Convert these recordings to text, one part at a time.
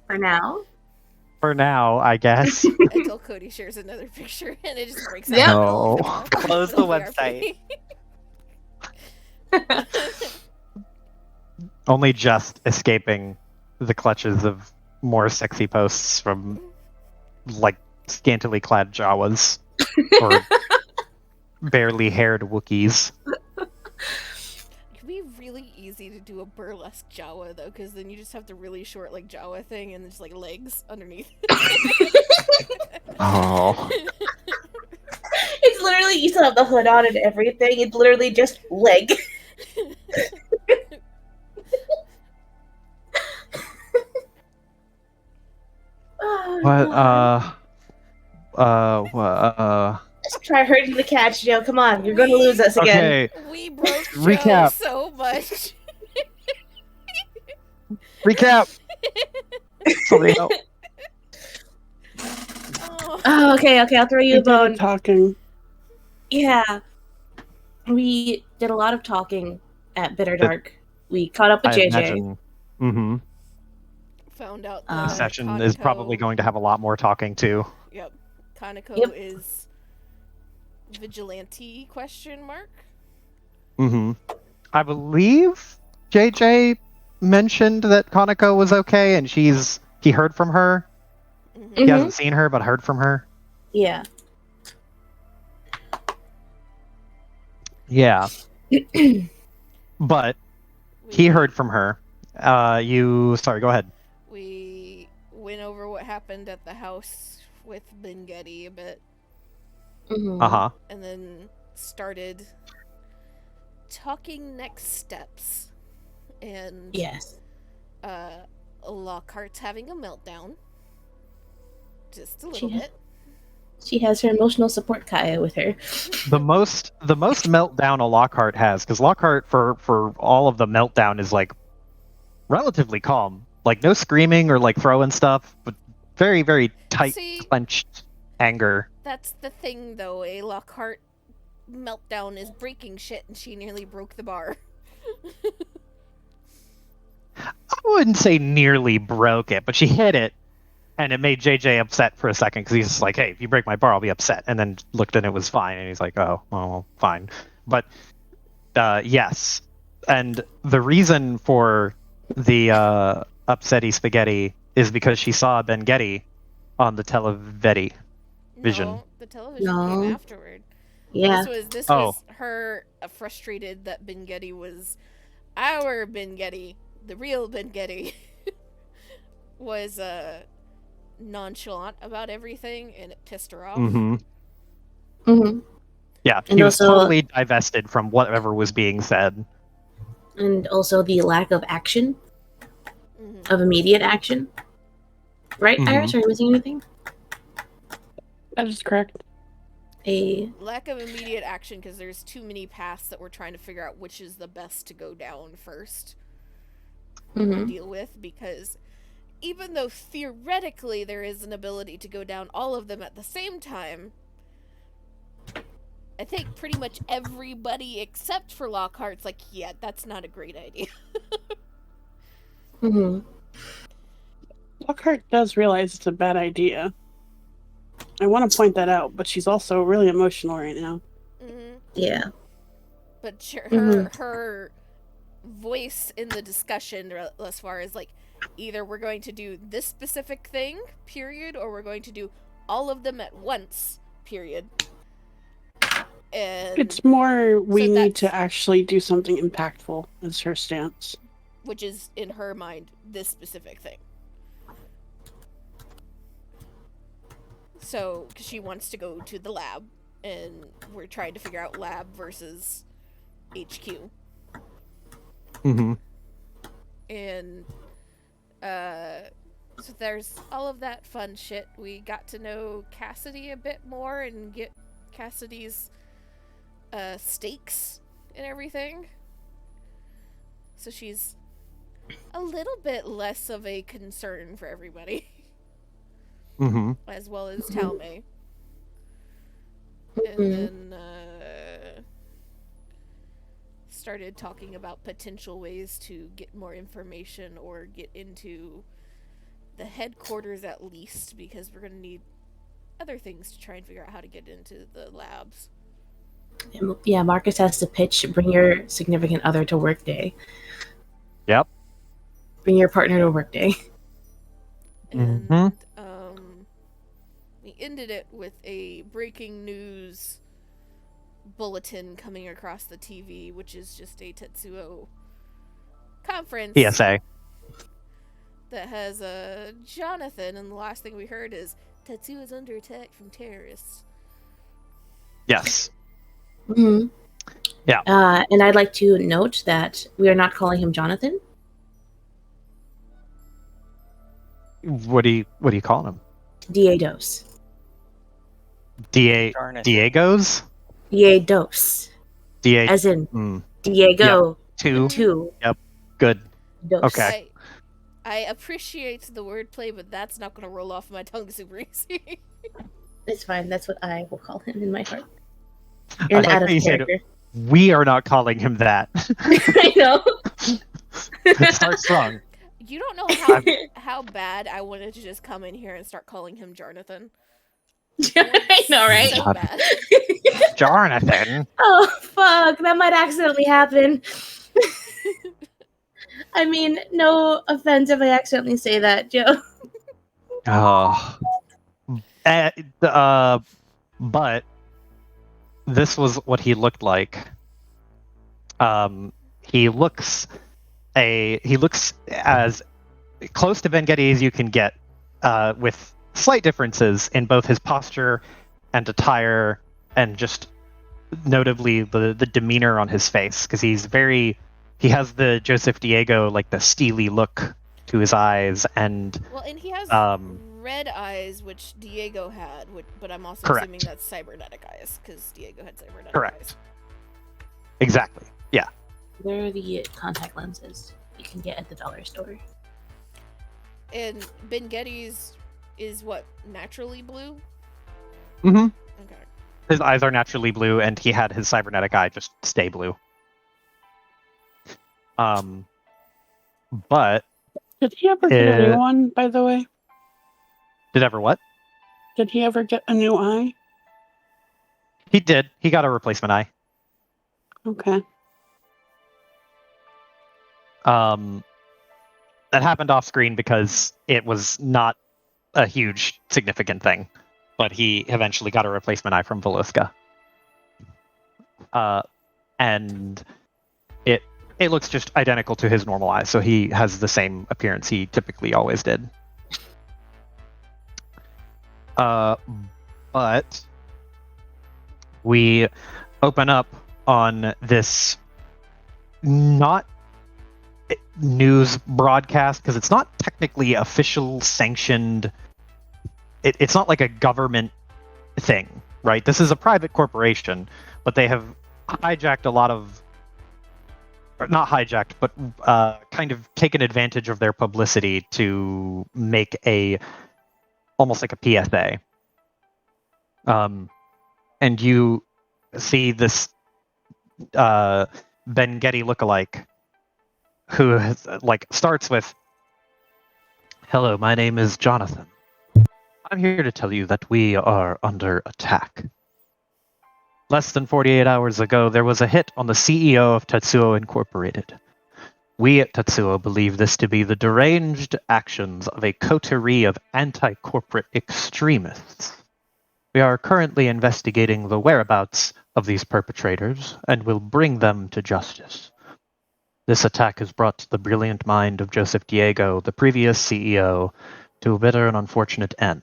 For now. For now, I guess. Until Cody shares another picture and it just breaks out Yep. in the middle of No. Close the website. Only just escaping the clutches of more sexy posts from, like, scantily clad Jawas. Or barely haired Wookiees. It'd be really easy to do a burlesque Jawa though, because then you just have the really short like Jawa thing and just like legs underneath. Oh. It's literally, you still have the hood on and everything. It's literally just leg. Oh, What, God. Let's try hurting the catch, Joe. Come on, you're going to lose us again. Okay, We broke Joe Recap. so much. recap! Somebody help. Oh, okay, I'll throw you We a did the bone. talking. Yeah. We did a lot of talking at Bitter Dark. We caught up with I JJ. imagine. Mm-hmm. Found out The that Session is probably going to have a lot more talking too. Yep. Kaneko Yep. is vigilante question mark. Mm-hmm. I believe JJ mentioned that Kaneko was okay, and he heard from her. Mhm. He hasn't seen her, but heard from her. Yeah. Yeah. But he heard from her. Sorry, go ahead. We went over what happened at the house with Ben Getty a bit, Mhm. Uh-huh. and then started talking next steps. And Yes. Lockhart's having a meltdown. Just a She little bit. She has her emotional support Kaya with her. The most meltdown a Lockhart has, because Lockhart for all of the meltdown is like relatively calm. Like no screaming or like throwing stuff, but very, very tight, See, clenched anger. that's the thing though, a Lockhart meltdown is breaking shit and she nearly broke the bar. I wouldn't say nearly broke it, but she hit it, and it made JJ upset for a second because he's just like, "Hey, if you break my bar, I'll be upset." And then looked and it was fine, and he's like, "Oh, well, fine." But yes, and the reason for the upsetty spaghetti is because she saw Ben Getty on the television. No, the television No. came afterward. Yeah. This Oh. was her frustrated that Ben Getty was our Ben Getty, the real Ben Getty, was nonchalant about everything, and it pissed her off. Mm-hmm. Mm-hmm. Yeah, And he was also- totally divested from whatever was being said. And also the lack of action, Mhm. of immediate action. Right, Mhm. Iris? Are you missing anything? That is correct. Lack of immediate action because there's too many paths that we're trying to figure out which is the best to go down first. Mhm. Deal with, because even though theoretically there is an ability to go down all of them at the same time, I think pretty much everybody except for Lockhart's like, yeah, that's not a great idea. Mhm. Lockhart does realize it's a bad idea. I want to point that out, but she's also really emotional right now. Mm-hmm. Yeah. But her Mhm. her voice in the discussion as far as like, either we're going to do this specific thing, period, or we're going to do all of them at once, period. And It's more we So need to that's- actually do something impactful is her stance. which is in her mind this specific thing. So, because she wants to go to the lab, and we're trying to figure out lab versus HQ. Mm-hmm. And so there's all of that fun shit. We got to know Cassidy a bit more and get Cassidy's stakes and everything. So she's a little bit less of a concern for everybody, Mm-hmm. as well as Talmay. And Mhm. then started talking about potential ways to get more information or get into the headquarters at least, because we're going to need other things to try and figure out how to get into the labs. Yeah, Marcus has to pitch bring your significant other to work day. Yep. Bring your partner to work day. And Mhm. we ended it with a breaking news bulletin coming across the TV, which is just a Tetsuo conference PSA. that has Jonathan, and the last thing we heard is Tetsuo is under attack from terrorists. Yes. Mm-hmm. Yeah. And I'd like to note that we are not calling him Jonathan. What do you call him? Diedos. Diego's? Diedos. Da. As in Mm. Diego. Two. Two. Good. Dos. Okay. I appreciate the wordplay, but that's not going to roll off my tongue super easy. It's fine. That's what I will call him in my heart. You're I an like out of that you said character. we are not calling him that. I know. Start strong. You don't know how bad I wanted to just come in here and start calling him Jonathan. I know, right? So bad. Jonathan. Oh, fuck. That might accidentally happen. I mean, no offense if I accidentally say that, Joe. Oh. But this was what he looked like. He looks as close to Vengetti as you can get, with slight differences in both his posture and attire, and just notably the demeanor on his face, because he has the Joseph Diego, like the steely look to his eyes, and Well, and he has red eyes, which Diego had, but I'm also Correct. assuming that's cybernetic eyes, because Diego had cybernetic Correct. eyes. Exactly. Yeah. They're the contact lenses you can get at the dollar store. And Ben Getty's is what, naturally blue? Mm-hmm. Okay. His eyes are naturally blue, and he had his cybernetic eye just stay blue. But Did he ever get a new one, by the way? did ever what? Did he ever get a new eye? He did. He got a replacement eye. Okay. That happened off screen because it was not a huge significant thing, but he eventually got a replacement eye from Veluska. And it looks just identical to his normal eye, so he has the same appearance he typically always did. But we open up on this not news broadcast, because it's not technically official sanctioned. It's not like a government thing, right? This is a private corporation, but they have hijacked a lot of, or not hijacked, but kind of taken advantage of their publicity to make almost like a PSA. And you see this Ben Getty lookalike who has, starts with, "Hello, my name is Jonathan. I'm here to tell you that we are under attack. Less than 48 hours ago, there was a hit on the CEO of Tetsuo Incorporated. We at Tetsuo believe this to be the deranged actions of a coterie of anti-corporate extremists. We are currently investigating the whereabouts of these perpetrators and will bring them to justice. This attack has brought the brilliant mind of Joseph Diego, the previous CEO, to a bitter and unfortunate end.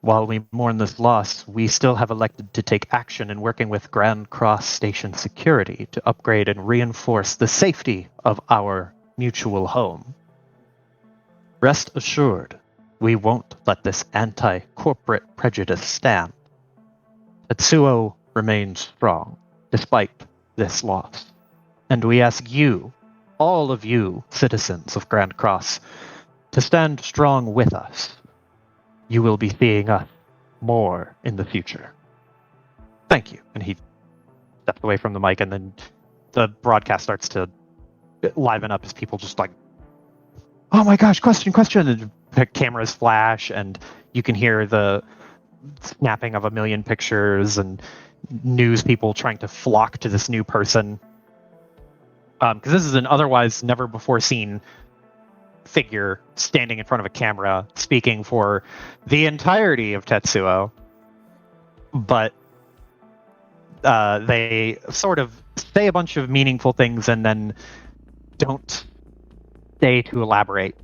While we mourn this loss, we still have elected to take action in working with Grand Cross Station Security to upgrade and reinforce the safety of our mutual home. Rest assured, we won't let this anti-corporate prejudice stand. Tetsuo remains strong, despite this loss. And we ask you, all of you citizens of Grand Cross, to stand strong with us. You will be seeing us more in the future. Thank you." And he steps away from the mic, and then the broadcast starts to liven up as people just like, "Oh my gosh, question. And the cameras flash, and you can hear the snapping of a million pictures and news people trying to flock to this new person. Because this is an otherwise never before seen figure standing in front of a camera speaking for the entirety of Tetsuo. But they sort of say a bunch of meaningful things and then don't stay to elaborate.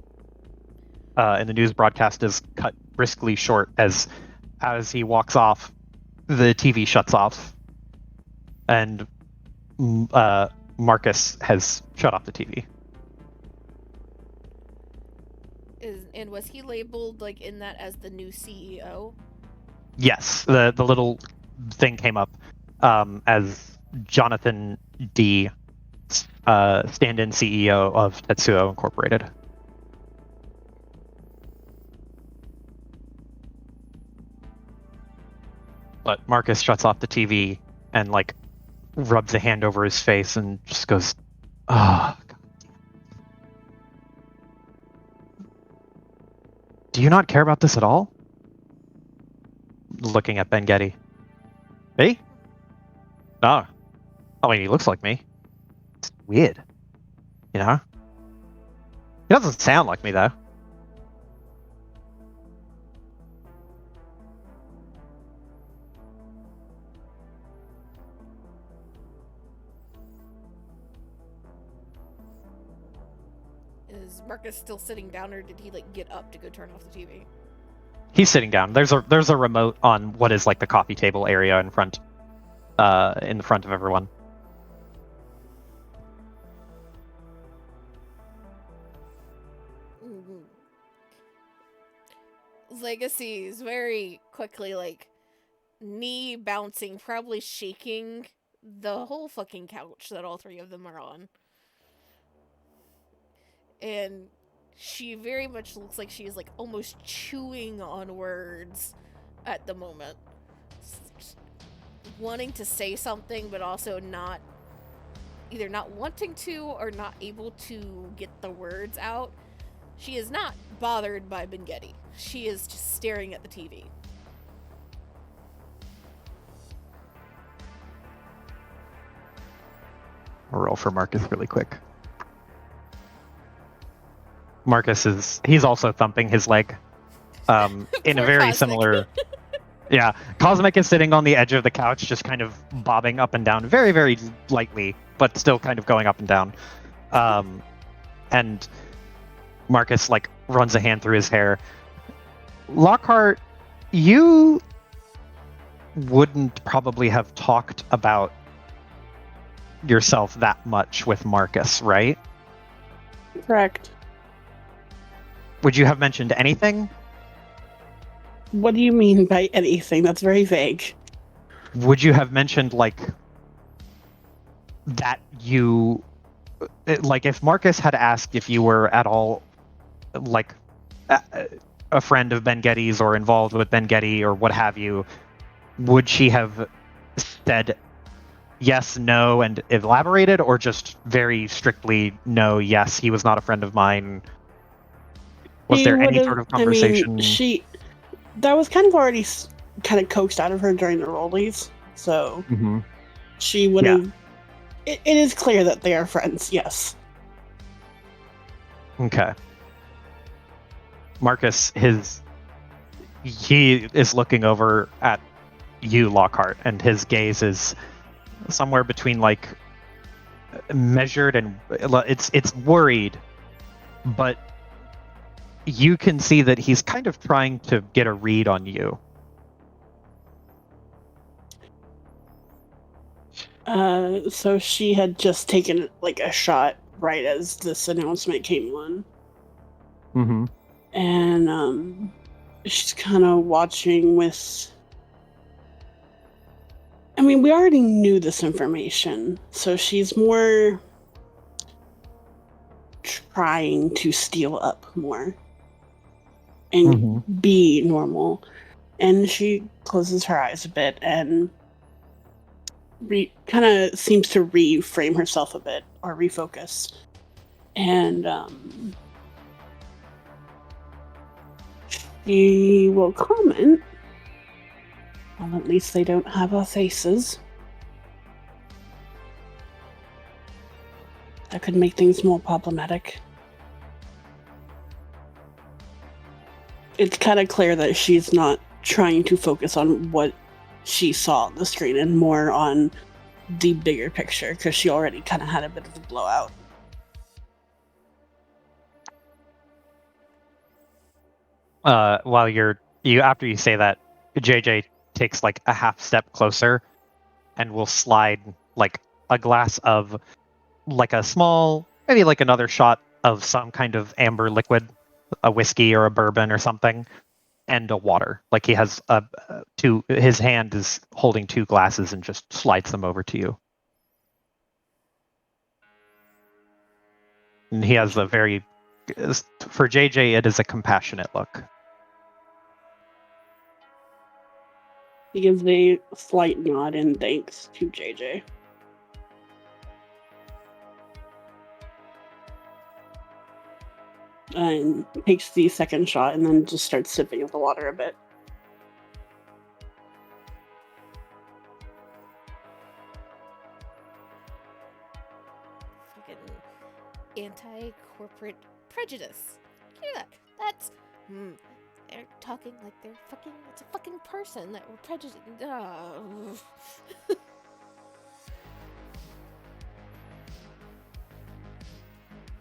And the news broadcast is cut briskly short as he walks off, the TV shuts off, and Marcus has shut off the TV. And was he labeled like in that as the new CEO? Yes, the little thing came up as Jonathan D, stand-in CEO of Tetsuo Incorporated. But Marcus shuts off the TV and like rubs a hand over his face and just goes, "Oh, God. Do you not care about this at all?" Looking at Ben Getty. Me? No. I mean, he looks like me. It's weird. You know? He doesn't sound like me, though. Is Marcus still sitting down, or did he like get up to go turn off the TV? He's sitting down. There's a remote on what is like the coffee table area in front of everyone. Mm-hmm. Legacy is very quickly like knee bouncing, probably shaking the whole fucking couch that all three of them are on. And she very much looks like she is like almost chewing on words at the moment. Wanting to say something, but also not, either not wanting to or not able to get the words out. She is not bothered by Ben Getty. She is just staring at the TV. I'll roll for Marcus really quick. Marcus he's also thumping his leg in a very Cosmic. Similar. Yeah, Cosmic is sitting on the edge of the couch, just kind of bobbing up and down, very, very lightly, but still kind of going up and down. And Marcus like runs a hand through his hair. Lockhart, you wouldn't probably have talked about yourself that much with Marcus, right? Correct. Would you have mentioned anything? What do you mean by anything? That's very vague. Would you have mentioned like that you, like if Marcus had asked if you were at all like a friend of Ben Getty's or involved with Ben Getty or what have you, would she have said yes, no, and elaborated, or just very strictly no, yes, he was not a friend of mine? Was there any sort of conversation? I mean, that was kind of already kind of coaxed out of her during the rollies, so she would have. It is clear that they are friends, yes. Okay. Marcus, he is looking over at you, Lockhart, and his gaze is somewhere between like measured and it's worried, but you can see that he's kind of trying to get a read on you. So she had just taken like a shot right as this announcement came on. Mm-hmm. And she's kind of watching with. I mean, we already knew this information, so she's more trying to steal up more and be normal. And she closes her eyes a bit and kind of seems to reframe herself a bit or refocus. And He will comment. Well, at least they don't have our faces. That could make things more problematic. It's kind of clear that she's not trying to focus on what she saw on the screen and more on the bigger picture, because she already kind of had a bit of a blowout. While after you say that, JJ takes like a half step closer and will slide like a glass of like a small, maybe like another shot of some kind of amber liquid, a whiskey or a bourbon or something, and a water. Like he has his hand is holding 2 glasses and just slides them over to you. And he has for JJ, it is a compassionate look. He gives a slight nod and thanks to JJ. And takes the second shot and then just starts sipping of the water a bit. Fucking anti-corporate prejudice. Hear that? That's they're talking like they're fucking. It's a fucking person that we're prejudiced.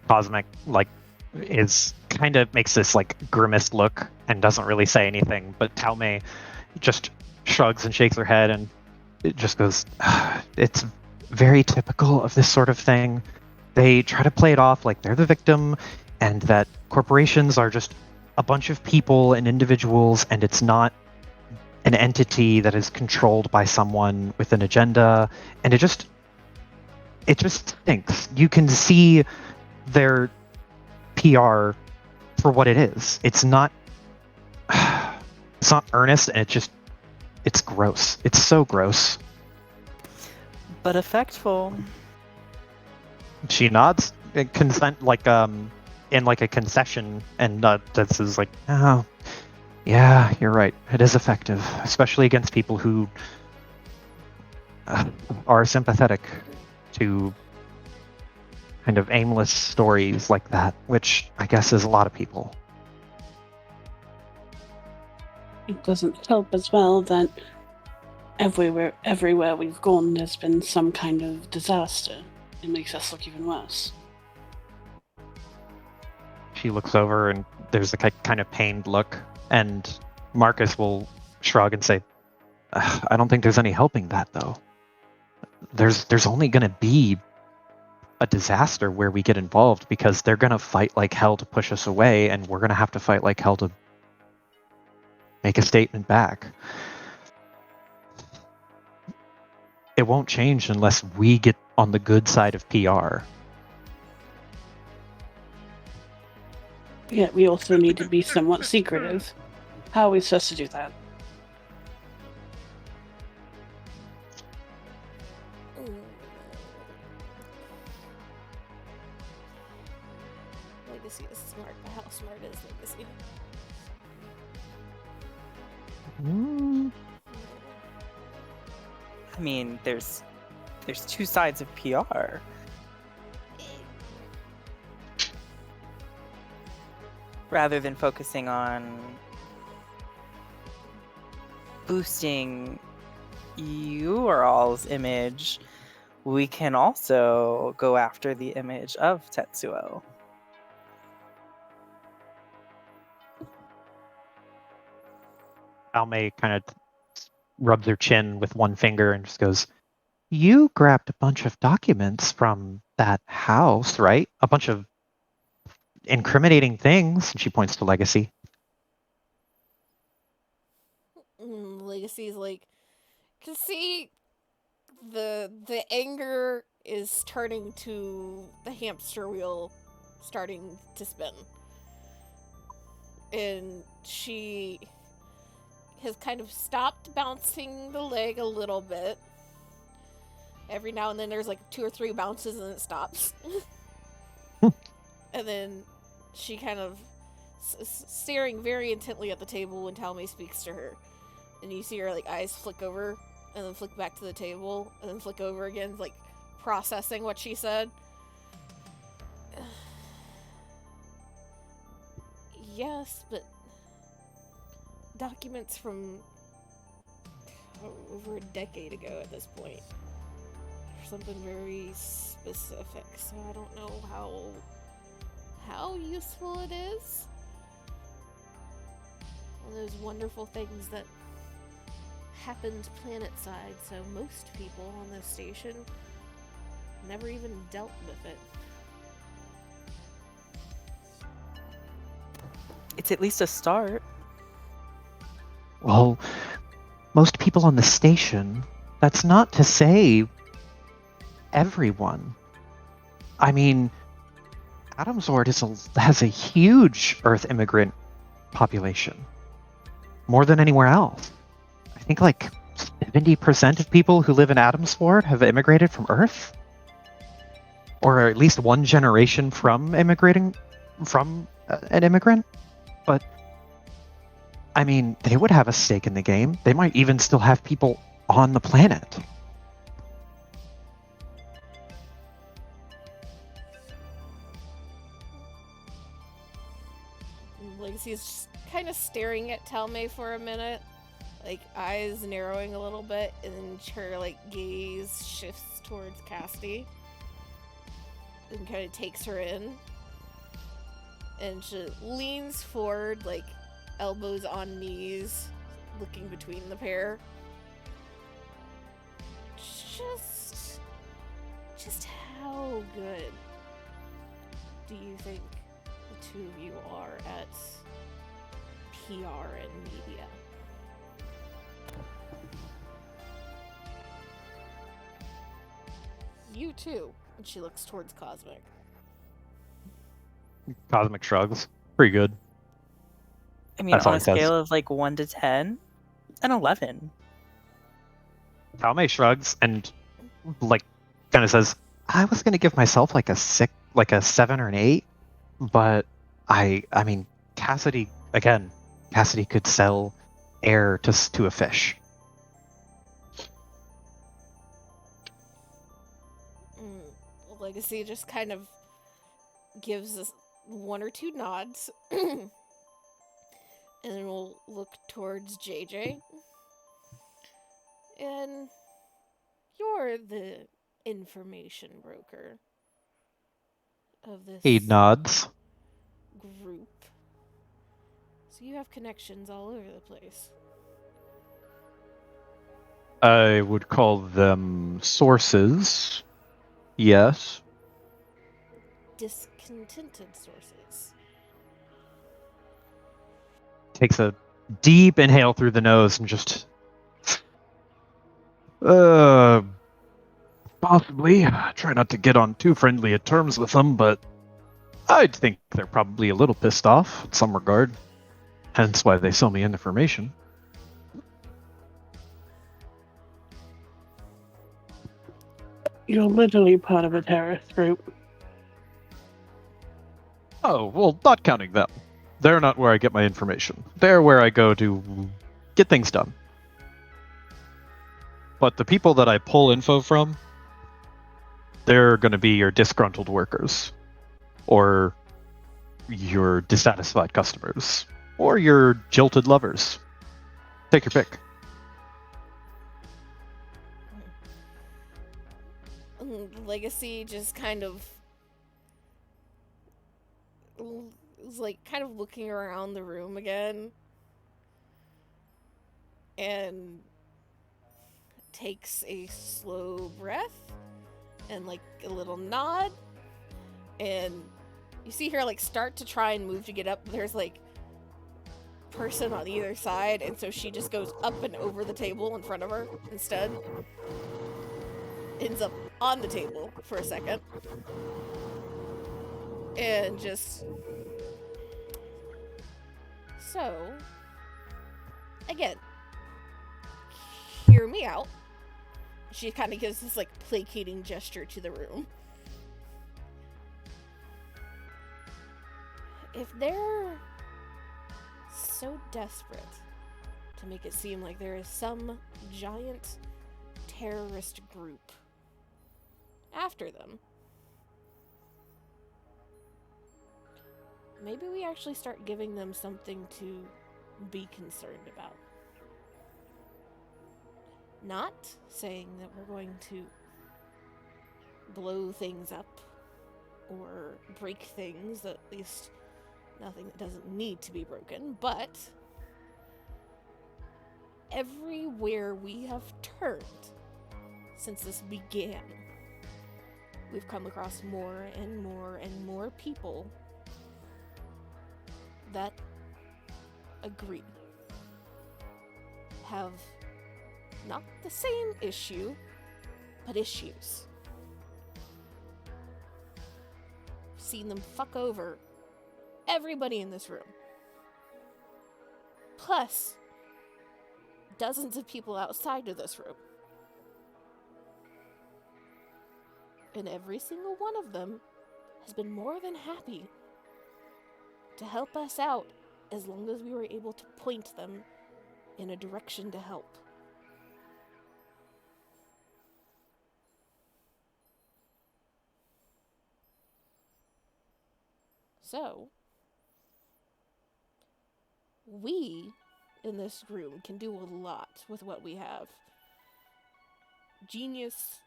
Cosmic is kind of makes this like grimace look and doesn't really say anything, but Talmay just shrugs and shakes her head and it just goes, it's very typical of this sort of thing. They try to play it off like they're the victim and that corporations are just a bunch of people and individuals and it's not an entity that is controlled by someone with an agenda, and it just stinks. You can see their PR for what it is. It's not earnest, and it's gross. It's so gross. But effectful. She nods consent in like a concession, and this is like, oh yeah, you're right. It is effective, especially against people who are sympathetic to kind of aimless stories like that, which I guess is a lot of people. It doesn't help as well that everywhere we've gone, there's been some kind of disaster. It makes us look even worse. She looks over and there's a kind of pained look, and Marcus will shrug and say, I don't think there's any helping that, though. There's only going to be a disaster where we get involved because they're going to fight like hell to push us away, and we're going to have to fight like hell to make a statement back. It won't change unless we get on the good side of PR. Yet we also need to be somewhat secretive. How are we supposed to do that? Legacy is smart, but how smart is Legacy? I mean, there's 2 sides of PR. Rather than focusing on boosting your all's image, we can also go after the image of Tetsuo. Almay kind of rubs her chin with one finger and just goes, you grabbed a bunch of documents from that house, right? A bunch of incriminating things. And she points to Legacy. Legacy's like, can see the anger is turning to the hamster wheel starting to spin. And she has kind of stopped bouncing the leg a little bit. Every now and then there's like 2 or 3 bounces and it stops. And then she kind of staring very intently at the table when Talme speaks to her. And you see her like eyes flick over and then flick back to the table and then flick over again, like processing what she said. Yes, but documents from over a decade ago at this point. Something very specific, so I don't know how useful it is. One of those wonderful things that happened planet-side, so most people on this station never even dealt with it. It's at least a start. Well, most people on the station, that's not to say everyone. I mean, Adamsword has a huge Earth immigrant population. More than anywhere else. I think like 70% of people who live in Adamsword have immigrated from Earth. Or at least one generation from immigrating from an immigrant. But, I mean, they would have a stake in the game. They might even still have people on the planet. Legacy's just kind of staring at Talme for a minute, like eyes narrowing a little bit, and then her like gaze shifts towards Cassidy and kind of takes her in, and she leans forward, like elbows on knees, looking between the pair. Just how good do you think the two of you are at PR and media? You too. And she looks towards Cosmic. Cosmic shrugs. Pretty good. I mean, That's all on a it says. scale of like 1 to 10, an 11. Talme shrugs and like kind of says, I was gonna give myself like a 7 or an 8, but I mean Cassidy could sell air to a fish. Legacy just kind of gives us one or two nods, and then we'll look towards JJ. And you're the information broker of this He nods. group. So you have connections all over the place. I would call them sources. Yes. Discontented sources. Takes a deep inhale through the nose and just possibly. Try not to get on too friendly at terms with them, but I'd think they're probably a little pissed off in some regard. Hence why they sell me information. You're literally part of a terrorist group. Oh, well, not counting them. They're not where I get my information. They're where I go to get things done. But the people that I pull info from, they're going to be your disgruntled workers. Or your dissatisfied customers. Or your jilted lovers. Take your pick. Legacy just kind of is like kind of looking around the room again and takes a slow breath and like a little nod, and you see her like start to try and move to get up, but there's like person on either side, and so she just goes up and over the table in front of her instead. Ends up on the table for a second and just so again, hear me out. She kind of gives this like placating gesture to the room. If there so desperate to make it seem like there is some giant terrorist group after them. Maybe we actually start giving them something to be concerned about. Not saying that we're going to blow things up or break things, at least nothing that doesn't need to be broken, but everywhere we have turned since this began, we've come across more and more and more people that agree, have not the same issue, but issues. Seen them fuck over everybody in this room. Plus, dozens of people outside of this room. And every single one of them has been more than happy to help us out as long as we were able to point them in a direction to help. So, we in this room can do a lot with what we have. Genius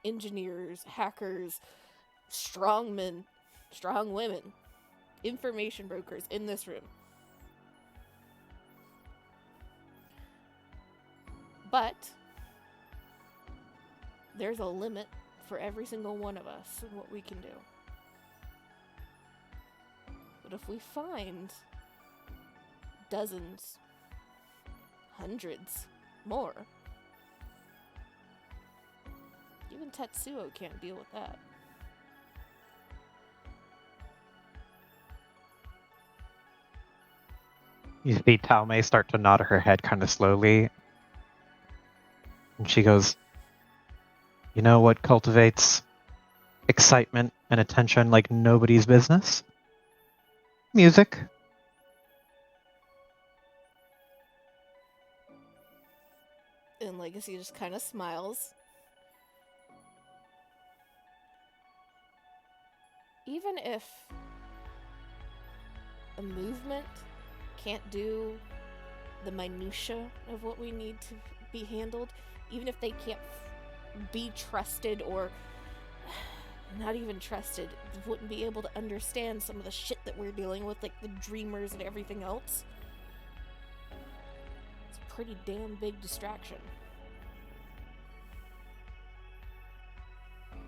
engineers, hackers, strong men, strong women, information brokers in this room. But there's a limit for every single one of us and what we can do. But if we find dozens, hundreds more, even Tetsuo can't deal with that. You see Talmay start to nod her head kind of slowly. And she goes, you know what cultivates excitement and attention like nobody's business? Music. And Legacy just kind of smiles. Even if a movement can't do the minutia of what we need to be handled, even if they can't be trusted or not even trusted, wouldn't be able to understand some of the shit that we're dealing with, like the dreamers and everything else. It's a pretty damn big distraction.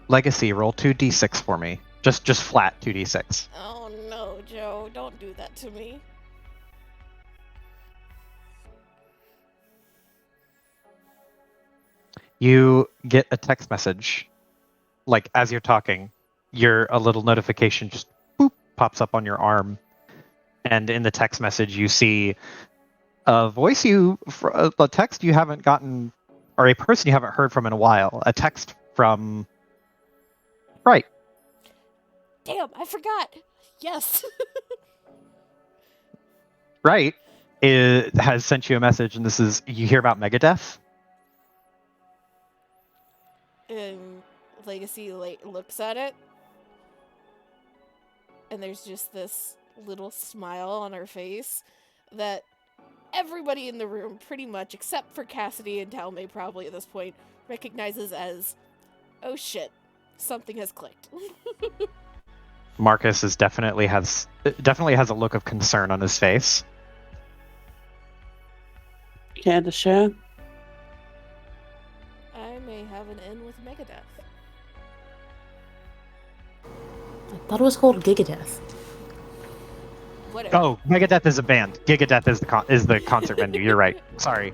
Legacy, roll 2d6 for me. Just flat 2d6. Oh no, Joe, don't do that to me. You get a text message, like as you're talking, a little notification just boop pops up on your arm, and in the text message you see a voice a text you haven't gotten, or a person you haven't heard from in a while. A text from Right. Damn, I forgot. Yes. Right. It has sent you a message, and this is, you hear about Megadeth? And Legacy looks at it, and there's just this little smile on her face that everybody in the room, pretty much, except for Cassidy and Talmay probably at this point, recognizes as, oh shit, something has clicked. Marcus definitely has a look of concern on his face. Care to share? I may have an in with Megadeth. I thought it was called Gigadeath. Whatever. Oh, Megadeth is a band. Gigadeath is the concert venue. You're right. Sorry.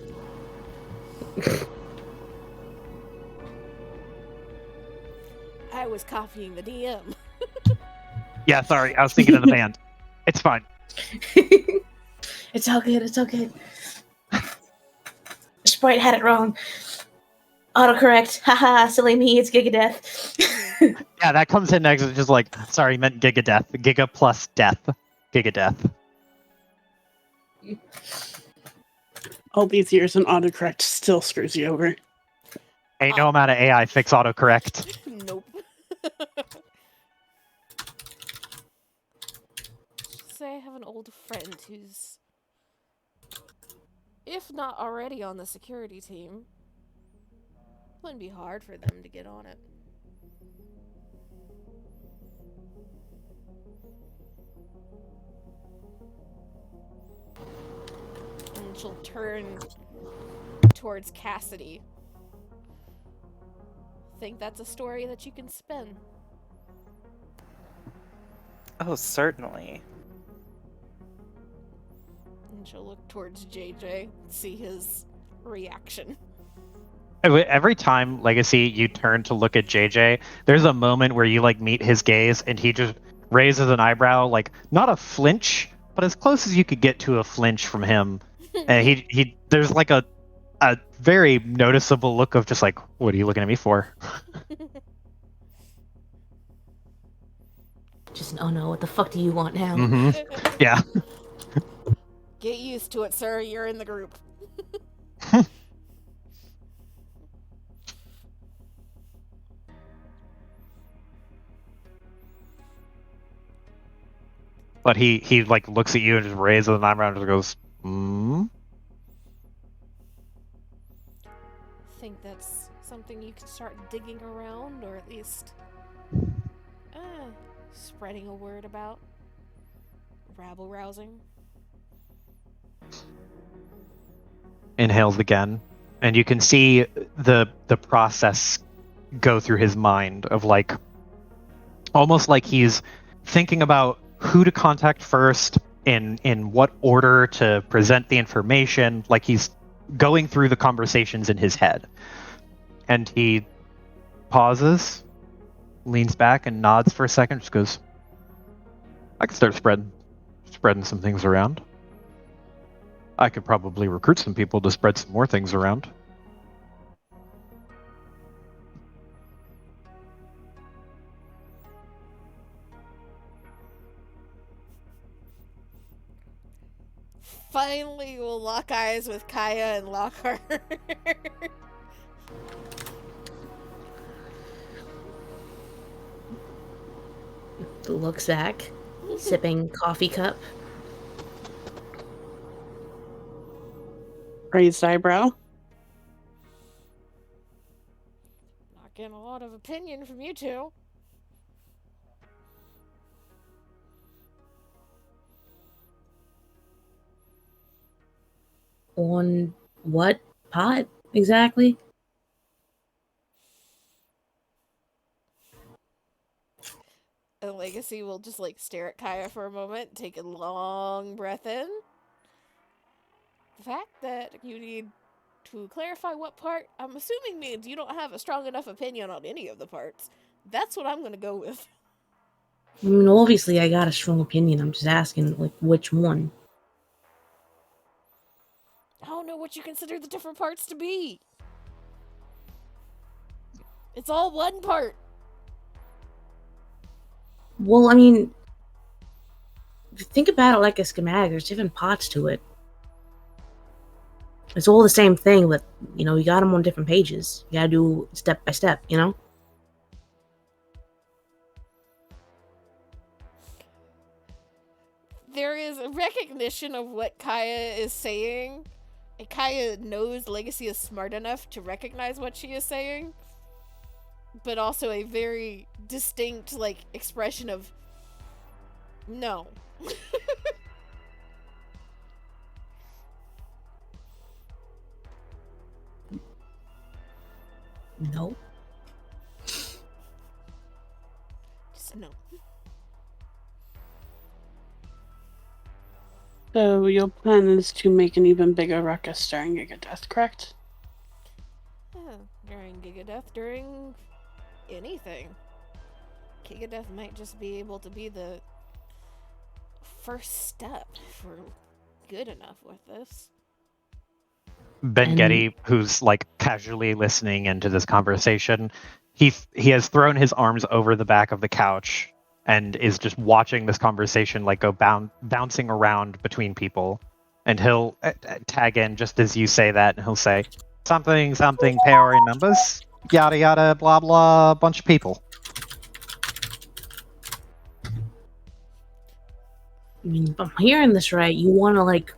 I was copying the DM. Yeah, sorry. I was thinking of the band. It's fine. It's all good. It's all good. Sprite had it wrong. Autocorrect. Haha, silly me. It's Gigadeath. Yeah, that comes in next. It's just like, sorry, meant Gigadeath. Giga plus death. Gigadeath. All these years, an autocorrect still screws you over. Ain't no amount of AI fix autocorrect. Nope. Say I have an old friend who's, if not already on the security team, wouldn't be hard for them to get on it. And she'll turn towards Cassidy. Think that's a story that you can spin. Oh, certainly. And she'll look towards JJ, see his reaction. Every time, Legacy, you turn to look at JJ, there's a moment where you like meet his gaze and he just raises an eyebrow, like not a flinch, but as close as you could get to a flinch from him. And he there's like a very noticeable look of just like, what are you looking at me for? Just, oh no, what the fuck do you want now? Mm-hmm. Yeah. Get used to it, sir. You're in the group. But he like looks at you and just raises an eyebrow and just goes, Think that's something you can start digging around, or at least spreading a word about. Rabble rousing. Inhales again, and you can see the process go through his mind of like almost like he's thinking about who to contact first, in what order to present the information, like he's going through the conversations in his head. And he pauses, leans back and nods for a second, just goes, I can start spreading some things around. I could probably recruit some people to spread some more things around. Finally, we'll lock eyes with Kaya and Lockhart. Looks back, sipping coffee cup. Raised eyebrow. Not getting a lot of opinion from you two. On what pot exactly? And Legacy will just like stare at Kaya for a moment, take a long breath in. The fact that you need to clarify what part, I'm assuming means you don't have a strong enough opinion on any of the parts. That's what I'm gonna go with. I mean, obviously I got a strong opinion. I'm just asking, like, which one? I don't know what you consider the different parts to be. It's all one part. Well, I mean, if you think about it like a schematic, there's different parts to it. It's all the same thing, but, you know, you got them on different pages. You gotta do step by step, you know? There is a recognition of what Kaya is saying, and Kaya knows Legacy is smart enough to recognize what she is saying, but also a very distinct, like, expression of no. No. Just no. So your plan is to make an even bigger ruckus during Giga Death, correct? During Gigadeath, during anything. Gigadeath might just be able to be the first step for good enough with this. Ben And- Getty, who's like casually listening into this conversation, he has thrown his arms over the back of the couch and is just watching this conversation like go bouncing around between people. And he'll tag in just as you say that, and he'll say, something, something, power in numbers, yada, yada, blah, blah, bunch of people. I mean, if I'm hearing this right, you want to, like,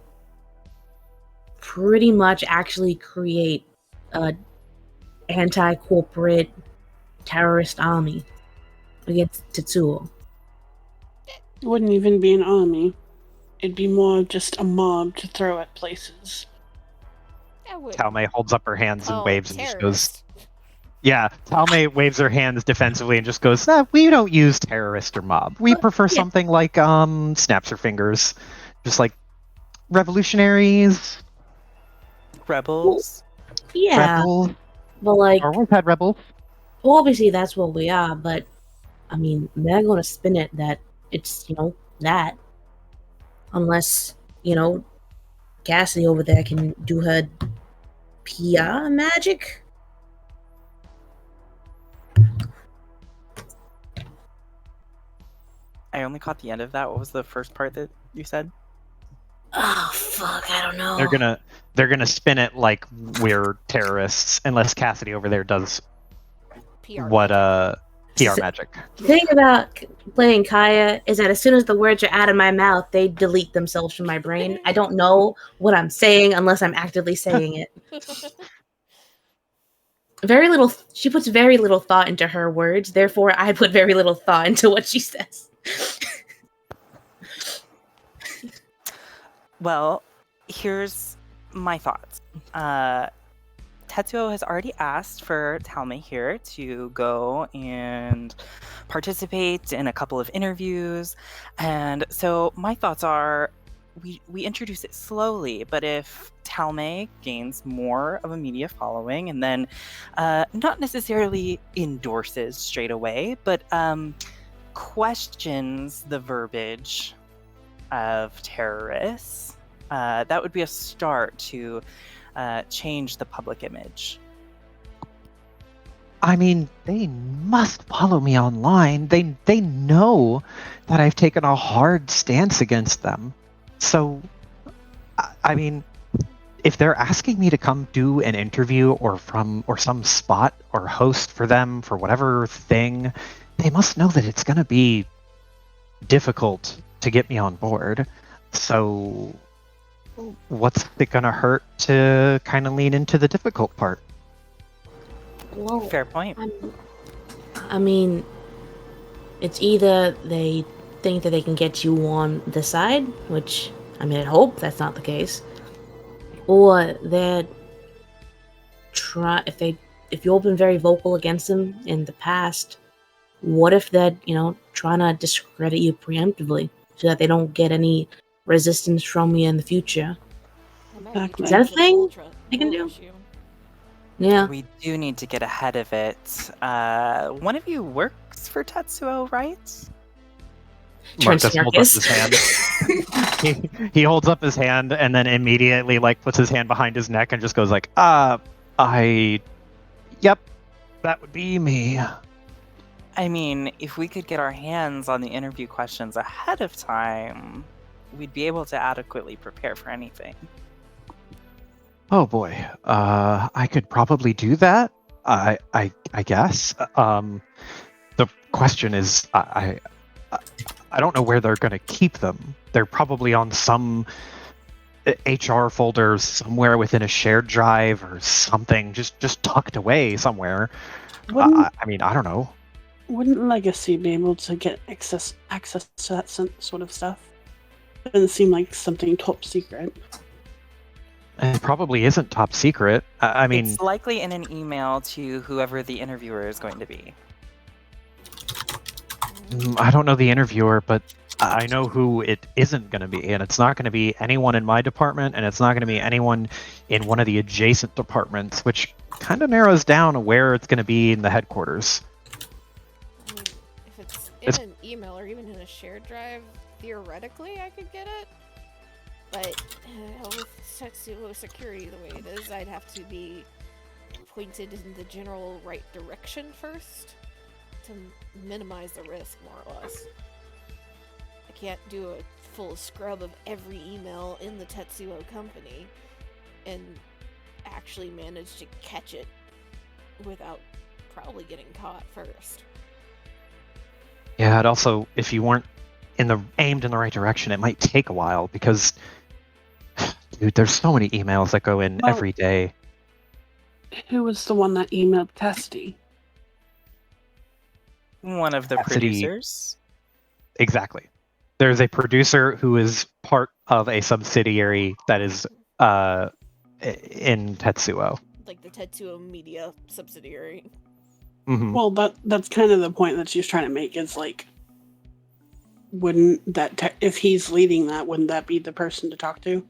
pretty much actually create a anti-corporate terrorist army against Tetsuo. It wouldn't even be an army. It'd be more of just a mob to throw at places. Talmay holds up her hands and waves and just goes, terrorist. yeah, Talmay waves her hands defensively and just goes, we don't use terrorist or mob. We prefer something like, snaps her fingers. Just like revolutionaries. Rebels. Yeah, Rebels. but like, Or we've had rebels. well, obviously that's what we are, but I mean, they're going to spin it that it's, that. Unless, Cassidy over there can do her PR magic. I only caught the end of that. What was the first part that you said? Oh, fuck, I don't know. They're gonna spin it like we're terrorists, unless Cassidy over there does PR what PR S- magic. The thing about playing Kaya is that as soon as the words are out of my mouth, they delete themselves from my brain. I don't know what I'm saying unless I'm actively saying it. She puts very little thought into her words, therefore I put very little thought into what she says. Well, here's my thoughts. Tetsuo has already asked for Talmay here to go and participate in a couple of interviews. And so my thoughts are we introduce it slowly, but if Talmay gains more of a media following and then not necessarily endorses straight away, but questions the verbiage of terrorists, that would be a start to change the public image. I mean, they must follow me online. They know that I've taken a hard stance against them. So, I mean, if they're asking me to come do an interview or some spot or host for them for whatever thing, they must know that it's going to be difficult to get me on board. So, what's it going to hurt to kind of lean into the difficult part? Well, Fair point. I mean, it's either they think that they can get you on the side, which, I mean, I hope that's not the case, or they're if you've been very vocal against them in the past, what if they're, trying to discredit you preemptively so that they don't get any resistance from you in the future? Exactly. Is that a thing they can do? Issue. Yeah. We do need to get ahead of it. One of you works for Tetsuo, right? Turns Marcus holds up his hand. He holds up his hand and then immediately puts his hand behind his neck and just goes like, yep, that would be me. I mean, if we could get our hands on the interview questions ahead of time, we'd be able to adequately prepare for anything. Oh boy, I could probably do that. I guess. The question is, I don't know where they're gonna keep them. They're probably on some HR folder somewhere within a shared drive or something, just tucked away somewhere. I mean, I don't know. Wouldn't Legacy be able to get access to that sort of stuff? Doesn't seem like something top secret. It probably isn't top secret. I mean, it's likely in an email to whoever the interviewer is going to be. I don't know the interviewer, but I know who it isn't going to be, and it's not going to be anyone in my department, and it's not going to be anyone in one of the adjacent departments, which kind of narrows down where it's going to be in the headquarters. I mean, if it's in an email or even in a shared drive, theoretically I could get it. But with Tetsuo security the way it is, I'd have to be pointed in the general right direction first to minimize the risk, more or less. I can't do a full scrub of every email in the Tetsuo company and actually managed to catch it without probably getting caught first. Yeah, and also, if you weren't aimed in the right direction, it might take a while because, dude, there's so many emails that go in every day. Who was the one that emailed Cassidy? One of the Cassidy. producers. Exactly. There's a producer who is part of a subsidiary that is in Tetsuo. Like the Tetsuo Media subsidiary. Mm-hmm. Well, that's kind of the point that she's trying to make, is like, wouldn't that if he's leading that, wouldn't that be the person to talk to?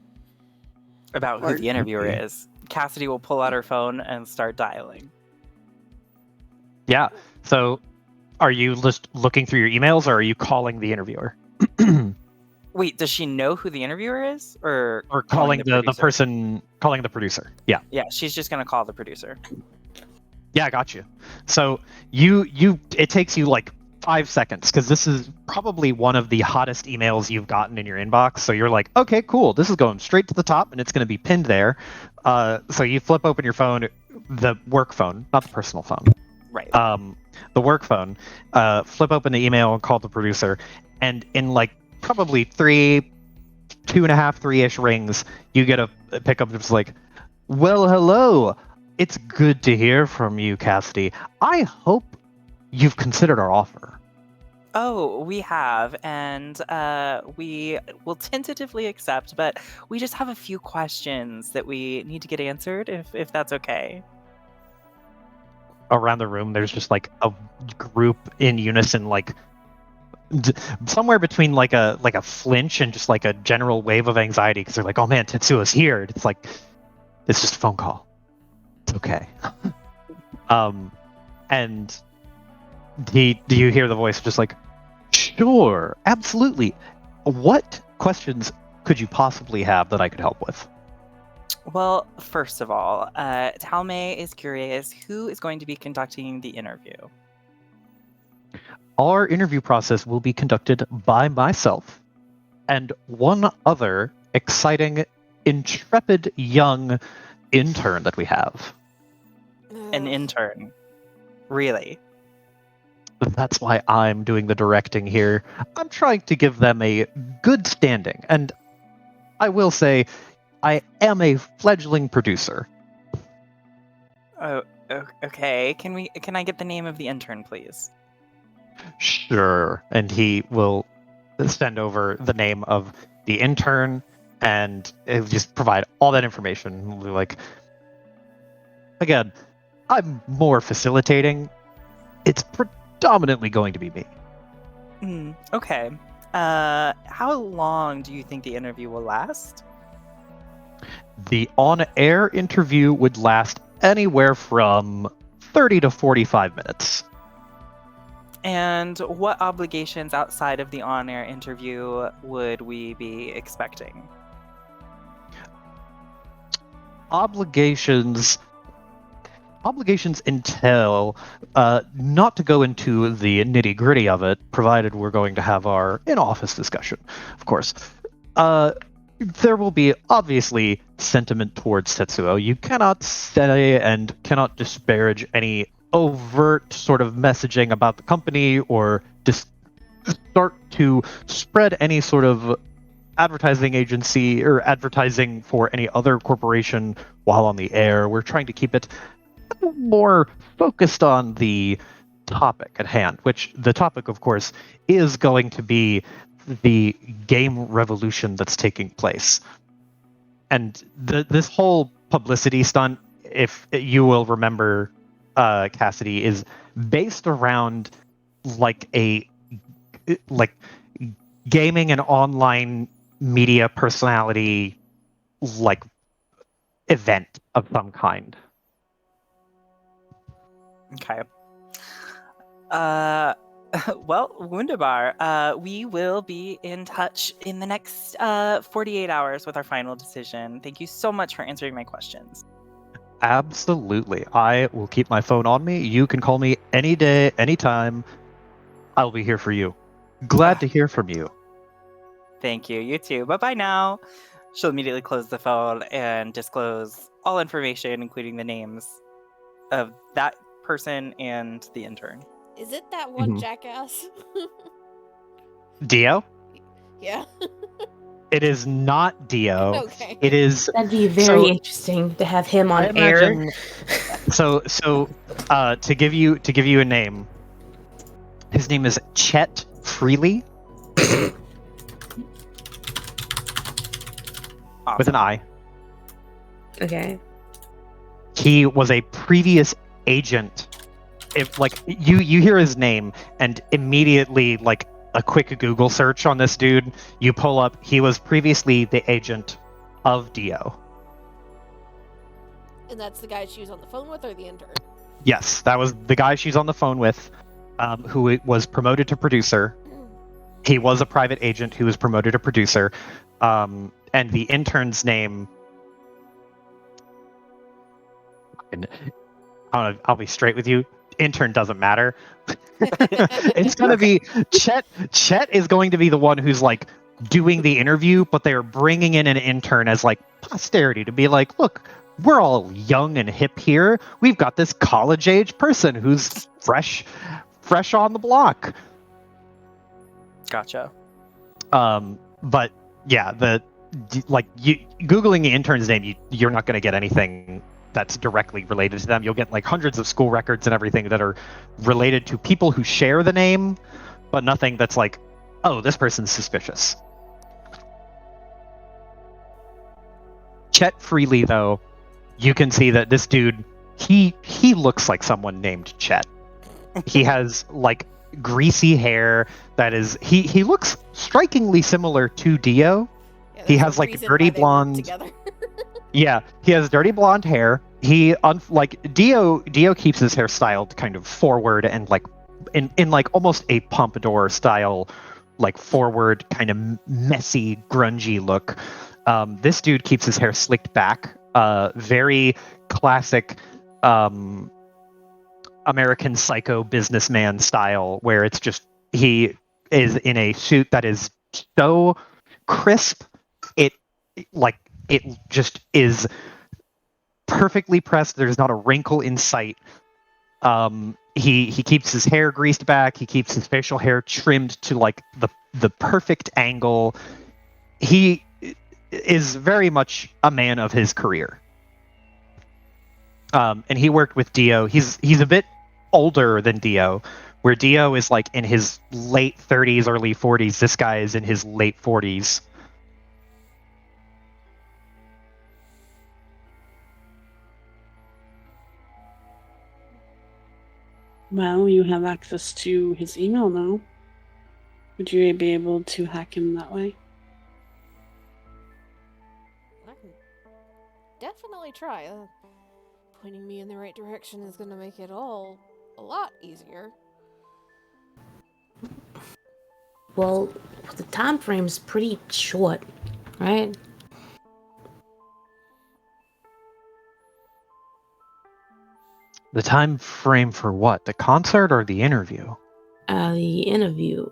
About who the interviewer is. Cassidy will pull out her phone and start dialing. Yeah. So, are you just looking through your emails, or are you calling the interviewer? Wait, does she know who the interviewer is, or calling the producer? person, calling the producer? Yeah. Yeah, she's just gonna call the producer. Yeah, I got you. So it takes you like 5 seconds, because this is probably one of the hottest emails you've gotten in your inbox. So you're like, okay, cool. This is going straight to the top, and it's going to be pinned there. So you flip open your phone, the work phone, not the personal phone. Right. The work phone. Flip open the email and call the producer, and in like probably 2.5, 3-ish rings, you get a pickup that's like, well, hello. It's good to hear from you, Cassidy. I hope you've considered our offer. Oh, we have, and we will tentatively accept, but we just have a few questions that we need to get answered, if that's okay. Around the room, there's just like a group in unison, like somewhere between like a flinch and just like a general wave of anxiety, because they're like, oh man, Tetsuo's here. It's like, it's just a phone call. It's okay. And do you hear the voice just like, sure, absolutely. What questions could you possibly have that I could help with? Well, first of all, Talme is curious who is going to be conducting the interview. Our interview process will be conducted by myself and one other exciting, intrepid young intern that we have. An intern. Really? That's why I'm doing the directing here. I'm trying to give them a good standing, and I will say I am a fledgling producer. Oh, okay. Can I get the name of the intern, please? Sure. And he will send over the name of the intern, and it'll just provide all that information. Like, again, I'm more facilitating. It's predominantly going to be me. Okay. How long do you think the interview will last? The on-air interview would last anywhere from 30 to 45 minutes. And what obligations outside of the on-air interview would we be expecting? Obligations entail not to go into the nitty-gritty of it, provided we're going to have our in-office discussion, of course. There will be obviously sentiment towards Tetsuo. You cannot say and cannot disparage any overt sort of messaging about the company, or just start to spread any sort of advertising agency or advertising for any other corporation while on the air. We're trying to keep it more focused on the topic at hand, which the topic, of course, is going to be the game revolution that's taking place. And this whole publicity stunt, if you will remember, Cassidy, is based around like gaming and online media personality like event of some kind. Okay. Well, wunderbar. We will be in touch in the next 48 hours with our final decision. Thank you so much for answering my questions. Absolutely. I will keep my phone on me. You can call me any day, anytime. I'll be here for you. Glad to hear from you. Thank you. You too. Bye-bye now. She'll immediately close the phone and disclose all information, including the names of that person and the intern. Is it that one Mhm. jackass? Dio? Yeah. It is not Dio. Okay. It is. That'd be very interesting to have him on I air. imagine. So to give you a name, his name is Chet Freely with an I. Okay. He was a previous agent. If like you hear his name and immediately like a quick Google search on this dude, you pull up he was previously the agent of Dio. And that's the guy she was on the phone with, or the intern? Yes, that was the guy she's on the phone with, who was promoted to producer. He was a private agent who was promoted to producer, and the intern's name. And I'll be straight with you. Intern doesn't matter. It's gonna be Chet. Chet is going to be the one who's like doing the interview, but they're bringing in an intern as like posterity to be like, look, we're all young and hip here. We've got this college age person who's fresh on the block. Gotcha. But yeah, googling the intern's name, you're not going to get anything that's directly related to them. You'll get like hundreds of school records and everything that are related to people who share the name, but nothing that's like, oh, this person's suspicious. Chet Freely, though, you can see that this dude, he looks like someone named Chet. He has like greasy hair that is he looks strikingly similar to Dio. Yeah, He there's has a like reason dirty why they work blonde. together. Yeah, he has dirty blonde hair. Like Dio keeps his hair styled kind of forward and like in like almost a pompadour style, like forward kind of messy grungy look. This dude keeps his hair slicked back, very classic American Psycho businessman style, where it's just he is in a suit that is so crisp, it it just is perfectly pressed. There's not a wrinkle in sight. He keeps his hair greased back. He keeps his facial hair trimmed to like the perfect angle. He is very much a man of his career. And he worked with Dio. He's a bit older than Dio, where Dio is like in his late 30s, early 40s. This guy is in his late 40s. Well, you have access to his email now. Would you be able to hack him that way? I can definitely try. Pointing me in the right direction is going to make it all a lot easier. Well, the time frame's pretty short, right? The time frame for what? The concert or the interview? The interview.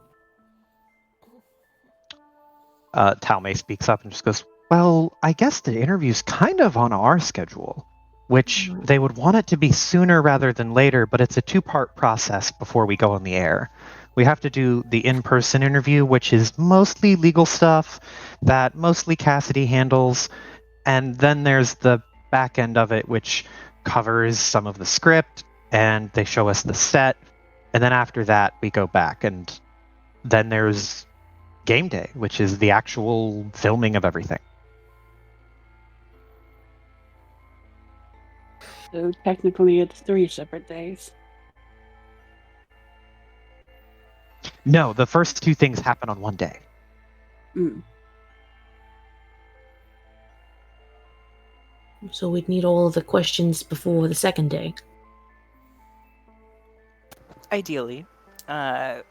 Talmay speaks up and just goes, well, I guess the interview's kind of on our schedule, which they would want it to be sooner rather than later, but it's a 2-part process before we go on the air. We have to do the in-person interview, which is mostly legal stuff that mostly Cassidy handles, and then there's the back end of it, which covers some of the script, and they show us the set, and then after that we go back, and then there's game day, which is the actual filming of everything. So technically it's 3 separate days. No, the first 2 things happen on one day. Mm. So we'd need all of the questions before the second day. Ideally. The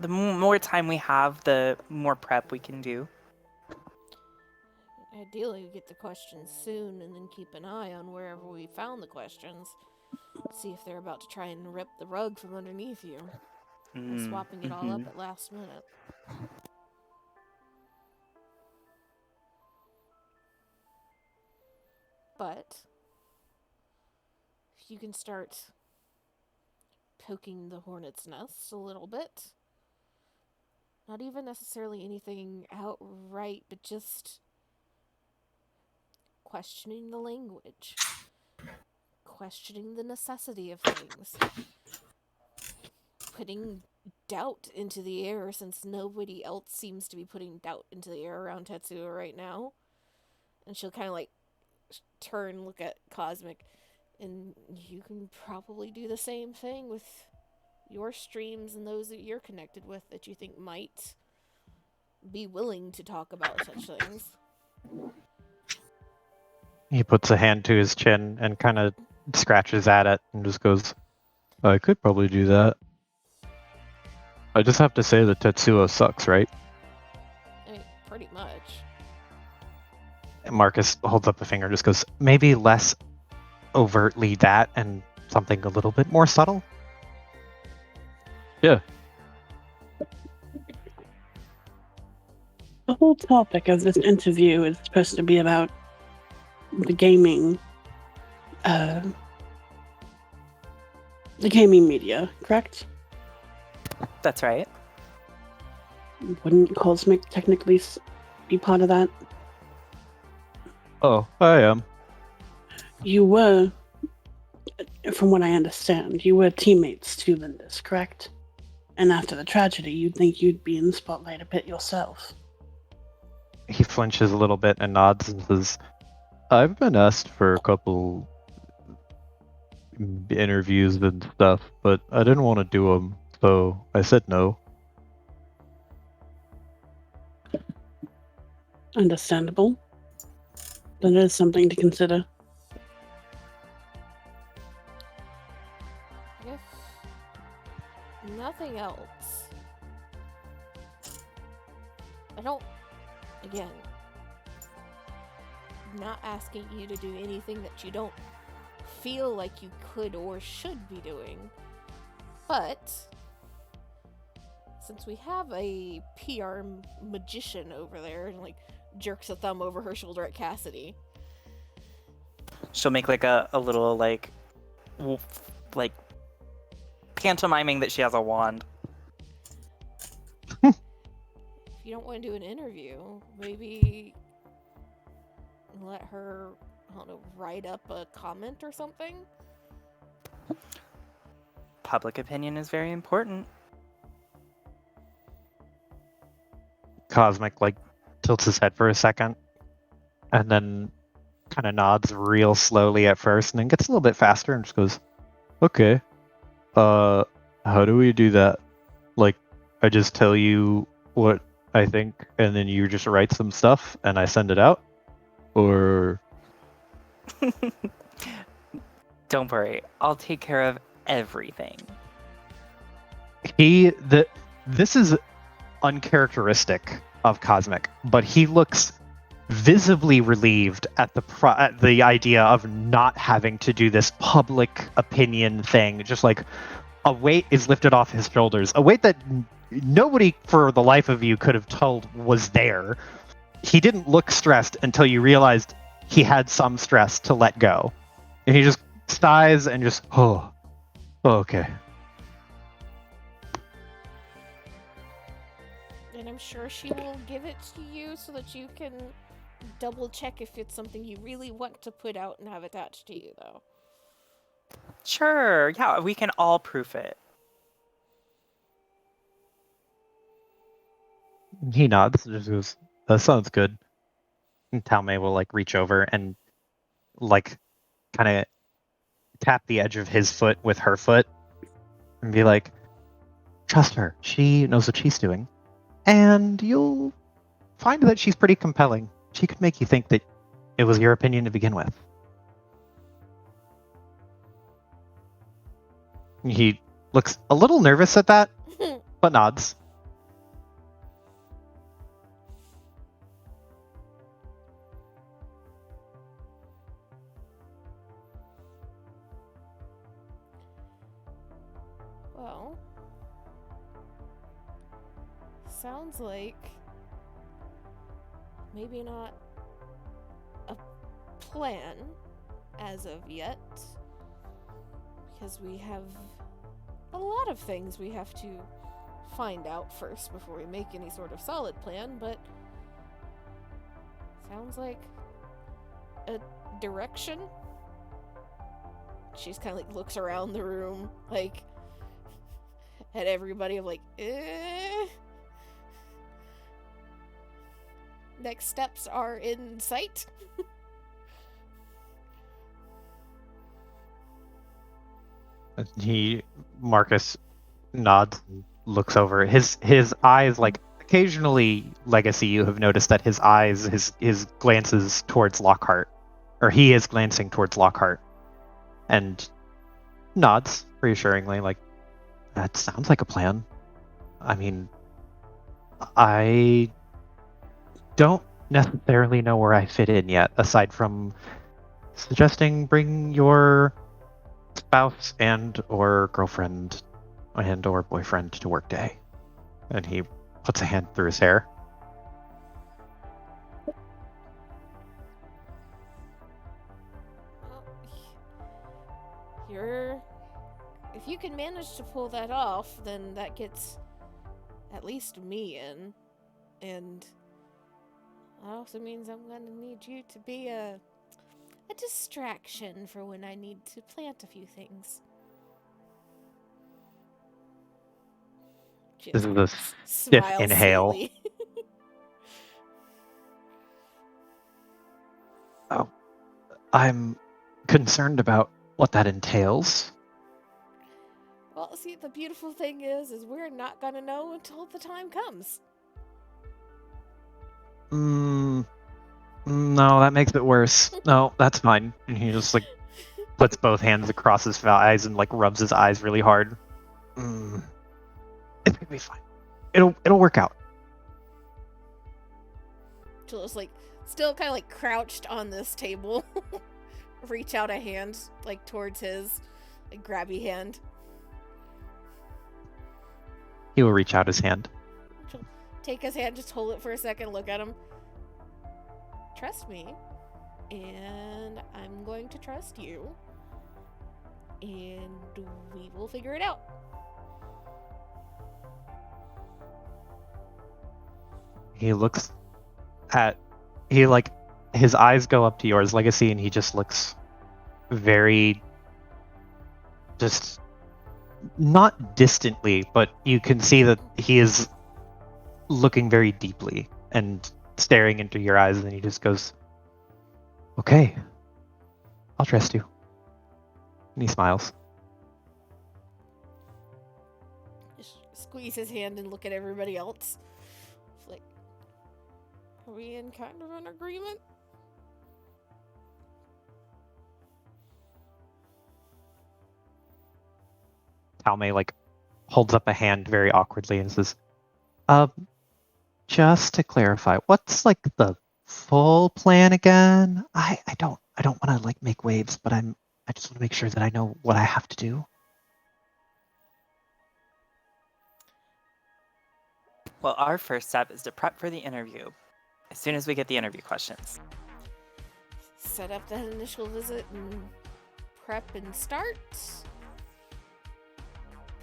more time we have, the more prep we can do. Ideally, we get the questions soon and then keep an eye on wherever we found the questions. See if they're about to try and rip the rug from underneath you. By swapping it all up at last minute. But you can start poking the hornet's nest a little bit. Not even necessarily anything outright, but just questioning the language, questioning the necessity of things, putting doubt into the air since nobody else seems to be putting doubt into the air around Tetsuo right now. And she'll kind of like turn, look at Cosmic, and you can probably do the same thing with your streams and those that you're connected with that you think might be willing to talk about such things. He puts a hand to his chin and kind of scratches at it and just goes, I could probably do that. I just have to say that Tetsuo sucks, right? I mean, pretty much. And Marcus holds up a finger and just goes, maybe less overtly that and something a little bit more subtle? Yeah. The whole topic of this interview is supposed to be about the gaming media, correct? That's right. Wouldn't Cosmic technically be part of that? Oh, I am. You were, from what I understand, you were teammates to Lindis, correct? And after the tragedy, you'd think you'd be in the spotlight a bit yourself. He flinches a little bit and nods and says, I've been asked for a couple interviews and stuff, but I didn't want to do them, so I said no. Understandable. That is something to consider. If nothing else, I don't, again, not asking you to do anything that you don't feel like you could or should be doing, but since we have a PR magician over there and like jerks a thumb over her shoulder at Cassidy, She'll make like a little like pantomiming that she has a wand. if you don't want to do an interview, maybe let her, I don't know, write up a comment or something. Public opinion is very important. Cosmic, like, tilts his head for a second, and then kind of nods real slowly at first, and then gets a little bit faster and just goes, okay, how do we do that? Like, I just tell you what I think, and then you just write some stuff, and I send it out? Or... Don't worry, I'll take care of everything. This is uncharacteristic of Cosmic, but he looks visibly relieved at the idea of not having to do this public opinion thing. Just like a weight is lifted off his shoulders, a weight that nobody for the life of you could have told was there. He didn't look stressed until you realized he had some stress to let go, and he just sighs and just, oh okay. And I'm sure she will give it to you so that you can double check if it's something you really want to put out and have attached to you, though. Sure, yeah, we can all proof it. He nods and just goes, that sounds good. And Talmay will like reach over and like kind of tap the edge of his foot with her foot and be like, trust her, she knows what she's doing, and you'll find that she's pretty compelling. She could make you think that it was your opinion to begin with. He looks a little nervous at that, but nods. Well, sounds like maybe not a plan, as of yet, because we have a lot of things we have to find out first before we make any sort of solid plan, but sounds like a direction. She's kind of like looks around the room, like at everybody of like, Next steps are in sight. Marcus nods and looks over. His eyes, like occasionally, Legacy, you have noticed that his eyes, his glances towards Lockhart, or he is glancing towards Lockhart, and nods reassuringly, like, that sounds like a plan. I mean, I don't necessarily know where I fit in yet, aside from suggesting bring your spouse and or girlfriend and or boyfriend to work day. And he puts a hand through his hair. Well, if you can manage to pull that off, then that gets at least me in. And that also means I'm gonna need you to be a distraction for when I need to plant a few things. This is a stiff inhale. Oh, I'm concerned about what that entails. Well, see, the beautiful thing is we're not gonna know until the time comes. No, that makes it worse. No, that's fine. And he just like puts both hands across his eyes and like rubs his eyes really hard. It's gonna be fine. It'll work out. Jill's like still kind of like crouched on this table, reach out a hand like towards his like grabby hand. He will reach out his hand. She'll take his hand, just hold it for a second, look at him. Trust me, and I'm going to trust you, and we will figure it out. He looks at his eyes go up to yours, Legacy, and he just looks very just not distantly, but you can see that he is looking very deeply and staring into your eyes, and he just goes, "Okay, I'll trust you." And he smiles. Just squeeze his hand and look at everybody else. It's like, are we in kind of an agreement? Talme like holds up a hand very awkwardly and says, just to clarify, what's like the full plan again? I don't want to like make waves, but I just want to make sure that I know what I have to do. Well, our first step is to prep for the interview as soon as we get the interview questions. Set up that initial visit and prep and start.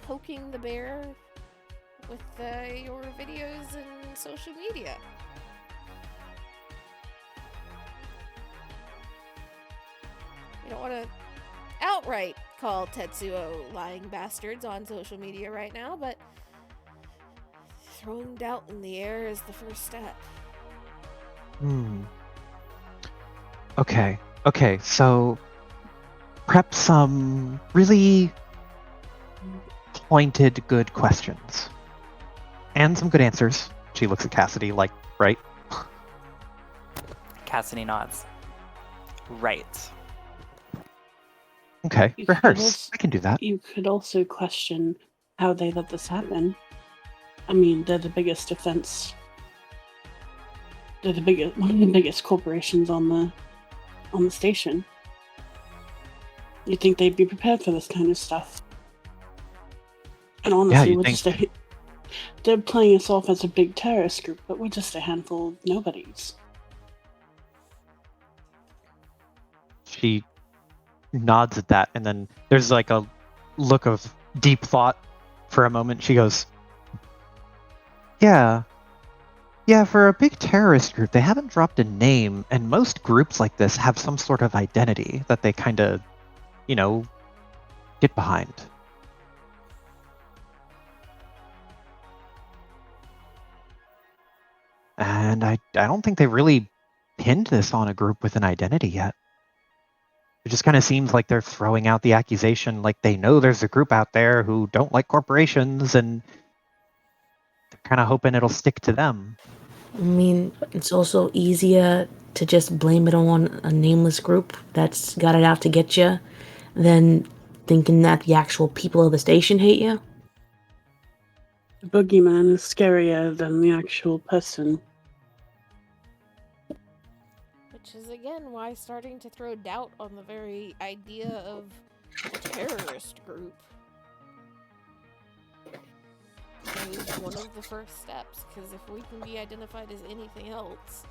Poking the bear with your videos and social media. You don't want to outright call Tetsuo lying bastards on social media right now, but throwing doubt in the air is the first step. Okay, so prep some really pointed good questions. And some good answers. She looks at Cassidy like, right? Cassidy nods. Right. Okay, You could rehearse. also- I can do that. You could also question how they let this happen. I mean, they're the biggest defense. They're one of the biggest corporations on the station. You'd think they'd be prepared for this kind of stuff. And honestly, they're playing us off as a big terrorist group, but we're just a handful of nobodies. She nods at that, and then there's like a look of deep thought for a moment. She goes, Yeah, for a big terrorist group, they haven't dropped a name, and most groups like this have some sort of identity that they kind of, get behind. And I don't think they've really pinned this on a group with an identity yet. It just kind of seems like they're throwing out the accusation like they know there's a group out there who don't like corporations, and they're kind of hoping it'll stick to them. I mean, it's also easier to just blame it on a nameless group that's got it out to get you than thinking that the actual people of the station hate you. The boogeyman is scarier than the actual person. Which is again why starting to throw doubt on the very idea of a terrorist group is one of the first steps. Because if we can be identified as anything else,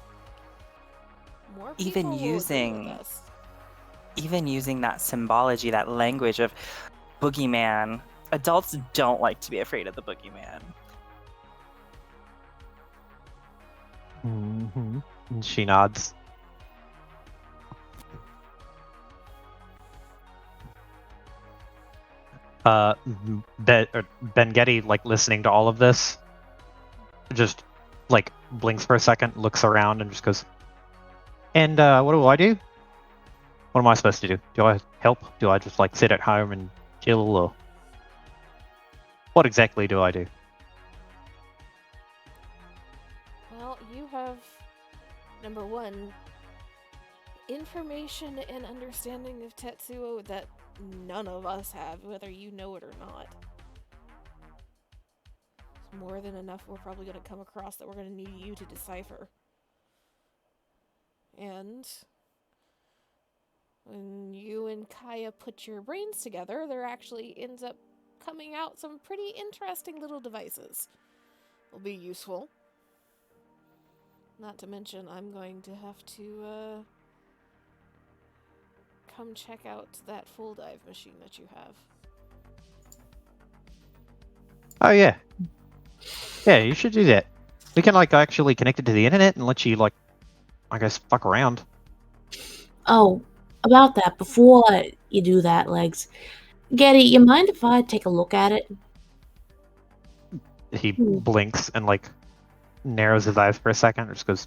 more people Even will agree using- with us. Even using that symbology, that language of boogeyman, adults don't like to be afraid of the boogeyman. Mm-hmm. And she nods. Ben Getty, like, listening to all of this, just, like, blinks for a second, looks around, and just goes, And what do I do? What am I supposed to do? Do I help? Do I just, like, sit at home and chill, or what exactly do I do? Well, you have, number one, information and understanding of Tetsuo that none of us have, whether you know it or not. It's more than enough we're probably going to come across that we're going to need you to decipher. And when you and Kaya put your brains together, there actually ends up coming out some pretty interesting little devices. Will be useful. Not to mention, I'm going to have to come check out that full dive machine that you have. Oh, yeah. Yeah, you should do that. We can, like, actually connect it to the internet and let you, like, I guess, fuck around. Oh, about that, before you do that, Legs, Getty, you mind if I take a look at it? He blinks and, like, narrows his eyes for a second and just goes,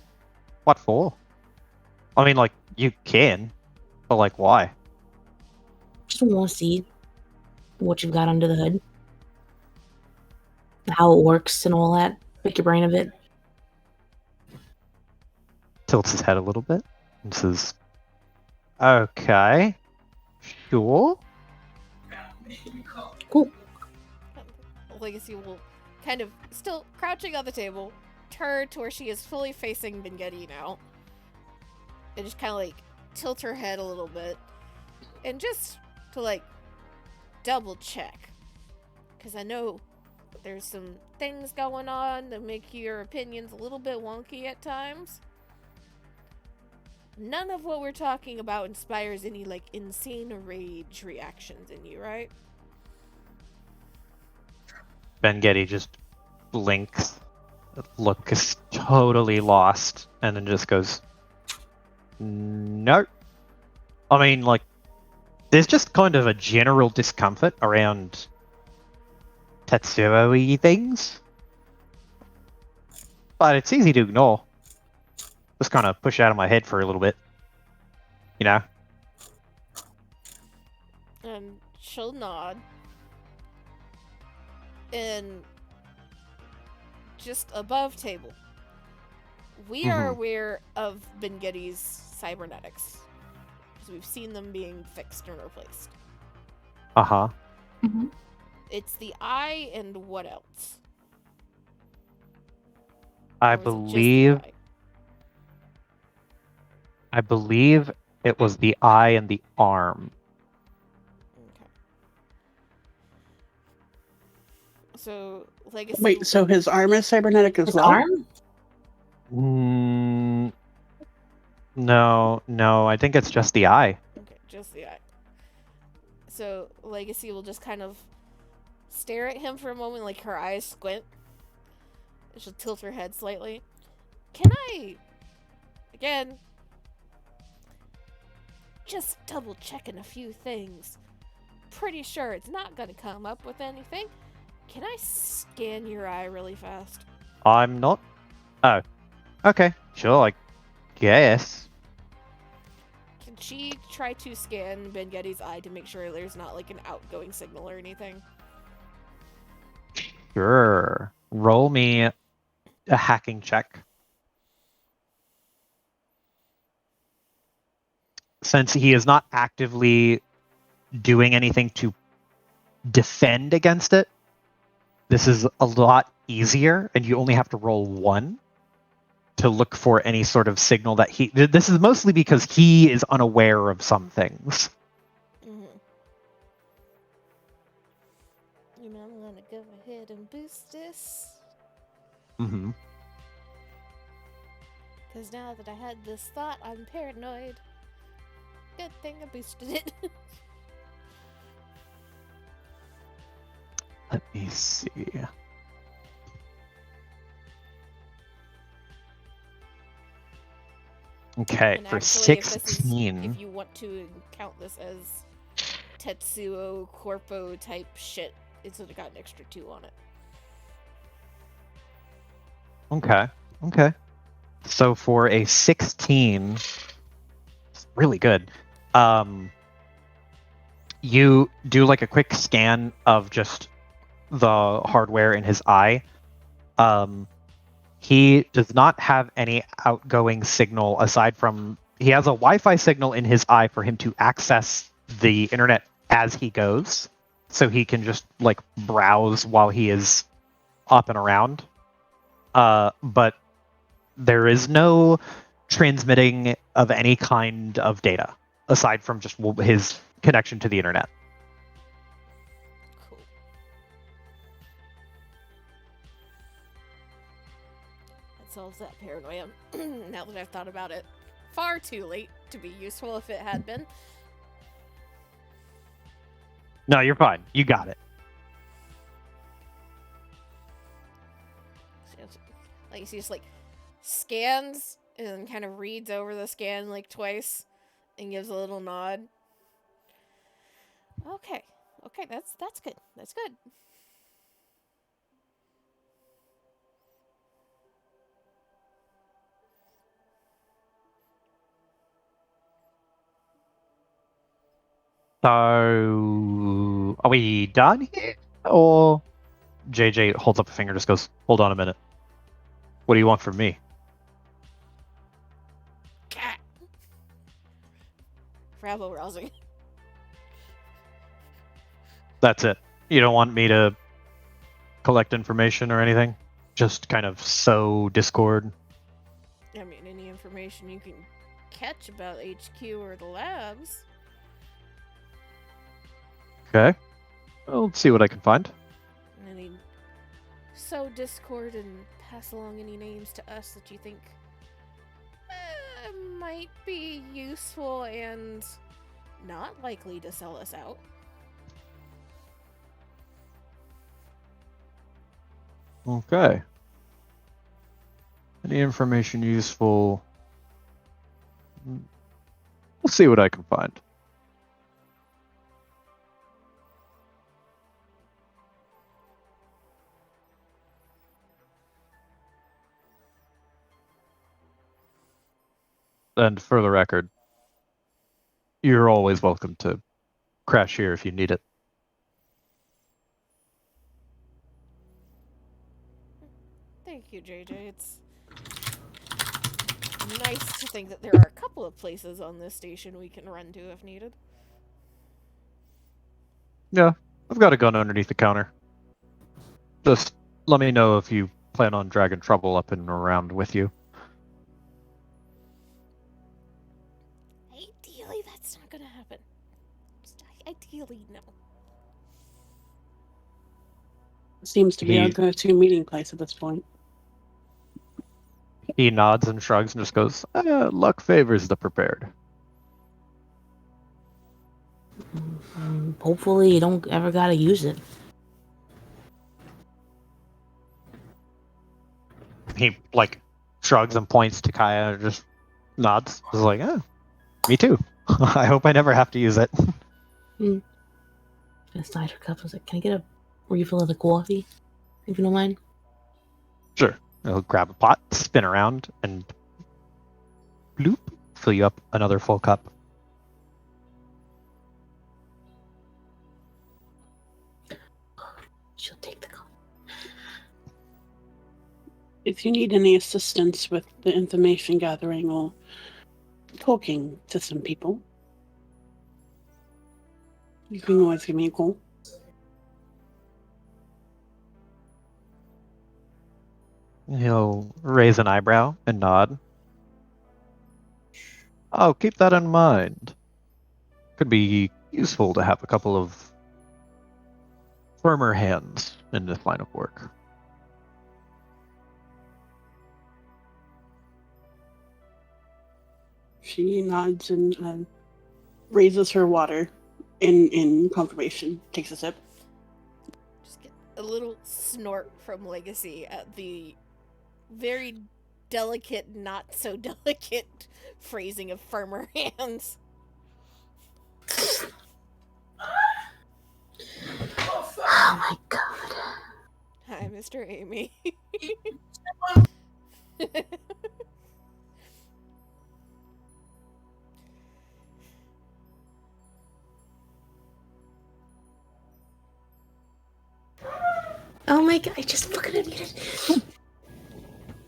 What for? I mean, like, you can, but, like, why? Just want to see what you've got under the hood, how it works and all that. Pick your brain a bit. Tilts his head a little bit and says, Okay, sure. Cool. Legacy will kind of, still crouching on the table, turn to where she is fully facing Bengeti now. And just kind of, like, tilt her head a little bit. And just to, like, double check. Because I know there's some things going on that make your opinions a little bit wonky at times. None of what we're talking about inspires any, like, insane rage reactions in you, right? Ben Getty just blinks, looks totally lost, and then just goes, No. I mean, like, there's just kind of a general discomfort around Tetsuo-y things. But it's easy to ignore. Just kind of push it out of my head for a little bit. You know? And she'll nod. And just above table, we are aware of Bengeti's cybernetics. Because we've seen them being fixed and replaced. Uh-huh. Mm-hmm. It's the eye and what else? I Or is it just the believe eye? I believe it was the eye and the arm. Okay. So, Legacy... Wait, so his arm is cybernetic as His well? arm? No, I think it's just the eye. Okay, just the eye. So Legacy will just kind of stare at him for a moment, like her eyes squint. She'll tilt her head slightly. Can I, again, just double checking a few things? Pretty sure it's not gonna come up with anything. Can I scan your eye really fast? I'm not. Oh, okay, sure. I guess. Can she try to scan Ben Getty's eye to make sure there's not like an outgoing signal or anything? Sure. Roll me a hacking check. Since he is not actively doing anything to defend against it, this is a lot easier, and you only have to roll 1 to look for any sort of signal that he... This is mostly because he is unaware of some things. Mm-hmm. You know, I'm gonna go ahead and boost this. Mm-hmm. Because now that I had this thought, I'm paranoid. Good thing I boosted it. Let me see. Okay, And for actually, if this is, 16... if you want to count this as Tetsuo Corpo type shit, it's got an extra 2 on it. Okay. So for a 16, it's really good. You do like a quick scan of just the hardware in his eye. He does not have any outgoing signal aside from... He has a Wi-Fi signal in his eye for him to access the internet as he goes. So he can just like browse while he is up and around. But there is no transmitting of any kind of data aside from just his connection to the internet. Cool. That solves that paranoia. Now that I've thought about it. Far too late to be useful if it had been. No, you're fine. You got it. Like, he just like scans and then kind of reads over the scan like twice and gives a little nod. Okay, that's good. That's good. So, are we done here? Or JJ holds up a finger and just goes, hold on a minute. What do you want from me? Cat. Rabble rousing. That's it. You don't want me to collect information or anything? Just kind of sow discord? I mean, any information you can catch about HQ or the labs. Okay. Well, let's see what I can find. And any sow discord and pass along any names to us that you think might be useful and not likely to sell us out. Okay. Any information useful? We'll see what I can find. And for the record, you're always welcome to crash here if you need it. Thank you, JJ. It's nice to think that there are a couple of places on this station we can run to if needed. Yeah, I've got a gun underneath the counter. Just let me know if you plan on dragging trouble up and around with you. Ideally, that's not gonna happen. Just ideally, no. Seems to be our He- go-to meeting place at this point. He nods and shrugs and just goes, luck favors the prepared. Hopefully you don't ever gotta use it. He like shrugs and points to Kaya and just nods. He's like, "Oh, me too. I hope I never have to use it." I slide her cup. I was like, can I get a refill of the coffee? If you don't mind. Sure. He'll grab a pot, spin around, and bloop, fill you up another full cup. She'll take the cup. If you need any assistance with the information gathering or talking to some people, you can always give me a call. He'll raise an eyebrow and nod. Oh, keep that in mind. Could be useful to have a couple of firmer hands in this line of work. She nods and raises her water in confirmation. Takes a sip. Just get a little snort from Legacy at the very delicate, not so delicate phrasing of firmer hands. Oh my god. Hi, Mr. Amy. Oh my god, I just fucking needed.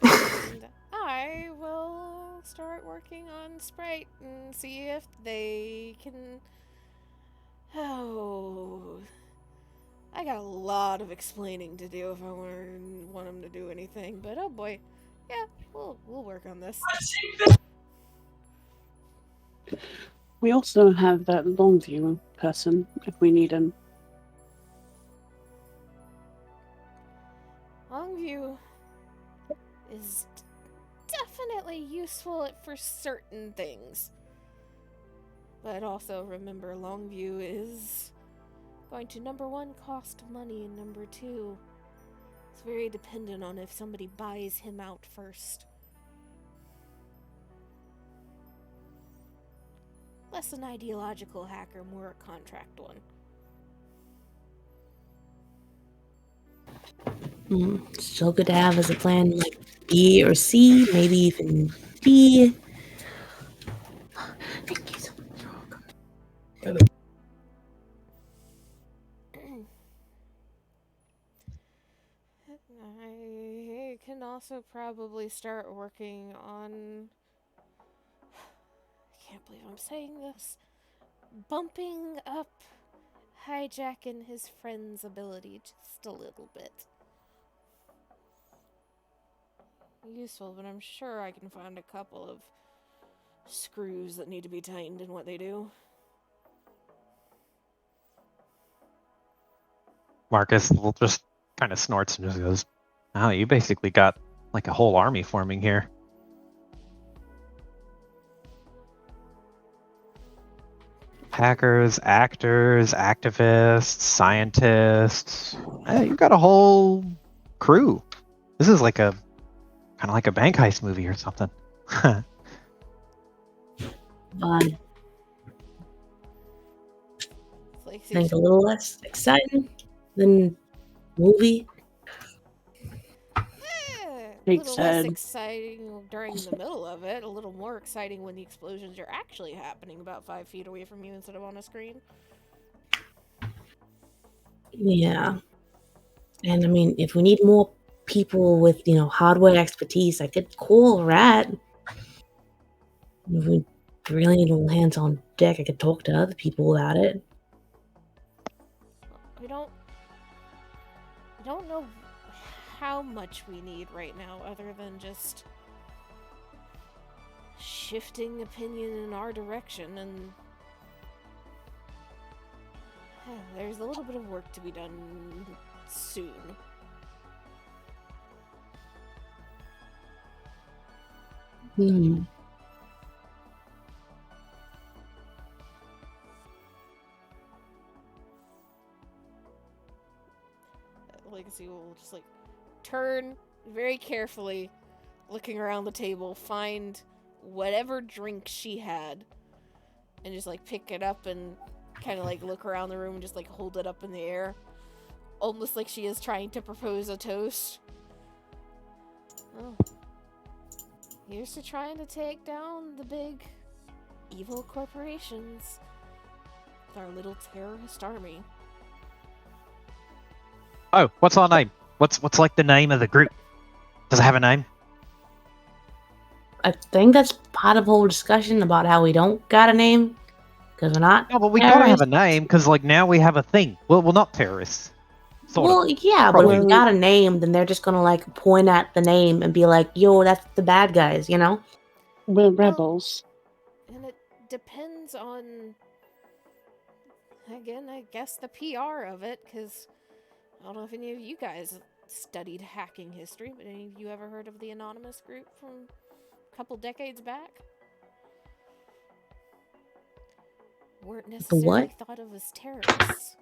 And I will start working on Sprite and see if they can. Oh, I got a lot of explaining to do if I want them to do anything. But oh boy, yeah, we'll work on this. We also have that Longview person if we need him. Longview is definitely useful for certain things. But also remember, Longview is going to, number one, cost money, and number two, it's very dependent on if somebody buys him out first. Less an ideological hacker, more a contract one. So good to have as a plan, like B or C, maybe even B. Thank you so much. I can also probably start working on. I can't believe I'm saying this. Bumping up Hijack and his friend's ability just a little bit. Useful, but I'm sure I can find a couple of screws that need to be tightened in what they do. Marcus just kind of snorts and just goes, "Oh, you basically got like a whole army forming here." Hackers, actors, activists, scientists. You've got a whole crew. This is like a kind of like a bank heist movie or something. I think a little less exciting than movie. A little less exciting during the middle of it, a little more exciting when the explosions are actually happening about 5 feet away from you instead of on a screen. Yeah. And I mean, if we need more people with, hardware expertise, I could call Rat. If we really need all hands on deck, I could talk to other people about it. We don't know how much we need right now, other than just shifting opinion in our direction, and there's a little bit of work to be done soon. Legacy will just like turn very carefully, looking around the table, find whatever drink she had, and just like pick it up and kind of like look around the room and just like hold it up in the air, almost like she is trying to propose a toast. Oh. Here's to trying to take down the big evil corporations with our little terrorist army. Oh, what's our name? What's like the name of the group? Does it have a name? I think that's part of the whole discussion about how we don't got a name because we're not. No, but we gotta have a terrorists. name because like now we have a thing. Well, we're not terrorists. Sort Well, of. yeah, but if Probably. we got a name, then they're just gonna like point at the name and be like, "Yo, that's the bad guys," you know? We're rebels. And it depends on, again, I guess the PR of it, because I don't know if any of you guys studied hacking history, but any of you ever heard of the Anonymous group from a couple decades back? Weren't necessarily what? thought of as terrorists.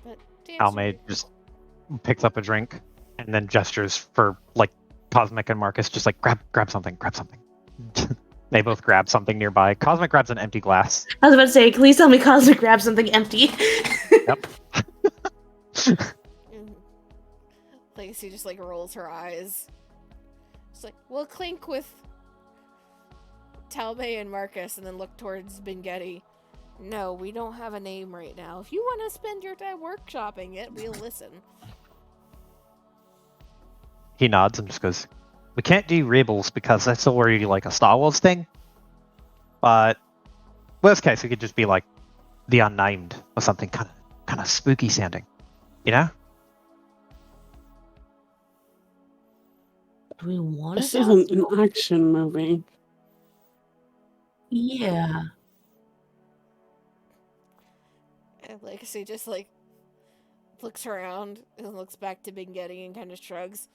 But to answer Almaid your- just picks up a drink and then gestures for like Cosmic and Marcus, just like grab something. They both grab something nearby. Cosmic grabs an empty glass. I was about to say, please tell me Cosmic grab something empty. Yep. Mm. Lacey just like rolls her eyes. It's like, we'll clink with Talme and Marcus and then look towards Bingetti. No, we don't have a name right now. If you want to spend your time workshopping it, we'll listen. He nods and just goes, "We can't do Rebels because that's already like a Star Wars thing. But worst case, we could just be like the Unnamed or something kind of spooky sounding, you know?" Do we want This to? isn't an action movie. Yeah. And Legacy just like looks around and looks back to Bingetti and kind of shrugs.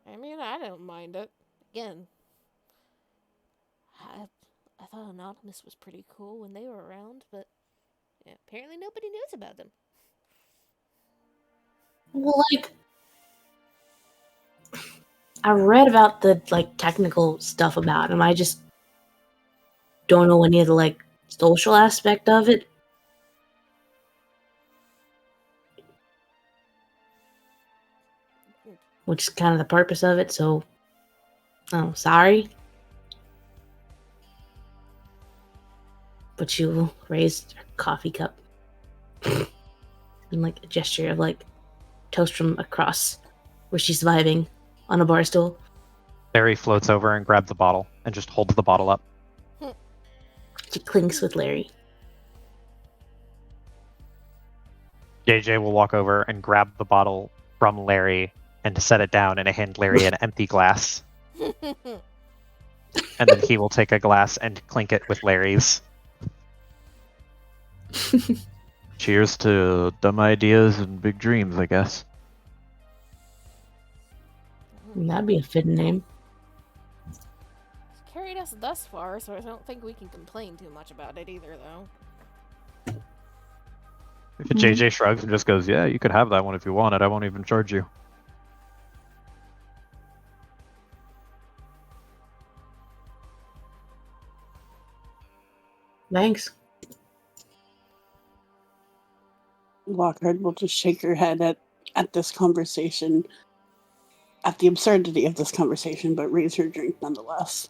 I mean, I don't mind it. Again, I thought Anonymous was pretty cool when they were around, but yeah, apparently nobody knows about them. Well, like, I read about the like technical stuff about him. I just don't know any of the like social aspect of it. Which is kind of the purpose of it, so oh, sorry. But you raised her coffee cup. And like a gesture of like toast from across where she's vibing on a bar stool. Larry floats over and grabs the bottle and just holds the bottle up. She clinks with Larry. JJ will walk over and grab the bottle from Larry and set it down and hand Larry an empty glass. And then he will take a glass and clink it with Larry's. Cheers to dumb ideas and big dreams, I guess. That'd be a fitting name. It's carried us thus far, so I don't think we can complain too much about it either, though. JJ shrugs and just goes, "Yeah, you could have that one if you want it. I won't even charge you." Thanks. Lockhart will just shake her head at this conversation, at the absurdity of this conversation, but raise her drink nonetheless.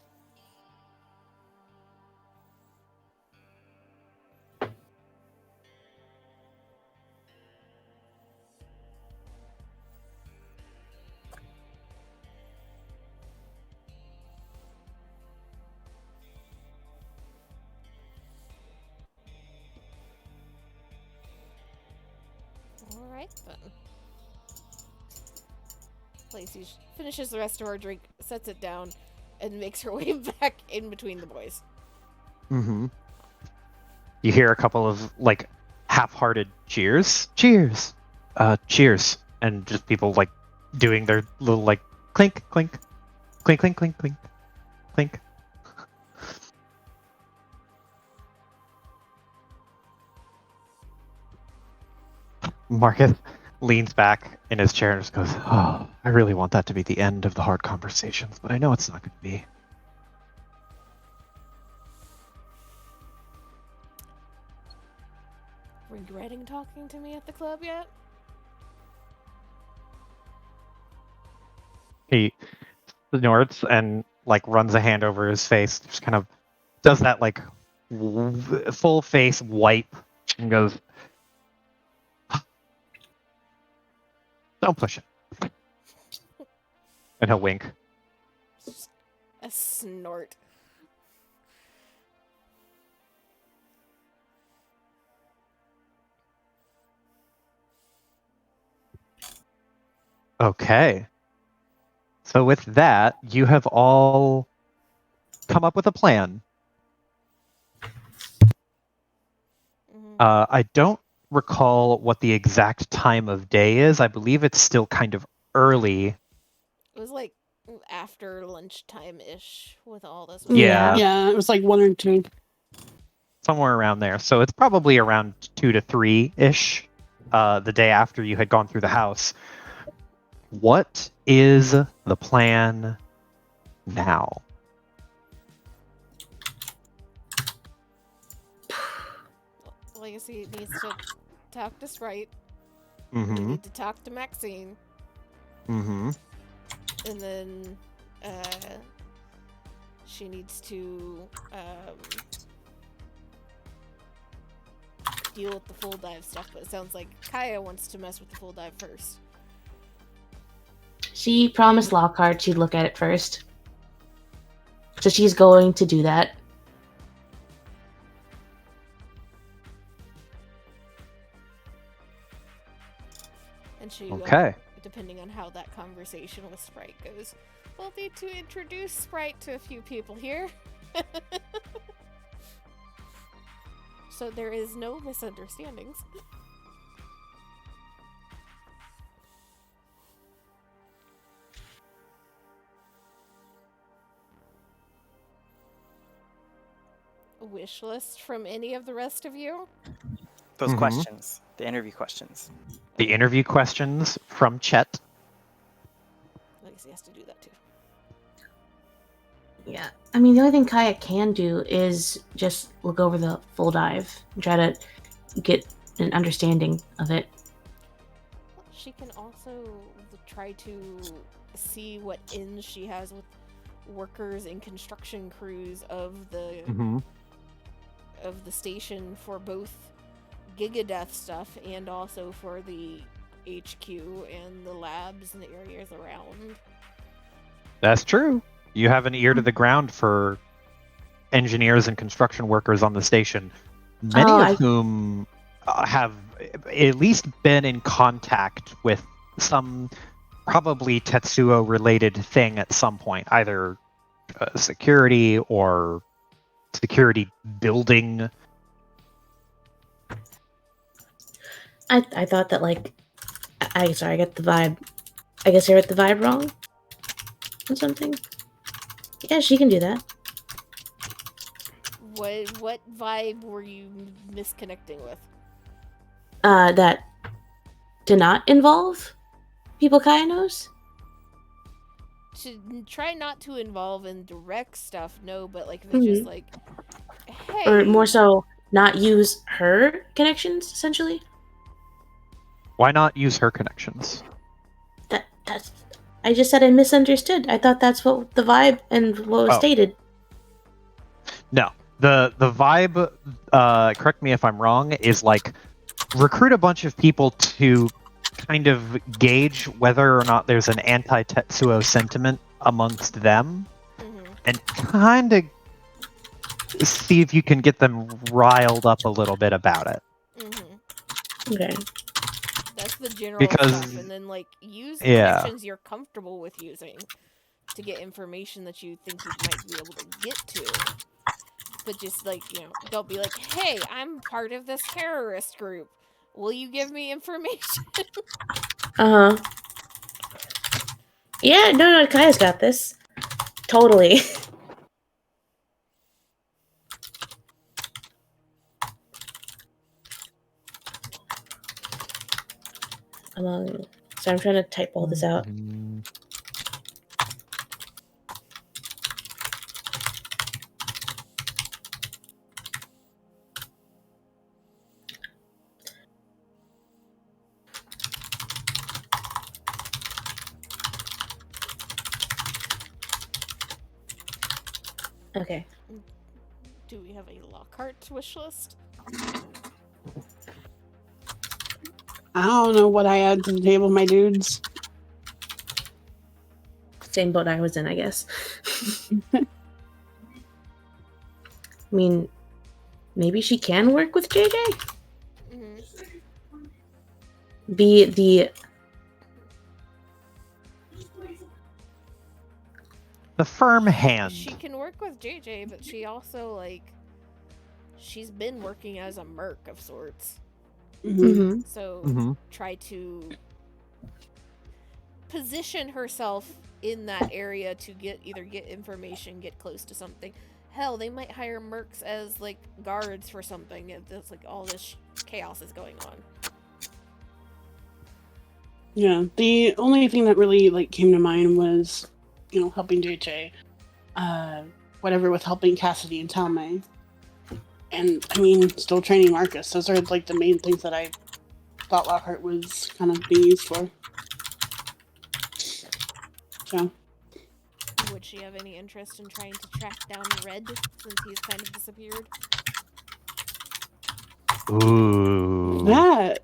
Alright, then. Lacey finishes the rest of her drink, sets it down, and makes her way back in between the boys. Mm-hmm. You hear a couple of like half-hearted cheers, cheers, cheers, and just people like doing their little like clink, clink. Clink, clink, clink, clink, clink. Marcus leans back in his chair and just goes, "Oh, I really want that to be the end of the hard conversations, but I know it's not going to be." Regretting talking to me at the club yet? He snorts and like runs a hand over his face, just kind of does that like full face wipe and goes, "Don't push it." And he'll wink. A snort. Okay. So with that, you have all come up with a plan. Mhm. I don't recall what the exact time of day is. I believe it's still kind of early. It was like after lunchtime ish with all this. Yeah. Yeah, it was like 1 or 2. Somewhere around there. So it's probably around 2 to 3-ish, the day after you had gone through the house. What is the plan now? Legacy needs to talk to Sprite. We Mm-hmm. need to talk to Maxine. Mm-hmm. And then she needs to deal with the full dive stuff, but it sounds like Kaya wants to mess with the full dive first. She promised Lockhart she'd look at it first. So she's going to do that. And she, Okay. depending on how that conversation with Sprite goes, we'll need to introduce Sprite to a few people here. So there is no misunderstandings. A wish list from any of the rest of you? Those Mhm. questions, the interview questions. The interview questions from Chet. Legacy has to do that too. Yeah. I mean, the only thing Kaya can do is just look over the full dive and try to get an understanding of it. She can also try to see what ins she has with workers and construction crews of the Mm-hmm. station for both Gigadeath stuff and also for the HQ and the labs and the areas around. That's true. You have an ear to the ground for engineers and construction workers on the station, many of whom have at least been in contact with some probably Tetsuo-related thing at some point, either security or security building. I thought that, like, I got the vibe. I guess I read the vibe wrong or something. Yeah, she can do that. What vibe were you misconnecting with? That to not involve people Kaya knows. To try not to involve in direct stuff, no, but like if it's just like, hey, Or more so, not use her connections, essentially. Why not use her connections? That's. I just said I misunderstood. I thought that's what the vibe and what was Oh. stated. No. The vibe, correct me if I'm wrong, is like recruit a bunch of people to kind of gauge whether or not there's an anti-Tetsuo sentiment amongst them, and kind of see if you can get them riled up a little bit about it. Okay. That's the general Because- stuff, and then like use the Yeah. connections you're comfortable with using to get information that you think you might be able to get to. But just like, don't be like, hey, I'm part of this terrorist group. Will you give me information? Yeah, no, Kaya's got this. Totally. So I'm trying to type all this out. Okay. Do we have a Lockhart wish list? I don't know what I add to the table, my dudes. Same boat I was in, I guess. I mean, maybe she can work with JJ? Be the firm hand. She can work with JJ, but she also, like, she's been working as a merc of sorts. Mm-hmm. So try to position herself in that area to either get information, get close to something. Hell, they might hire mercs as, like, guards for something if there's, like, all this chaos is going on. Yeah, the only thing that really, like, came to mind was, you know, helping JJ. Whatever with helping Cassidy and Talmay. And, I mean, still training Marcus. Those are, like, the main things that I thought Lockhart was kind of being used for. So. Would she have any interest in trying to track down Red, since he's kind of disappeared? Ooh. That.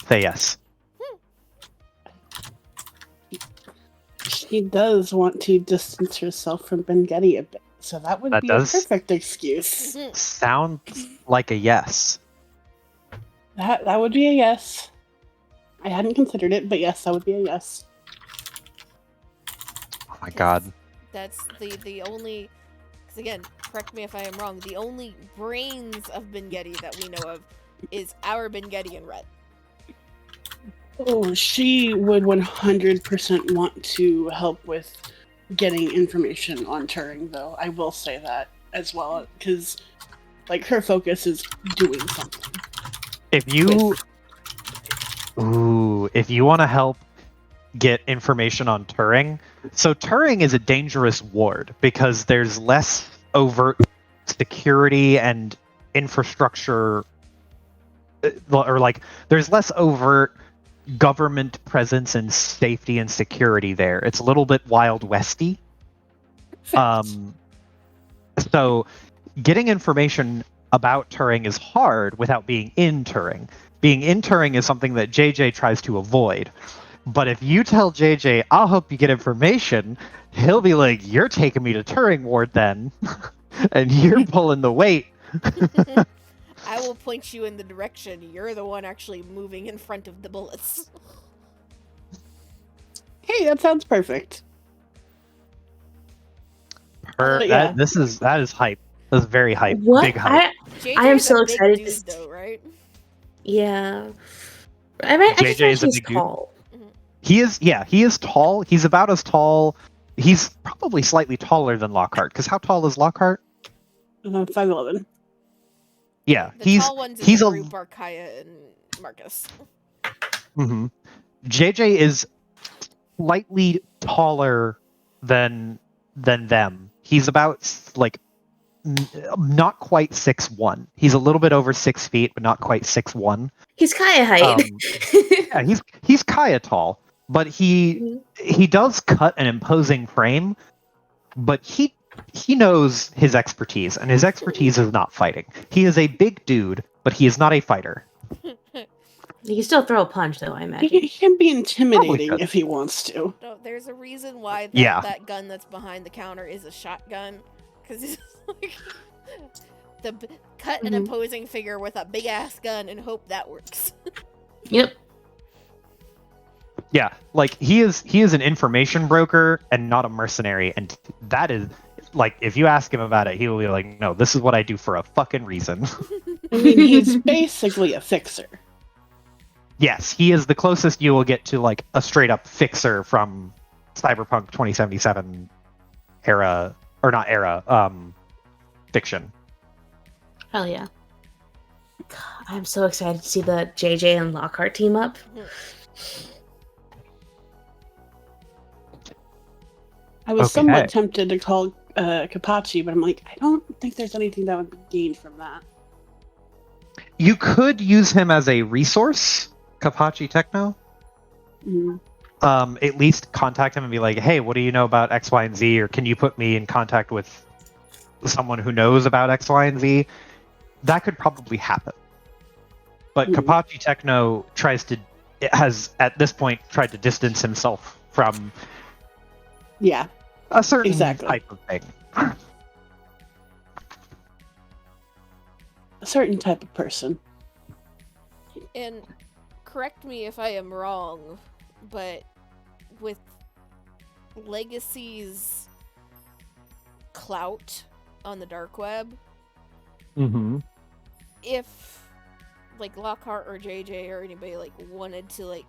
Say yes. She does want to distance herself from Ben Getty a bit, so that would be a perfect excuse. Sound like a yes. That would be a yes. I hadn't considered it, but yes, that would be a yes. Oh my god. That's the only... Because again, correct me if I am wrong, the only brains of Ben Getty that we know of is our Ben Getty and Red. Oh, she would 100% want to help with getting information on Turing, though. I will say that as well, because, like, her focus is doing something. If you want to help get information on Turing, so Turing is a dangerous ward because there's less overt security and infrastructure, or like there's less overt government presence and safety and security there. It's a little bit Wild Westy. So getting information about Turing is hard without being in Turing. Being in Turing is something that JJ tries to avoid. But if you tell JJ, I'll help you get information, he'll be like, you're taking me to Turing Ward then. And you're pulling the weight. I will point you in the direction. You're the one actually moving in front of the bullets. Hey, that sounds perfect. Yeah. That is hype. That's very hype. What? Big hype. I am so a big excited. Dude, though, right? Yeah. I mean, JJ is a big tall. Dude. He is tall. He's about as tall. He's probably slightly taller than Lockhart. Because how tall is Lockhart? 5'11". Yeah, the tall ones in the group are Kaya and Marcus. Mm-hmm. JJ is slightly taller than them. He's about like not quite 6'1". He's a little bit over 6 feet, but not quite 6'1". He's Kaya height. Yeah, he's Kaya tall, but he does cut an imposing frame. But he knows his expertise, and his expertise is not fighting. He is a big dude, but he is not a fighter. He can still throw a punch, though, I imagine. He can be intimidating if he wants to. No, there's a reason why that gun that's behind the counter is a shotgun. Because it's like... cut an imposing figure with a big-ass gun and hope that works. Yep. Yeah, like he is an information broker and not a mercenary, and that is like if you ask him about it, he will be like, "No, this is what I do for a fucking reason." I mean, he's basically a fixer. Yes, he is the closest you will get to like a straight up fixer from Cyberpunk 2077 era, or not era, fiction. Hell yeah. I'm so excited to see the JJ and Lockhart team up. I was Okay. somewhat tempted to call Kapachi, but I'm like, I don't think there's anything that would be gained from that. You could use him as a resource, Kapachi Techno. Mm. At least contact him and be like, hey, what do you know about X, Y, and Z? Or can you put me in contact with someone who knows about X, Y, and Z? That could probably happen. But Kapachi Techno has at this point tried to distance himself from a certain type of thing. A certain type of person. And correct me if I am wrong, but with Legacy's clout on the dark web, if like Lockhart or JJ or anybody like wanted to like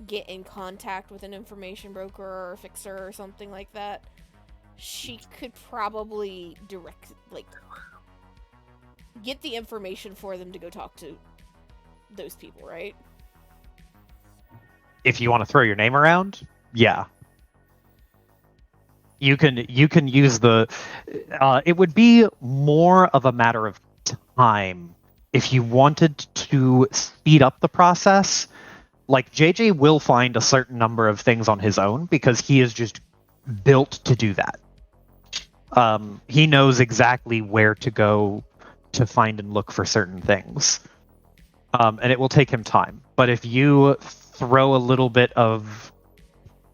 get in contact with an information broker or a fixer or something like that, she could probably get the information for them to go talk to those people, right? If you want to throw your name around, yeah. You can use the it would be more of a matter of time if you wanted to speed up the process. Like, JJ will find a certain number of things on his own because he is just built to do that. He knows exactly where to go to find and look for certain things. And it will take him time. But if you throw a little bit of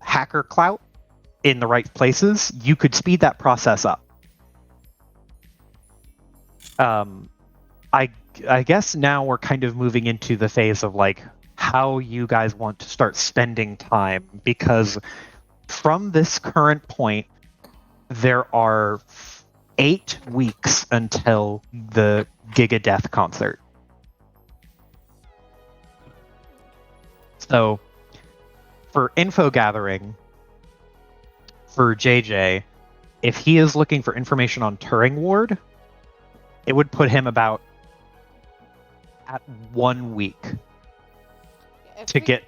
hacker clout in the right places, you could speed that process up. I guess now we're kind of moving into the phase of like how you guys want to start spending time, because from this current point, there are 8 weeks until the Giga Death concert. So, for info gathering, for JJ, if he is looking for information on Turing Ward, it would put him about at 1 week to get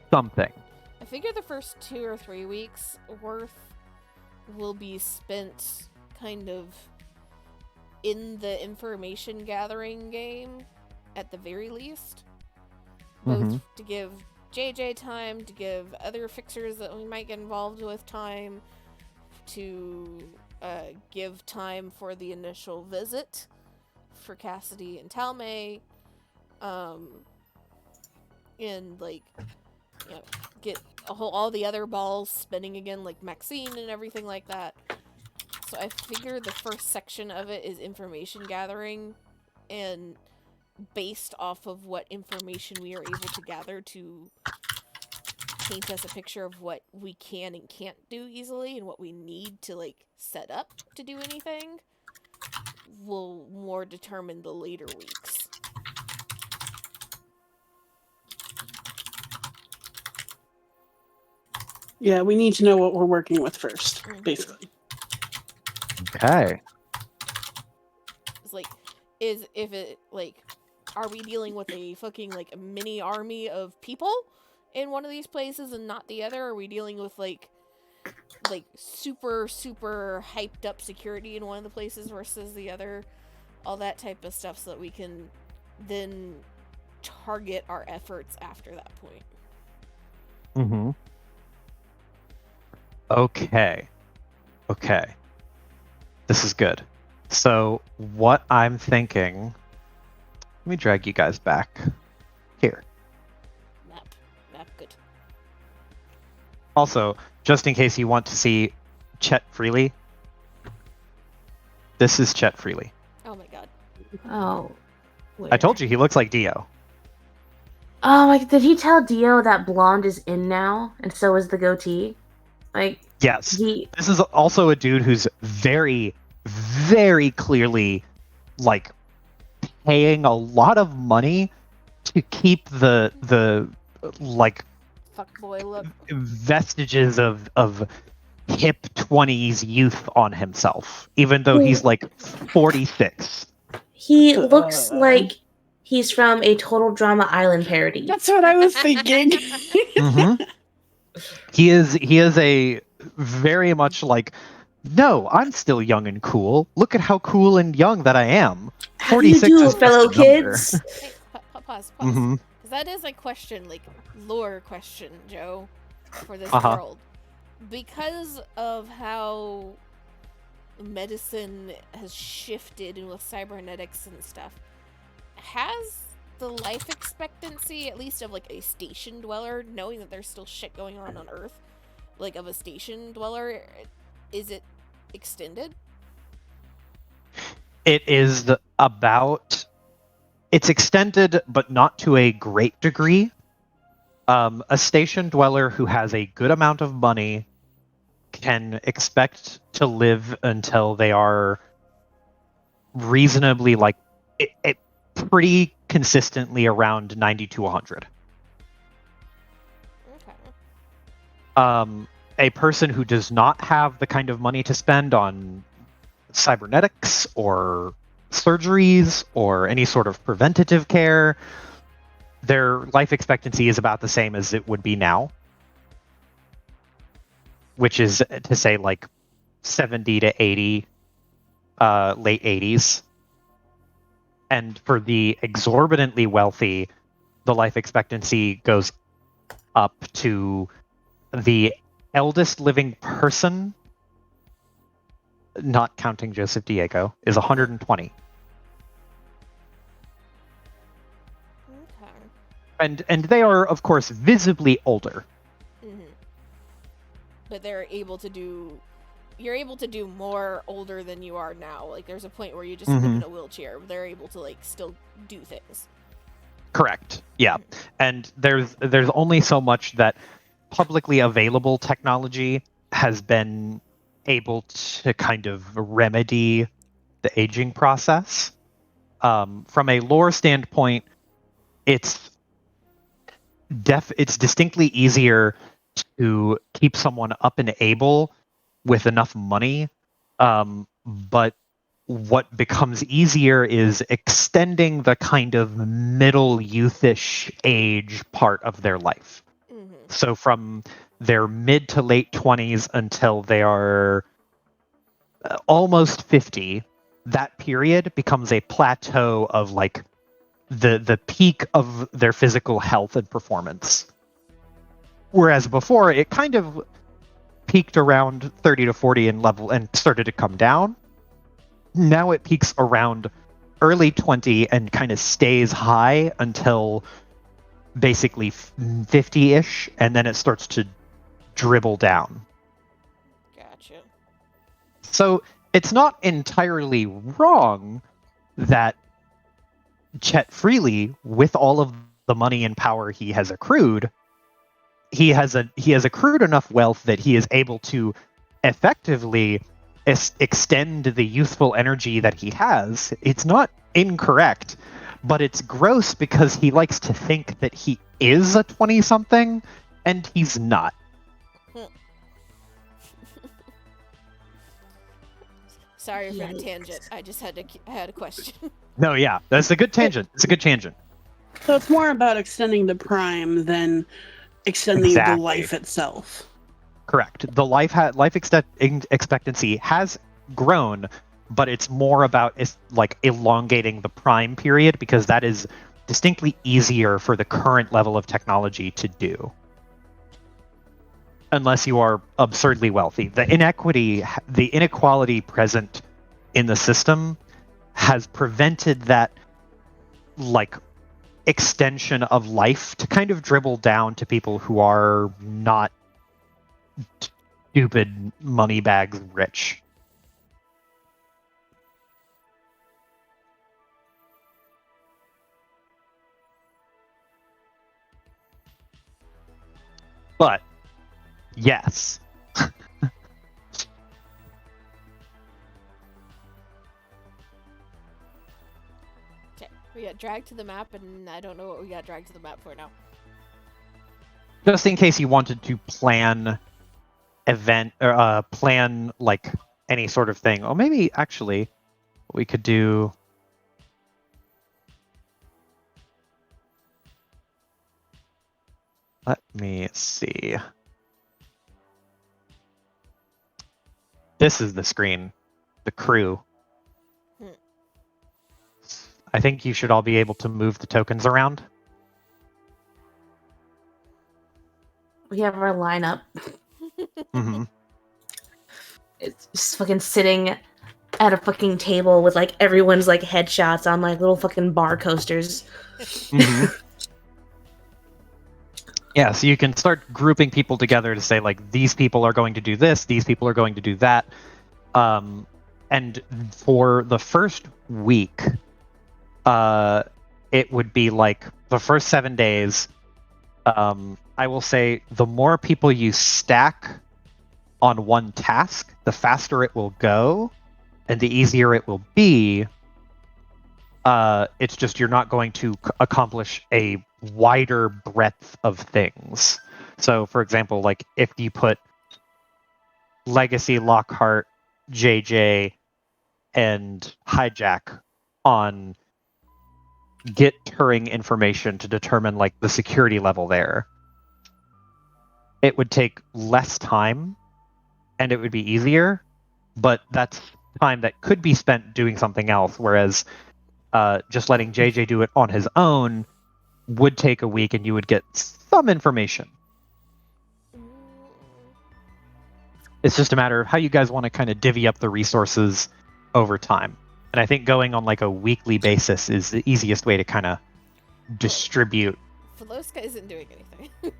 something. I figure the first 2 or 3 weeks worth will be spent kind of in the information gathering game at the very least. Both to give JJ time, to give other fixers that we might get involved with time, to give time for the initial visit for Cassidy and Talmay, and like, you know, get all the other balls spinning again, like Maxine and everything like that. So I figure the first section of it is information gathering, and based off of what information we are able to gather to paint us a picture of what we can and can't do easily and what we need to like set up to do anything will more determine the later weeks. Yeah, we need to know what we're working with first, basically. Okay. It's like, are we dealing with a fucking like a mini army of people in one of these places and not the other? Are we dealing with like super hyped up security in one of the places versus the other? All that type of stuff, so that we can then target our efforts after that point. Okay. This is good. So what I'm thinking, let me drag you guys back here. Map, good. Also, just in case you want to see Chet Freely, this is Chet Freely. Oh my god. Oh. I told you he looks like Dio. Oh, like, did he tell Dio that blonde is in now, and so is the goatee? Like, yes. This is also a dude who's very, very clearly, like, paying a lot of money to keep the like fuck boy look. vestiges of hip 20s youth on himself, even though he's like 46. He looks like he's from a Total Drama Island parody. That's what I was thinking. Mm-hmm. He is a very much like, no, I'm still young and cool. Look at how cool and young that I am. How do you 46 do, is fellow just a number. kids? Hey, pause. Mm-hmm. Because that is a question, like, lore question, Joe, for this Uh-huh. world. Because of how medicine has shifted and with cybernetics and stuff, has the life expectancy, at least of, like, a station dweller, knowing that there's still shit going on Earth, like, of a station dweller, is it extended? It is it's extended, but not to a great degree. A station dweller who has a good amount of money can expect to live until they are reasonably, like, it pretty consistently around 90 to 100. Okay. A person who does not have the kind of money to spend on cybernetics or surgeries or any sort of preventative care, their life expectancy is about the same as it would be now, which is to say like 70 to 80, late 80s. And for the exorbitantly wealthy, the life expectancy goes up to the eldest living person, not counting Joseph Diego, is 120. Okay. And they are, of course, visibly older. Mm-hmm. But they're able to do... You're able to do more older than you are now. Like, there's a point where you just live in a wheelchair. They're able to, like, still do things. Correct. Yeah. And there's only so much that publicly available technology has been able to kind of remedy the aging process. From a lore standpoint, it's distinctly easier to keep someone up and able with enough money, but what becomes easier is extending the kind of middle youthish age part of their life. Mm-hmm. So from their mid to late 20s until they are almost 50, that period becomes a plateau of like the peak of their physical health and performance. Whereas before, it kind of peaked around 30 to 40 in level and started to come down. Now it peaks around early 20 and kind of stays high until basically 50-ish, and then it starts to dribble down. Gotcha. So it's not entirely wrong that Chet Freely, with all of the money and power he has accrued, he has accrued enough wealth that he is able to effectively extend the youthful energy that he has. It's not incorrect, but it's gross because he likes to think that he is a 20-something, and he's not. Sorry for the tangent. I just had a question. No, yeah, that's a good tangent. It's a good tangent. So it's more about extending the prime than extending the life itself. Correct. The life expectancy has grown, but it's more about like elongating the prime period because that is distinctly easier for the current level of technology to do. Unless you are absurdly wealthy. The inequality present in the system has prevented that like extension of life to kind of dribble down to people who are not stupid moneybags rich. But yes. Okay, we got dragged to the map, and I don't know what we got dragged to the map for now. just in case you wanted to plan event or plan like any sort of thing. Oh, maybe actually we could do. Let me see. This is the screen, the crew. I think you should all be able to move the tokens around. We have our lineup. Mm-hmm. It's just fucking sitting at a fucking table with like everyone's like headshots on like little fucking bar coasters. Mm-hmm. Yeah, so you can start grouping people together to say like these people are going to do this, these people are going to do that. And for the first week, it would be like the first 7 days. I will say the more people you stack on one task, the faster it will go, and the easier it will be. It's just you're not going to accomplish a wider breadth of things. So, for example, like if you put Legacy, Lockhart, JJ, and Hijack on get Turing information to determine like the security level there, it would take less time and it would be easier, but that's time that could be spent doing something else, whereas just letting JJ do it on his own would take a week and you would get some information. It's just a matter of how you guys want to kind of divvy up the resources over time. And I think going on like a weekly basis is the easiest way to kind of distribute. Veloska isn't doing anything.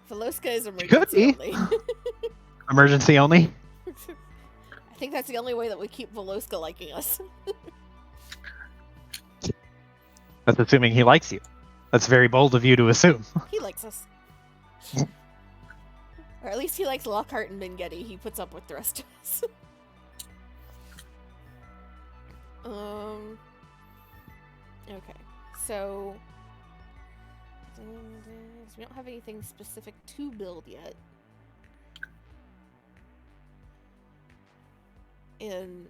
Veloska is Could be. emergency only. Emergency only? I think that's the only way that we keep Veloska liking us. That's assuming he likes you. That's very bold of you to assume. He likes us. Or at least he likes Lockhart and Bengeti. He puts up with the rest of us. Okay. So we don't have anything specific to build yet. And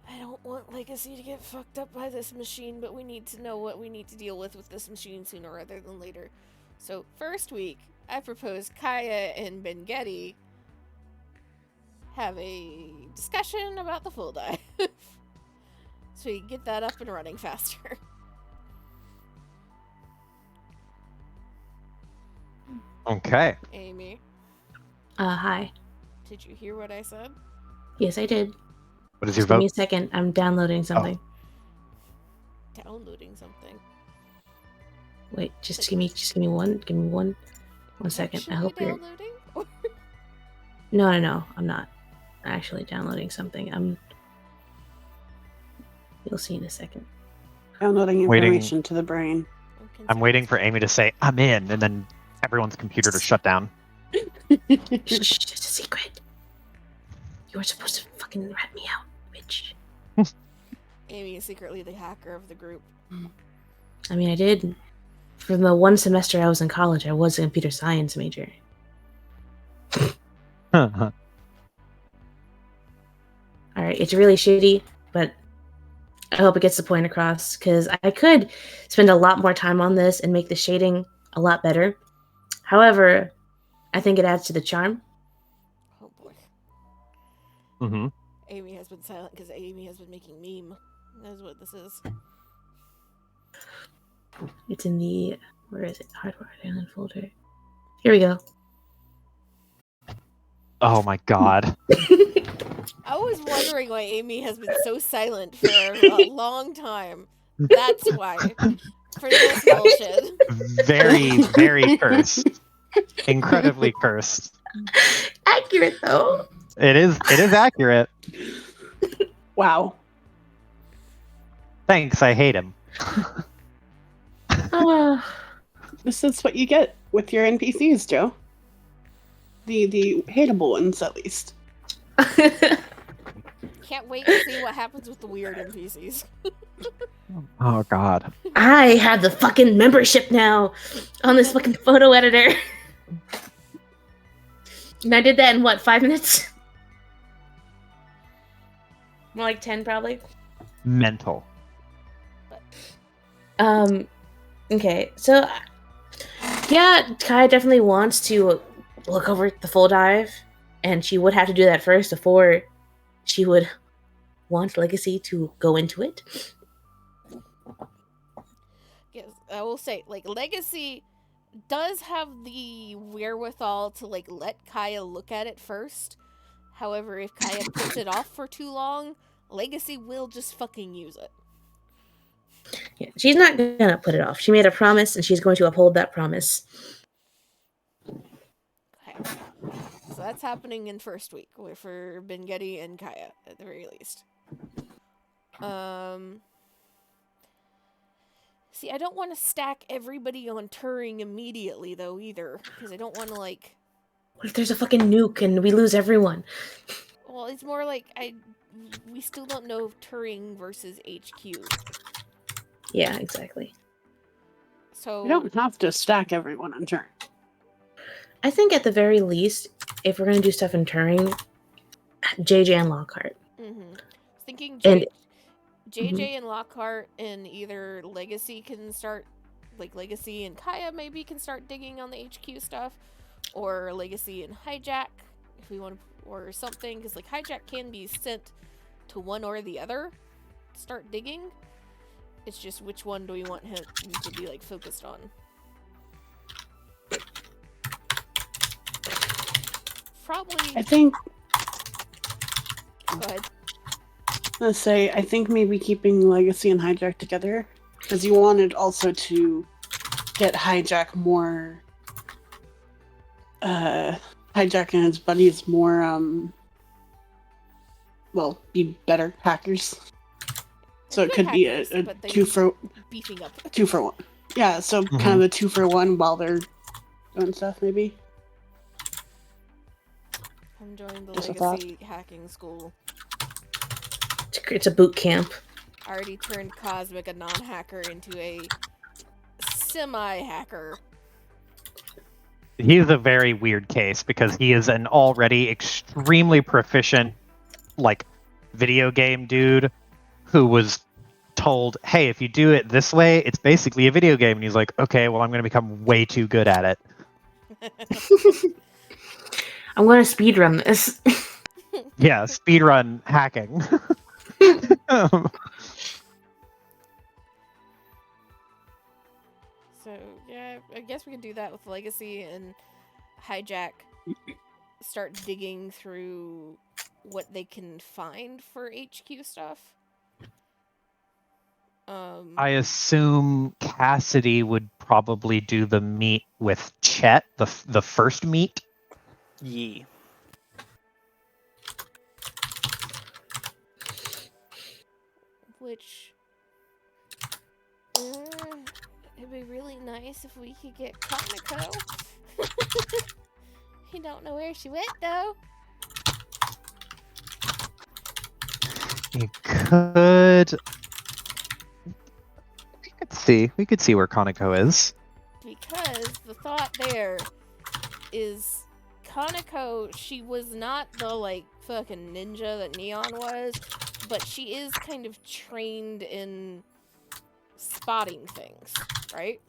I don't want Legacy to get fucked up by this machine, but we need to know what we need to deal with this machine sooner rather than later. So first week, I propose Kaya and Bengeti have a discussion about the full dive. So we can get that up and running faster. Okay. Amy, Hi. did you hear what I said? Yes, I did. What is your Just give me vote? a second. I'm downloading something. Downloading something. Wait, just give me one second. I hope you're. Downloading? No, I'm not actually downloading something. You'll see in a second. Downloading Waiting. information to the brain. I'm waiting for Amy to say, I'm in, and then everyone's computer to shut down. Shh, it's a secret. You were supposed to fucking rat me out, bitch. Amy is secretly the hacker of the group. I mean, I did. For the one semester I was in college, I was a computer science major. Alright, it's really shitty, but I hope it gets the point across, because I could spend a lot more time on this and make the shading a lot better. However, I think it adds to the charm. Oh boy. Mm-hmm. Amy has been silent because Amy has been making meme. That's what this is. It's in the, where is it? Hardware island folder. Here we go. Oh my god. I was wondering why Amy has been so silent for a long time. That's why. For this bullshit. Very, very cursed. Incredibly cursed. Accurate though. It is accurate. Wow. Thanks, I hate him. This is what you get with your NPCs, Joe. The hateable ones, at least. Can't wait to see what happens with the weird NPCs. Oh God. I have the fucking membership now on this fucking photo editor. And I did that in what, 5 minutes? More like 10 probably. Mental. Okay, so yeah, Kai definitely wants to look over the full dive, and she would have to do that first before she would want Legacy to go into it. Yes, I will say, like, Legacy does have the wherewithal to, like, let Kaya look at it first. However, if Kaya puts it off for too long, Legacy will just fucking use it. Yeah, she's not gonna put it off. She made a promise, and she's going to uphold that promise. Okay. So that's happening in first week for Bengetti and Kaya, at the very least. See, I don't want to stack everybody on Turing immediately, though, either. Because I don't want to, like... What if there's a fucking nuke and we lose everyone? Well, it's more like, we still don't know Turing versus HQ. Yeah, exactly. So... You don't have to stack everyone on turn. I think at the very least, if we're gonna do stuff in Turing, JJ and Lockhart. Mm-hmm. Thinking And JJ and Lockhart and either Legacy can start, like Legacy and Kaya maybe can start digging on the HQ stuff, or Legacy and Hijack if we want to, or something, because like Hijack can be sent to one or the other to start digging. It's just which one do we want him to be like focused on? Probably. I think, Go ahead. let's say, I think maybe keeping Legacy and Hijack together, because you wanted also to get Hijack more, Hijack and his buddies more, well, be better hackers. So it Good could be hackers, a but they two for beefing up. 2 for 1. Yeah, so kind of a 2 for 1 while they're doing stuff, maybe. I'm joining the Just a thought. Legacy hacking school. it's a boot camp. I already turned Cosmic, a non-hacker, into a semi-hacker. He's a very weird case because he is an already extremely proficient, like, video game dude who was told, hey, if you do it this way, it's basically a video game. And he's like, okay, well, I'm going to become way too good at it. I'm gonna speedrun this. Yeah, speedrun hacking. So, yeah, I guess we could do that with Legacy and Hijack. Start digging through what they can find for HQ stuff. I assume Cassidy would probably do the meet with Chet, the first meet. Yee. Which... it'd be really nice if we could get Kaneko. He don't know where she went, though. You could... We could see where Kaneko is. Because the thought there is Kaneko, she was not the, like, fucking ninja that Neon was, but she is kind of trained in spotting things, right?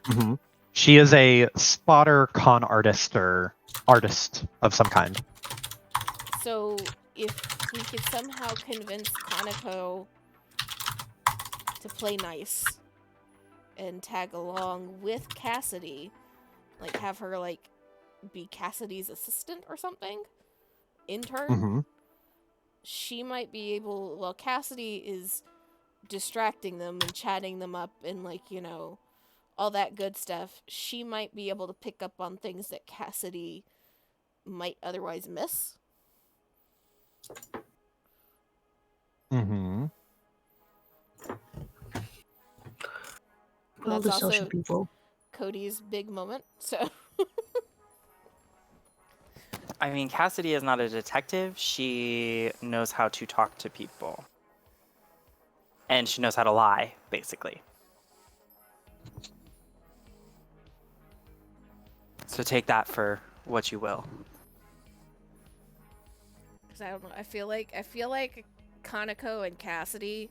Mm-hmm. She is a spotter con artist or artist of some kind. So if we could somehow convince Kaneko to play nice and tag along with Cassidy, like have her like be Cassidy's assistant or something, intern, Mm-hmm. she might be able, while Cassidy is distracting them and chatting them up and like, you know, all that good stuff, she might be able to pick up on things that Cassidy might otherwise miss. Mm-hmm. All That's the also social people. Cody's big moment, so... I mean, Cassidy is not a detective. She knows how to talk to people. and she knows how to lie, basically. So take that for what you will. Because I don't know. I feel like Kaneko and Cassidy,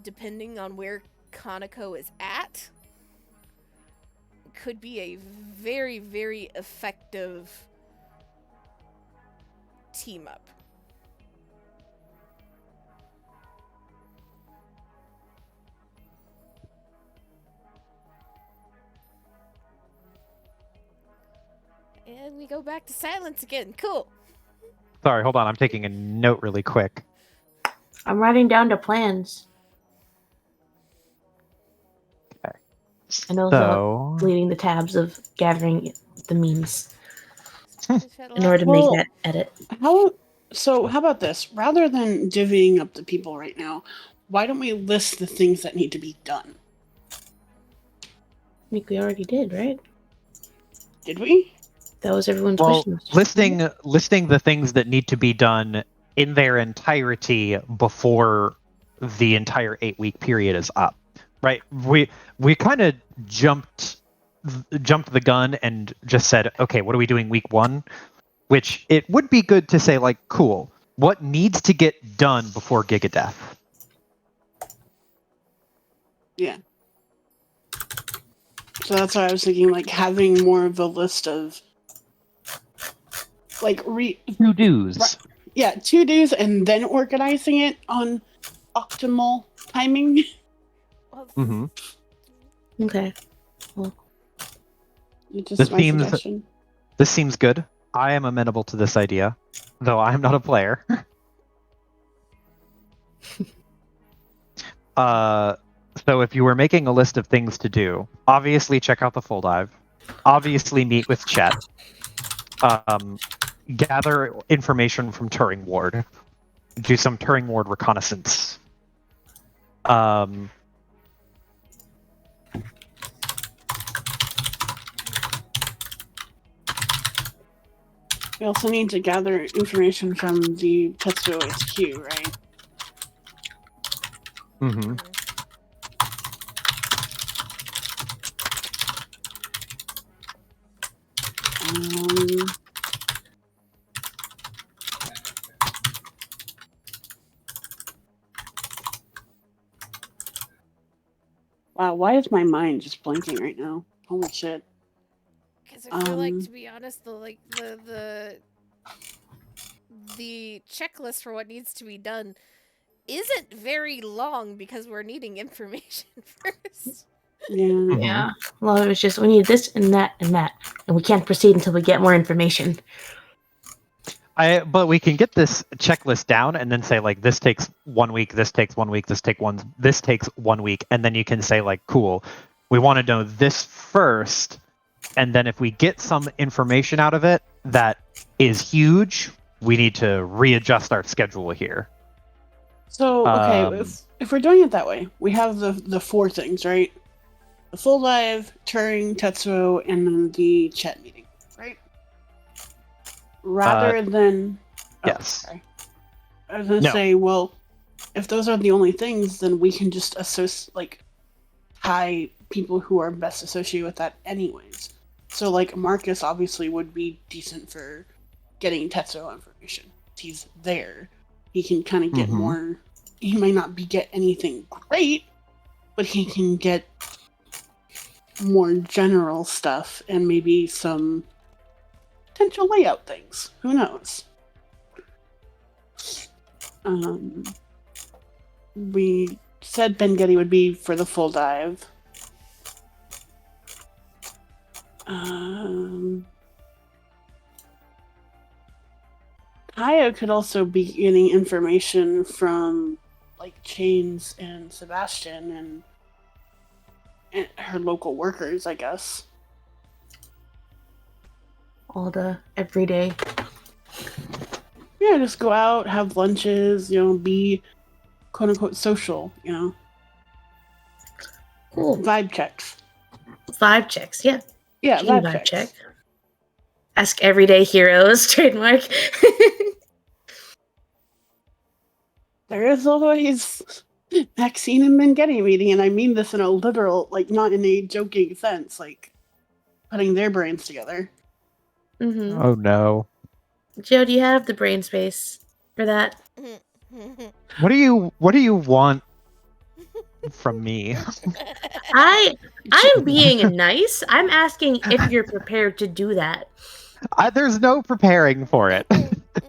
depending on where Kaneko is at, could be a very, very effective team up. And we go back to silence again. Cool. Sorry, hold on. I'm taking a note really quick. I'm writing down the plans. Okay. And also So, leading the tabs of gathering the memes We've had a in lot order to of- make Well- that edit. How about this? Rather than divvying up the people right now, why don't we list the things that need to be done? I think we already did, right? Did we? That was everyone's well, wish list. listing the things that need to be done in their entirety before the entire 8-week period is up, right? We kind of jumped the gun and just said, okay, what are we doing week 1? Which it would be good to say, like, cool, what needs to get done before Gigadeath? Yeah. So that's why I was thinking, like, having more of a list of, like, To-dos. Right. Yeah, to-dos, and then organizing it on optimal timing. Well, Mm-hmm. Okay. It's just This my seems- suggestion. This seems good. I am amenable to this idea, though I am not a player. So if you were making a list of things to do, obviously check out the full dive. Obviously meet with Chet. Gather information from Turing Ward. Do some Turing Ward reconnaissance. We also need to gather information from the Tetsuo HQ, right? Mm-hmm. Um, wow, why is my mind just blanking right now? Holy shit. Because I feel like, Um, to be honest, the checklist for what needs to be done isn't very long because we're needing information first. Yeah. Yeah. A lot of it's just we need this and that, and we can't proceed until we get more information. But we can get this checklist down and then say, like, this takes 1 week, this takes 1 week, this takes 1 week, and then you can say, like, cool, we want to know this first, and then if we get some information out of it that is huge, we need to readjust our schedule here. So, okay, if we're doing it that way, we have the 4 things, right? The full dive, Turing, Tetsuo, and then the chat meeting, right? Rather than... Oh, yes. sorry. I was going to No. say, well, if those are the only things, then we can just tie people who are best associated with that anyways. So, like, Marcus obviously would be decent for getting Tetsuo information. He's there. He can kind of get Mhm. more... He might not get anything great, but he can get more general stuff and maybe some potential layout things. Who knows? We said Ben Getty would be for the full dive. Kaya could also be getting information from, like, Chains and Sebastian and her local workers, I guess. All the everyday. Yeah, just go out, have lunches, be quote unquote social, Cool. Vibe checks. Vibe checks, yeah. Yeah, Gene vibe checks. Ask everyday heroes, trademark. There is always Maxine and Mengele meeting, and I mean this in a literal, like, not in a joking sense, like, putting their brains together. Mm-hmm. Oh no. Joe, do you have the brain space for that? What do you want from me? I'm being nice. I'm asking if you're prepared to do that. There's no preparing for it.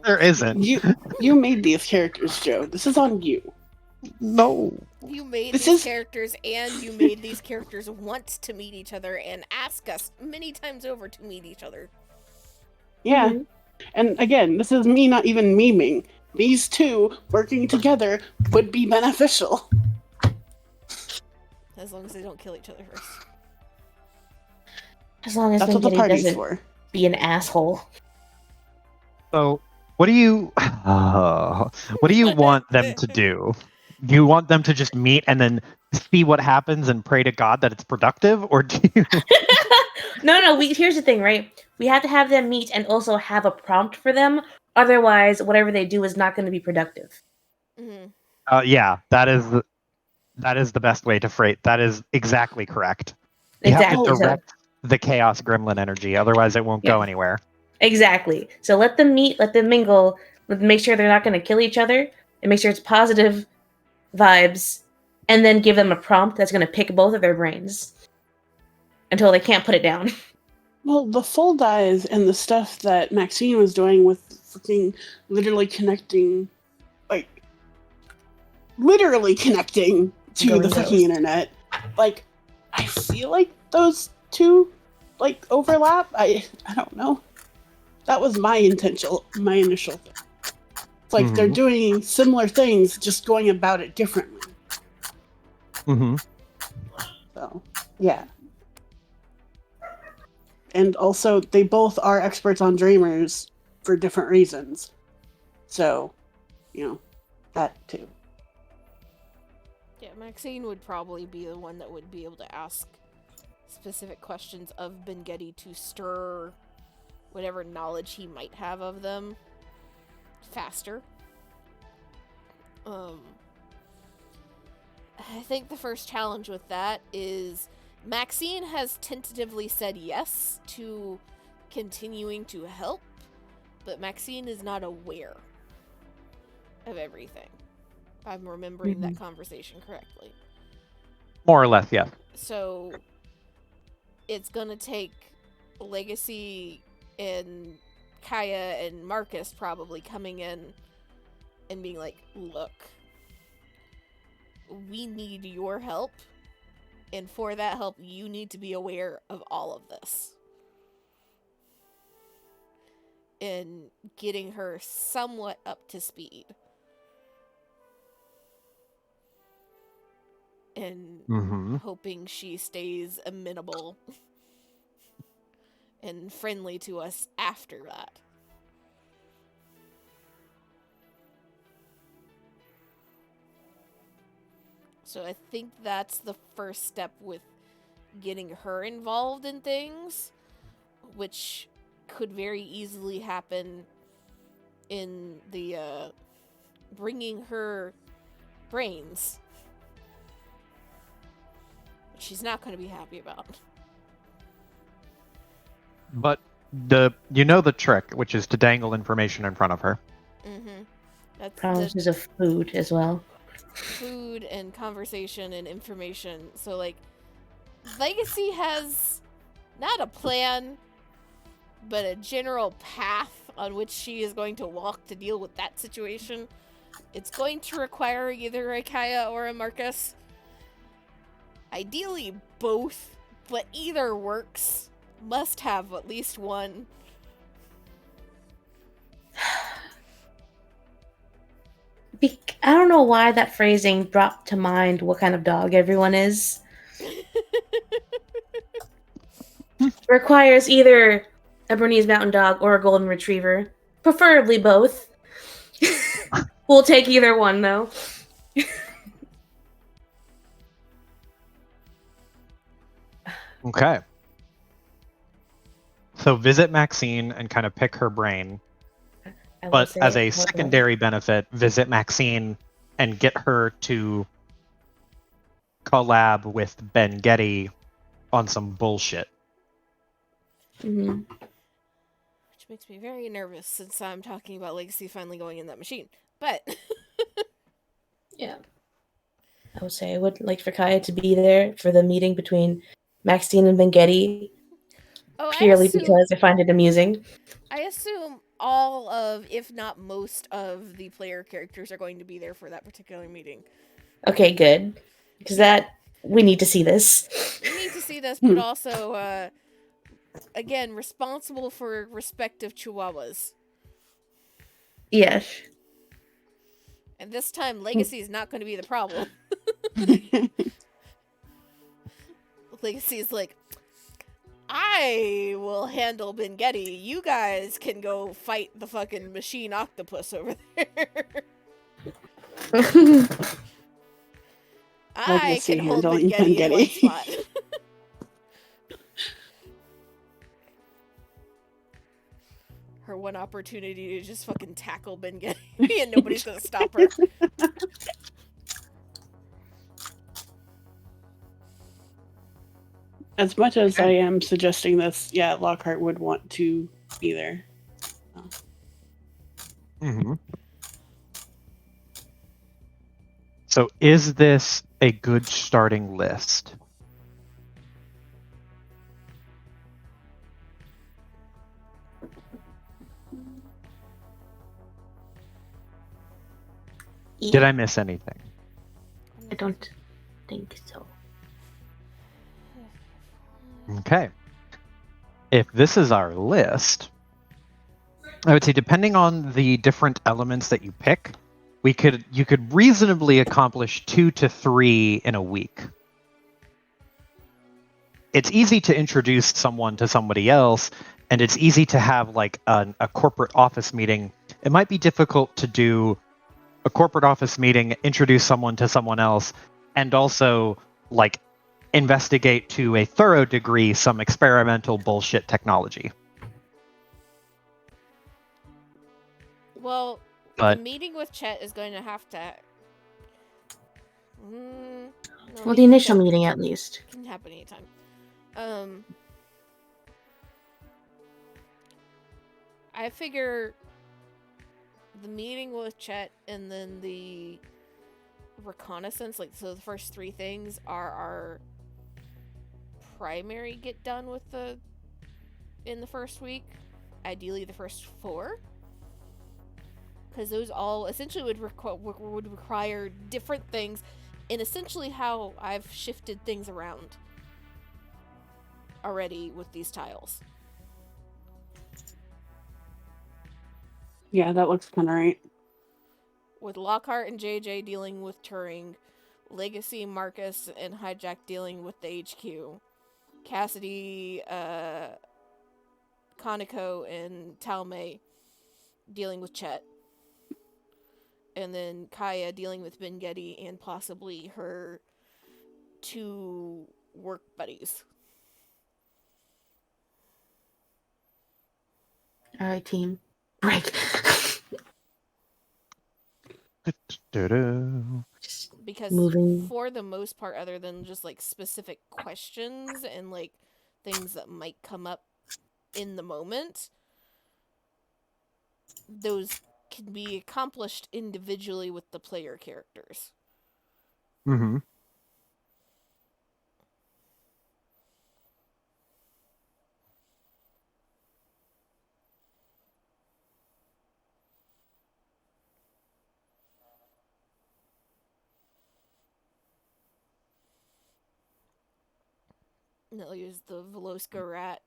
There isn't. You made these characters, Joe. This is on you. No. You made This these is- characters, and you made these characters want to meet each other and ask us many times over to meet each other. Yeah. Mhm. And again, this is me not even memeing. These two working together would be beneficial. As long as they don't kill each other first. As long as That's what the Mengele party's doesn't for. be an asshole. So, what do you want them to do? Do you want them to just meet and then see what happens and pray to God that it's productive, or do you? No. Here's the thing, right? We have to have them meet and also have a prompt for them. Otherwise, whatever they do is not going to be productive. Mm-hmm. Yeah, that is the best way to phrase. That is exactly correct. You Exactly. have to So, direct the chaos gremlin energy, otherwise it won't go Yeah. anywhere. exactly. So let them meet, let them mingle, make sure they're not going to kill each other, and make sure it's positive vibes, and then give them a prompt that's going to pick both of their brains until they can't put it down. Well, the full dies and the stuff that Maxine was doing with fucking literally connecting, like, literally connecting to Going the ghost. fucking internet. Like, I feel like those two, like, overlap. I don't know. That was my initial thing. It's like they're doing similar things, just going about it differently. Mm-hmm. So, yeah. And also, they both are experts on dreamers for different reasons. So, that too. Yeah, Maxine would probably be the one that would be able to ask specific questions of Bengeti to stir whatever knowledge he might have of them faster. I think the first challenge with that is Maxine has tentatively said yes to continuing to help, but Maxine is not aware of everything. If I'm remembering that conversation correctly. More or less, yeah. So it's gonna take Legacy and Kaya and Marcus probably coming in and being like, look, we need your help, and for that help you need to be aware of all of this, and getting her somewhat up to speed and hoping she stays amenable and friendly to us after that. So I think that's the first step with getting her involved in things, which could very easily happen in the bringing her brains. She's not going to be happy about. But the trick, which is to dangle information in front of her. Mm-hmm. That's Promises of food as well. food and conversation and information. So, like, Legacy has not a plan, but a general path on which she is going to walk to deal with that situation. It's going to require either a Kaya or a Marcus. Ideally, both, but either works. Must have at least one. I don't know why that phrasing brought to mind what kind of dog everyone is. Requires either a Bernese Mountain Dog or a Golden Retriever. Preferably both. We'll take either one, though. Okay. So visit Maxine and kind of pick her brain. But as a secondary benefit, visit Maxine and get her to collab with Ben Getty on some bullshit. Hmm. Which makes me very nervous since I'm talking about Legacy finally going in that machine. But Yeah. I would say I would like for Kaya to be there for the meeting between Maxine and Bengetti, purely because I find it amusing. I assume all of, if not most of, the player characters are going to be there for that particular meeting. Okay, good. Because we need to see this. We need to see this, but also, again, responsible for respective chihuahuas. Yes. And this time, Legacy is not going to be the problem. Legacy is like, I will handle Bengetti. You guys can go fight the fucking machine octopus over there. I can hold Bengetti in one spot. Her one opportunity to just fucking tackle Bengetti and nobody's gonna stop her. As much as I am suggesting this, yeah, Lockhart would want to be there. Mm-hmm. So is this a good starting list? Yeah. Did I miss anything? I don't think so. Okay. If this is our list, I would say depending on the different elements that you pick, you could reasonably accomplish 2 to 3 in a week. It's easy to introduce someone to somebody else, and it's easy to have like a corporate office meeting. It might be difficult to do a corporate office meeting, introduce someone to someone else, and also like investigate to a thorough degree some experimental bullshit technology. Well, the meeting with Chet is going to have to. Well, the initial meeting at least can happen anytime. I figure the meeting with Chet and then the reconnaissance, like, so the first 3 things are our primary get done with in the first week. Ideally, the first 4. Because those all essentially would require different things, and essentially how I've shifted things around already with these tiles. Yeah, that looks kind of right. With Lockhart and JJ dealing with Turing, Legacy, Marcus, and Hijack dealing with the HQ, Cassidy, Kaneko, and Talmay dealing with Chet, and then Kaya dealing with Bengetti and possibly her 2 work buddies. All right, team. Break. Because moving. For the most part, other than just like specific questions and like things that might come up in the moment, those can be accomplished individually with the player characters. Mm-hmm. They'll use the Veloska rat.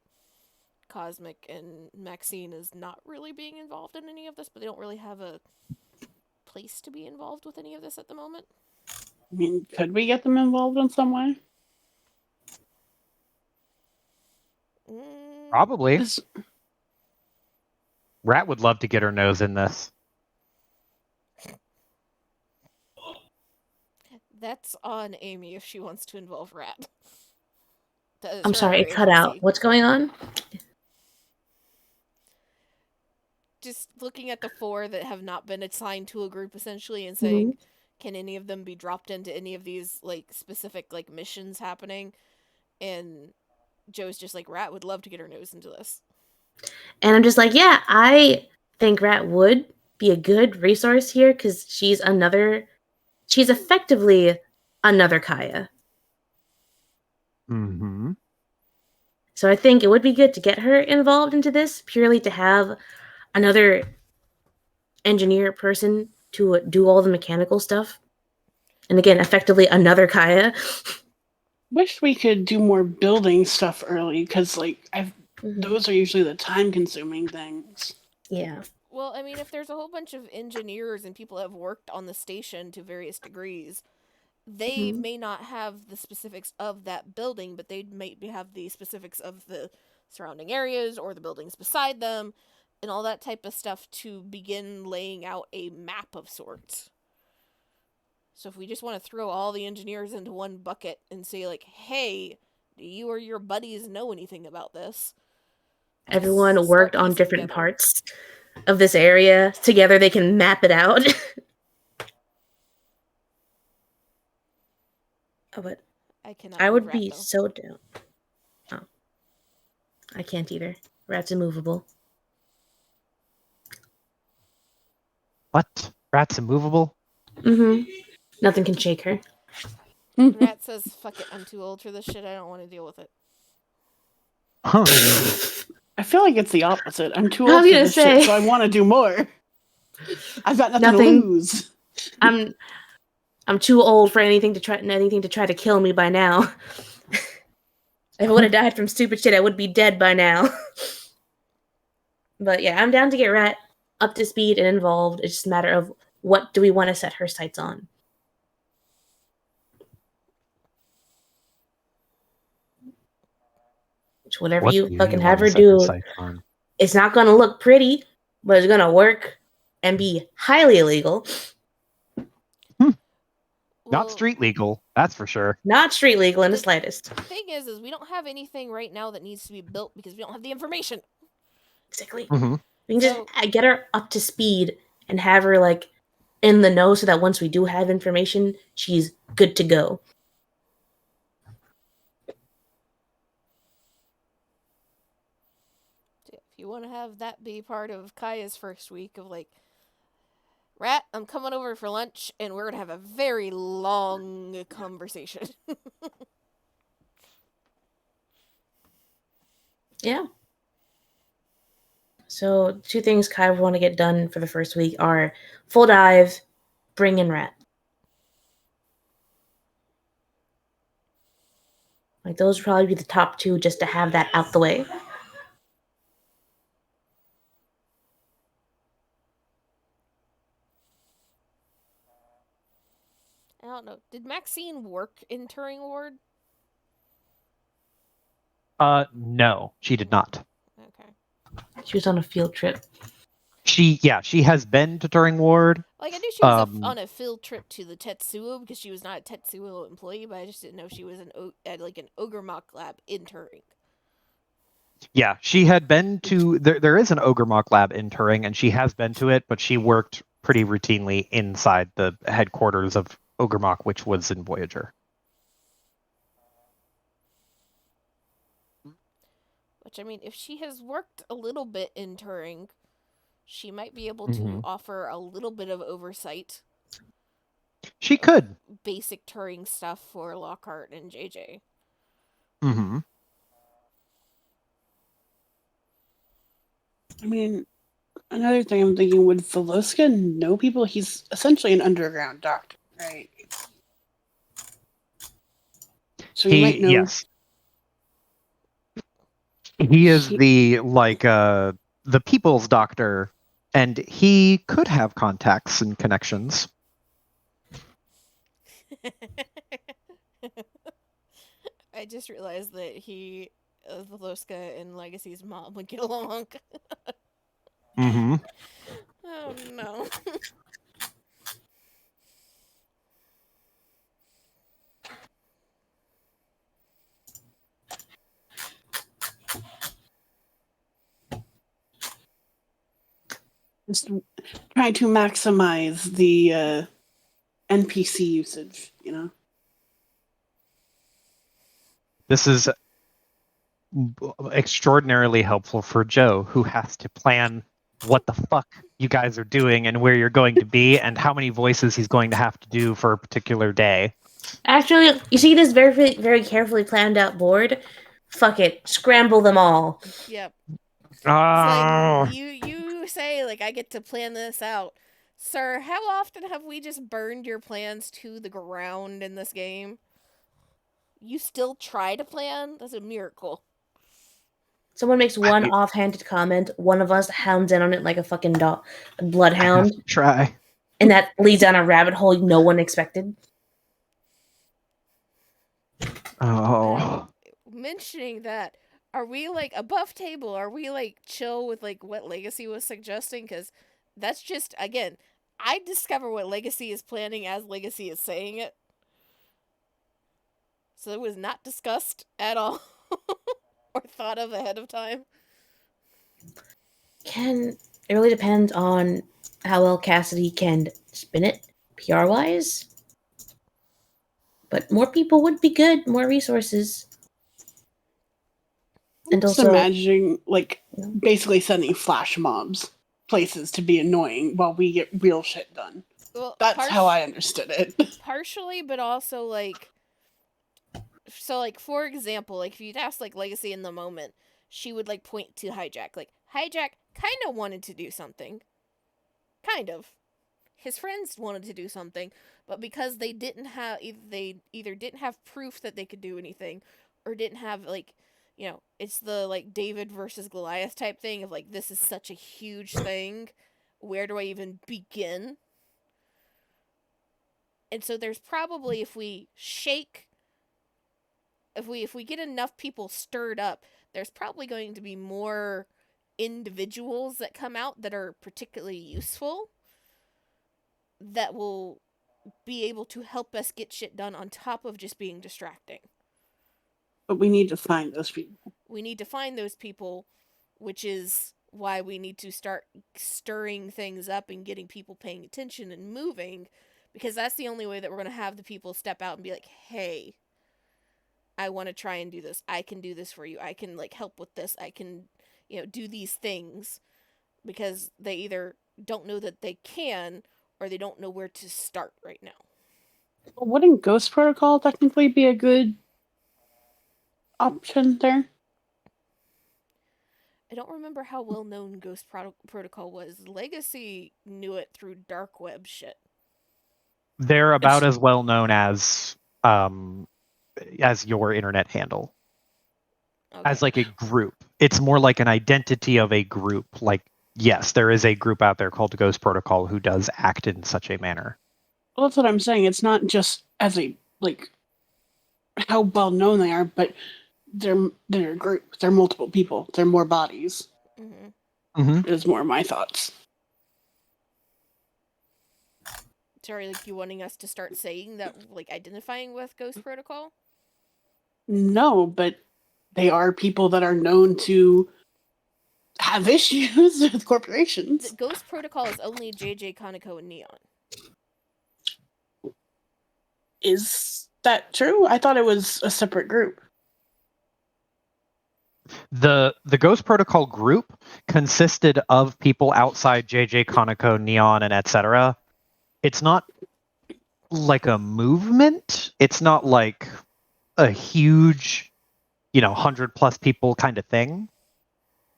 Cosmic and Maxine is not really being involved in any of this, but they don't really have a place to be involved with any of this at the moment. I mean, could we get them involved in some way? Probably. Rat would love to get her nose in this. That's on Amy if she wants to involve Rat. I'm sorry, it cut out. What's going on? Just looking at the 4 that have not been assigned to a group, essentially, and saying, can any of them be dropped into any of these like specific like missions happening? And Joe's just like, Rat would love to get her nose into this. And I'm just like, yeah, I think Rat would be a good resource here because she's effectively another Kaya. Mm-hmm. So I think it would be good to get her involved into this purely to have another engineer person to do all the mechanical stuff. And again, effectively another Kaya. Wish we could do more building stuff early because, like, those are usually the time-consuming things. Yeah. Well, I mean, if there's a whole bunch of engineers and people have worked on the station to various degrees, they may not have the specifics of that building, but they might have the specifics of the surrounding areas or the buildings beside them and all that type of stuff to begin laying out a map of sorts. So if we just want to throw all the engineers into one bucket and say, like, hey, do you or your buddies know anything about this? Everyone Start worked on piecing different together. parts of this area. Together they can map it out. Oh, but I cannot I move would Rat, be though. so down. Oh. I can't either. Rat's immovable. What? Rat's immovable? Mm-hmm. Nothing can shake her. Rat says, fuck it, I'm too old for this shit, I don't want to deal with it. Huh. I feel like it's the opposite. I'm too I old was for gonna this say. shit, so I want to do more. I've got nothing to Nothing. lose. I'm too old for anything to try to kill me by now. If I would have died from stupid shit, I would be dead by now. But yeah, I'm down to get Rat up to speed and involved. It's just a matter of what do we want to set her sights on. Which whatever What you do fucking want have to her set your do, sights on? it's not gonna look pretty, but it's gonna work and be highly illegal. Not street legal, that's for sure. Not street legal in the slightest. The thing is we don't have anything right now that needs to be built because we don't have the information. Exactly. Mm-hmm. We can just get her up to speed and have her like in the know so that once we do have information, she's good to go. If you want to have that be part of Kaya's first week of like, Rat, I'm coming over for lunch and we're gonna have a very long conversation. Yeah. So 2 things Kai would want to get done for the first week are full dive, bring in Rat. Like those would probably be the top 2 just to have that out the way. I don't know. Did Maxine work in Turing Ward? No, she did not. Okay. She was on a field trip. She has been to Turing Ward. Like, I knew she was on a field trip to the Tetsuo because she was not a Tetsuo employee, but I just didn't know she was at like an Ogre Mock lab in Turing. Yeah, she had been to there is an Ogre Mock lab in Turing, and she has been to it, but she worked pretty routinely inside the headquarters of Ogre Mock, which was in Voyager. Which, I mean, if she has worked a little bit in Turing, she might be able to offer a little bit of oversight. She could. Basic Turing stuff for Lockhart and JJ. Mm-hmm. I mean, another thing I'm thinking, would Veloska know people? He's essentially an underground doctor, right? So he might know. Yes. He is the people's doctor, and he could have contacts and connections. I just realized that Veloska and Legacy's mom would get along. Mm-hmm. Oh no. Just trying to maximize the NPC usage, you know? This is extraordinarily helpful for Joe, who has to plan what the fuck you guys are doing and where you're going to be and how many voices he's going to have to do for a particular day. Actually, you see this very, very carefully planned out board? Fuck it. Scramble them all. Yep. It's Oh, like you say like I get to plan this out. Sir, how often have we just burned your plans to the ground in this game? You still try to plan? That's a miracle. Someone makes one offhanded comment, one of us hounds in on it like a fucking bloodhound, try. and that leads down a rabbit hole no one expected. Oh. Mentioning that, are we like above table? Are we like chill with like what Legacy was suggesting? Because that's just, again, I discover what Legacy is planning as Legacy is saying it. So it was not discussed at all or thought of ahead of time. It really depends on how well Cassidy can spin it PR wise. But more people would be good, more resources. And Just also imagining, like, basically sending flash mobs places to be annoying while we get real shit done. Well, That's how I understood it. partially, but also like, so like for example, like if you'd ask like Legacy in the moment, she would like point to Hijack. Like Hijack kind of wanted to do something, kind of. His friends wanted to do something, but because they didn't have, they either didn't have proof that they could do anything, or didn't have like, you know, it's the like David versus Goliath type thing of like, this is such a huge thing, where do I even begin? And so there's probably, if we get enough people stirred up, there's probably going to be more individuals that come out that are particularly useful, that will be able to help us get shit done on top of just being distracting. But we need to find those people. We need to find those people, which is why we need to start stirring things up and getting people paying attention and moving, because that's the only way that we're going to have the people step out and be like, hey, I want to try and do this. I can do this for you. I can like help with this. I can, you know, do these things, because they either don't know that they can or they don't know where to start right now. Well, wouldn't Ghost Protocol technically be a good option there? I don't remember how well known Ghost Protocol was. Legacy knew it through dark web shit. They're about as well known as your internet handle. Okay. As like a group. It's more like an identity of a group. Like, yes, there is a group out there called Ghost Protocol who does act in such a manner. Well, that's what I'm saying. It's not just as a, like, how well known they are, but they're a group. They're multiple people. They're more bodies. Is more my thoughts. Sorry, like you wanting us to start saying that, like identifying with Ghost Protocol? No, but they are people that are known to have issues with corporations. The Ghost Protocol is only JJ, Kaneko, and Neon. Is that true? I thought it was a separate group. The Ghost Protocol group consisted of people outside JJ, Kaneko, Neon, and etc. It's not like a movement. It's not like a huge, 100+ people kind of thing.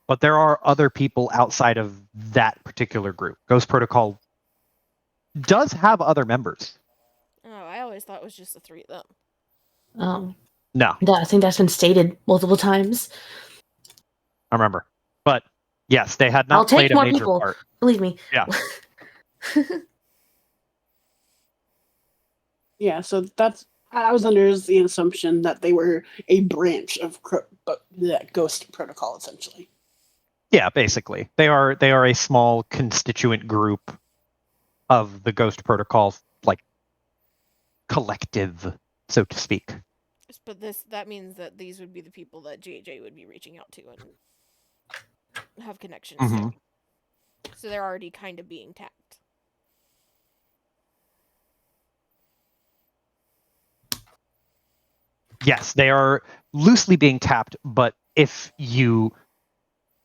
But there are other people outside of that particular group. Ghost Protocol does have other members. Oh, I always thought it was just the three of them. No. I think that's been stated multiple times. I remember. But yes, they had not played a major people. part. Believe me. Yeah. Yeah, so that's, I was under the assumption that they were a branch of Ghost Protocol, essentially. Yeah, basically. They are a small constituent group of the Ghost Protocol, like, collective, so to speak. But that means that these would be the people that JJ would be reaching out to and have connections to. So they're already kind of being tapped. Yes, they are loosely being tapped, but if you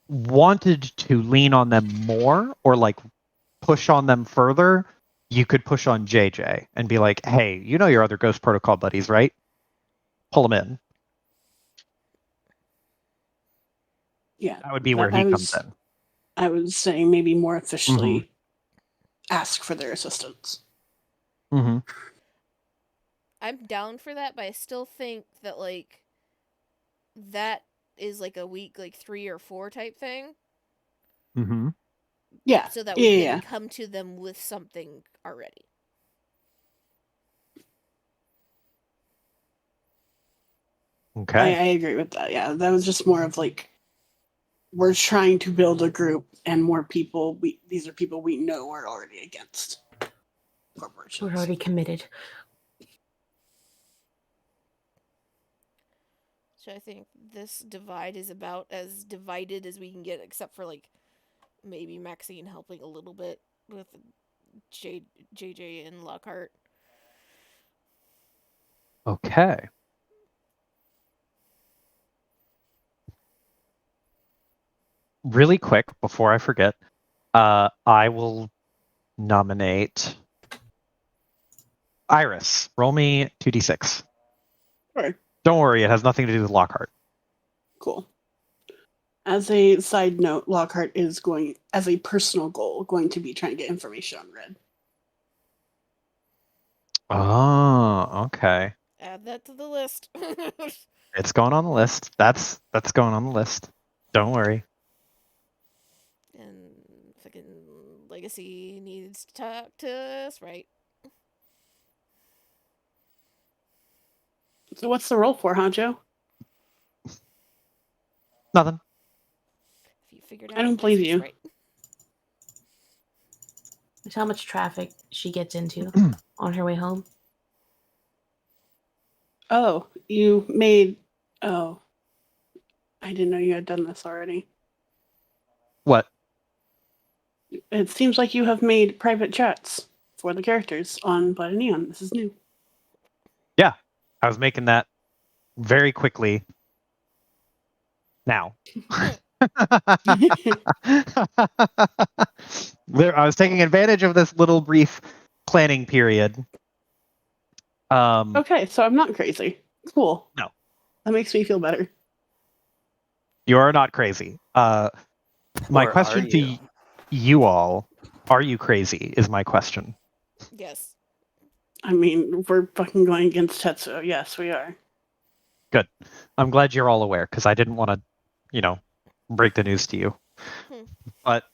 wanted to lean on them more or like push on them further, you could push on JJ and be like, hey, you know your other Ghost Protocol buddies, right? Pull them in. Yeah, That would be where he comes in. I was saying maybe more officially ask for their assistance. Mm-hmm. I'm down for that, but I still think that like that is like a week like 3 or 4 type thing. Mm-hmm. Yeah. So that we can Yeah. come to them with something already. Okay. I agree with that. Yeah, that was just more of like we're trying to build a group, and more people. These are people we know are already against corporations. We're already committed. So I think this divide is about as divided as we can get, except for like maybe Maxine helping a little bit with JJ and Lockhart. Okay. Really quick, before I forget, I will nominate Iris. Roll me 2d6. Sure. Don't worry, it has nothing to do with Lockhart. Cool. As a side note, Lockhart is going, as a personal goal, going to be trying to get information on Red. Oh, okay. Add that to the list. It's going on the list. That's going on the list. Don't worry. And fucking Legacy needs to talk to us, right? So what's the roll for, Honcho? Nothing. If you figured I out don't believe Legacy's you. right. That's how much traffic she gets into on her way home. Oh, you made. Oh, I didn't know you had done this already. What? It seems like you have made private chats for the characters on Blood and Neon. This is new. Yeah, I was making that very quickly. Now. I was taking advantage of this little brief planning period. Okay, so I'm not crazy. Cool. No. That makes me feel better. You are not crazy. My Or question are to you? you all, are you crazy, is my question. Yes. I mean, we're fucking going against Tetsuo. Yes, we are. Good. I'm glad you're all aware, because I didn't want to, break the news to you. But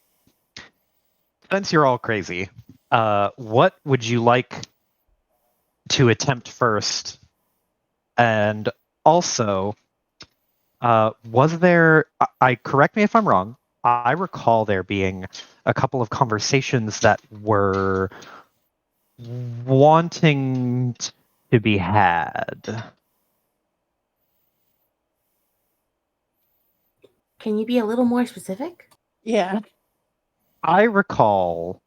since you're all crazy, what would you like to attempt first? And also, was there, I correct me if I'm wrong, I recall there being a couple of conversations that were wanting to be had. Can you be a little more specific? Yeah. I recall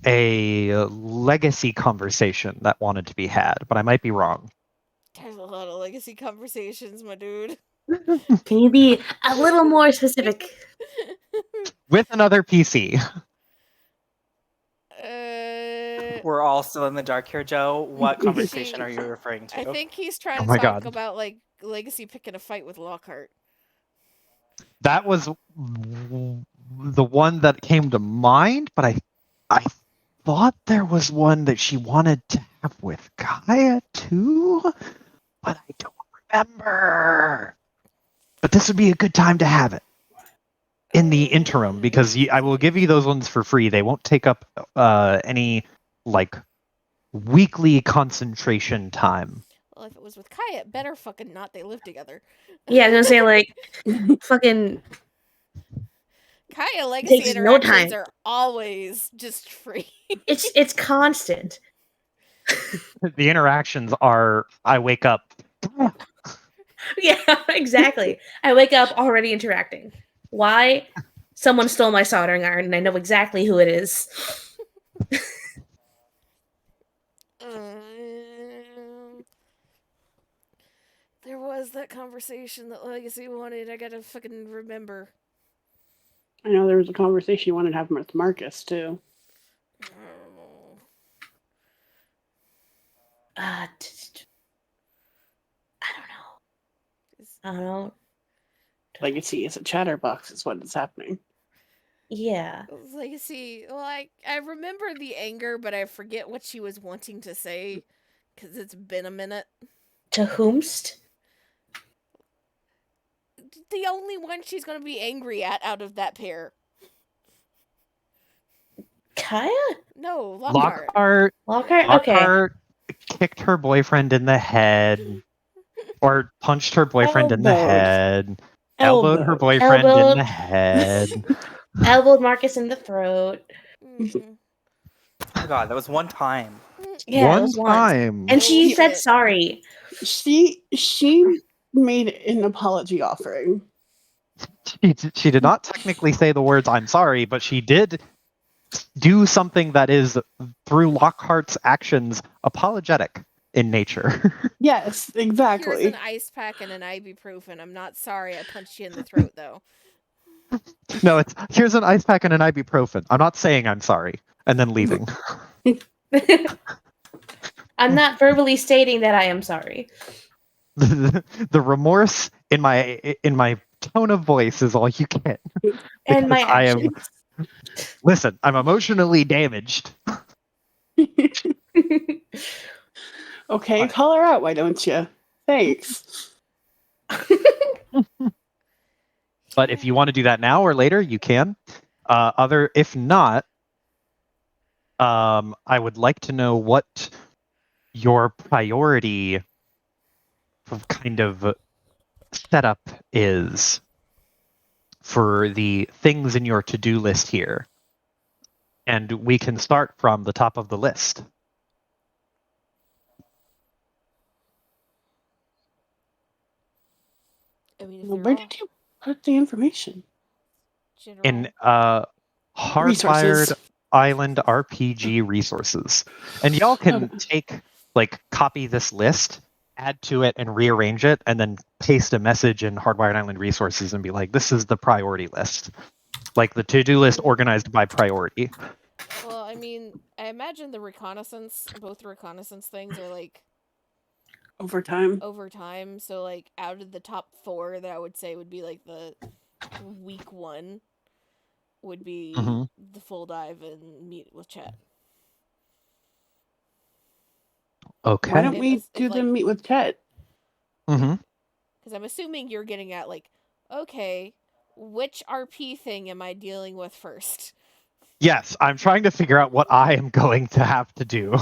a legacy conversation that wanted to be had, but I might be wrong. There's a lot of legacy conversations, my dude. Can you be a little more specific? With another PC. We're all still in the dark here, Joe. What conversation are you referring to? I think he's trying Oh to my talk God. about like Legacy picking a fight with Lockhart. That was the one that came to mind, but I thought there was one that she wanted to have with Gaia too, but I don't remember. But this would be a good time to have it in the interim, because I will give you those ones for free. They won't take up any like weekly concentration time. Well, if it was with Kaya, it better fucking not. They live together. Yeah, I was gonna say like fucking Kaya Legacy takes no interactions time. are always just free. It's constant. The interactions are, I wake up. Yeah, exactly. I wake up already interacting. Why? Someone stole my soldering iron, and I know exactly who it is. was that conversation that Legacy wanted? I gotta fucking remember. I know there was a conversation you wanted to have with Marcus too. I don't know. Legacy is a chatterbox, is what is happening. Yeah. Legacy. Well, I remember the anger, but I forget what she was wanting to say because it's been a minute. To whomst? The only one she's gonna be angry at out of that pair. Kaya? No, Lockhart. Lockhart? Okay. Lockhart kicked her boyfriend in the head, or punched her boyfriend in the head, elbowed her boyfriend in the head. Elbowed Marcus in the throat. Mhm. Oh god, that was one time. Yeah, it One was once. time. And she said Bullshit. sorry. She made an apology offering. She did not technically say the words "I'm sorry," but she did do something that is, through Lockhart's actions, apologetic in nature. Yes, exactly. Here's an ice pack and an ibuprofen. I'm not sorry I punched you in the throat, though. No, it's here's an ice pack and an ibuprofen. I'm not saying I'm sorry, and then leaving. I'm not verbally stating that I am sorry. The remorse in my tone of voice is all you get. And my Because I am. actions. Listen, I'm emotionally damaged. Okay, call her out, why don't you? Thanks. But if you want to do that now or later, you can. If not, I would like to know what your priority kind of setup is for the things in your to-do list here. And we can start from the top of the list. I mean, if Well, they're where all did you put the information? general, In Hardwired Resources. Island RPG resources. And y'all can copy this list, add to it and rearrange it, and then paste a message in Hardwired Island resources and be like, this is the priority list. Like the to-do list organized by priority. well, I mean, I imagine both reconnaissance things are like Over time. over time. So like out of the top 4 that I would say would be like the week 1 would be the full dive and meet with Chet. Okay. Why don't we do the meet with Chet? Mm-hmm. Because I'm assuming you're getting at like, okay, which RP thing am I dealing with first? Yes, I'm trying to figure out what I am going to have to do.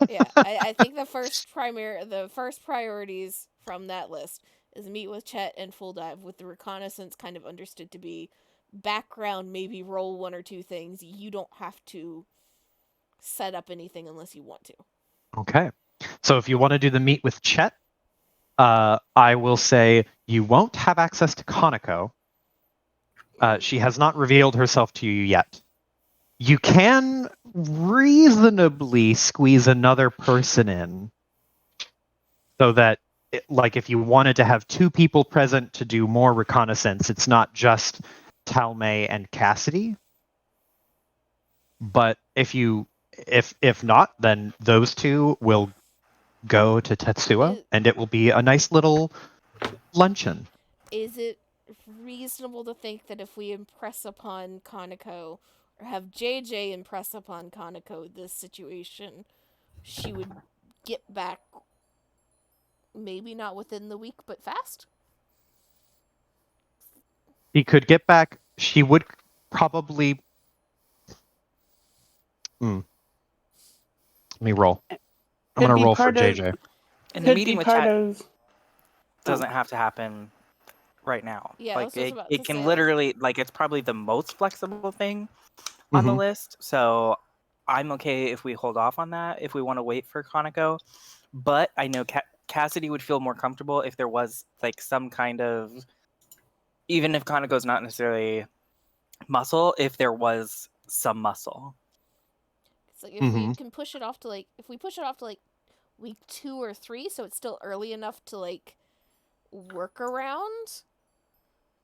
Yeah, I think the first priorities from that list is meet with Chet and full dive, with the reconnaissance kind of understood to be background, maybe roll 1 or 2 things. You don't have to set up anything unless you want to. Okay. So if you want to do the meet with Chet, I will say you won't have access to Konako. She has not revealed herself to you yet. You can reasonably squeeze another person in so that, if you wanted to have 2 people present to do more reconnaissance, it's not just Talmay and Cassidy. But if not, then those 2 will go to Tetsuya, and it will be a nice little luncheon. Is it reasonable to think that if we impress upon Kaneko, or have JJ impress upon Kaneko this situation, she would get back, maybe not within the week, but fast? She could get back. She would probably. Let me roll. I'm going to roll for JJ. And the meeting with Chet doesn't have to happen right now. Yeah, like it can literally, it's probably the most flexible thing on the list. So I'm okay if we hold off on that if we want to wait for Kaneko. But I know Cassidy would feel more comfortable if there was some kind of, even if Kaneko's not necessarily muscle, if there was some muscle. It's like if we can push it off to week 2 or 3, so it's still early enough to workaround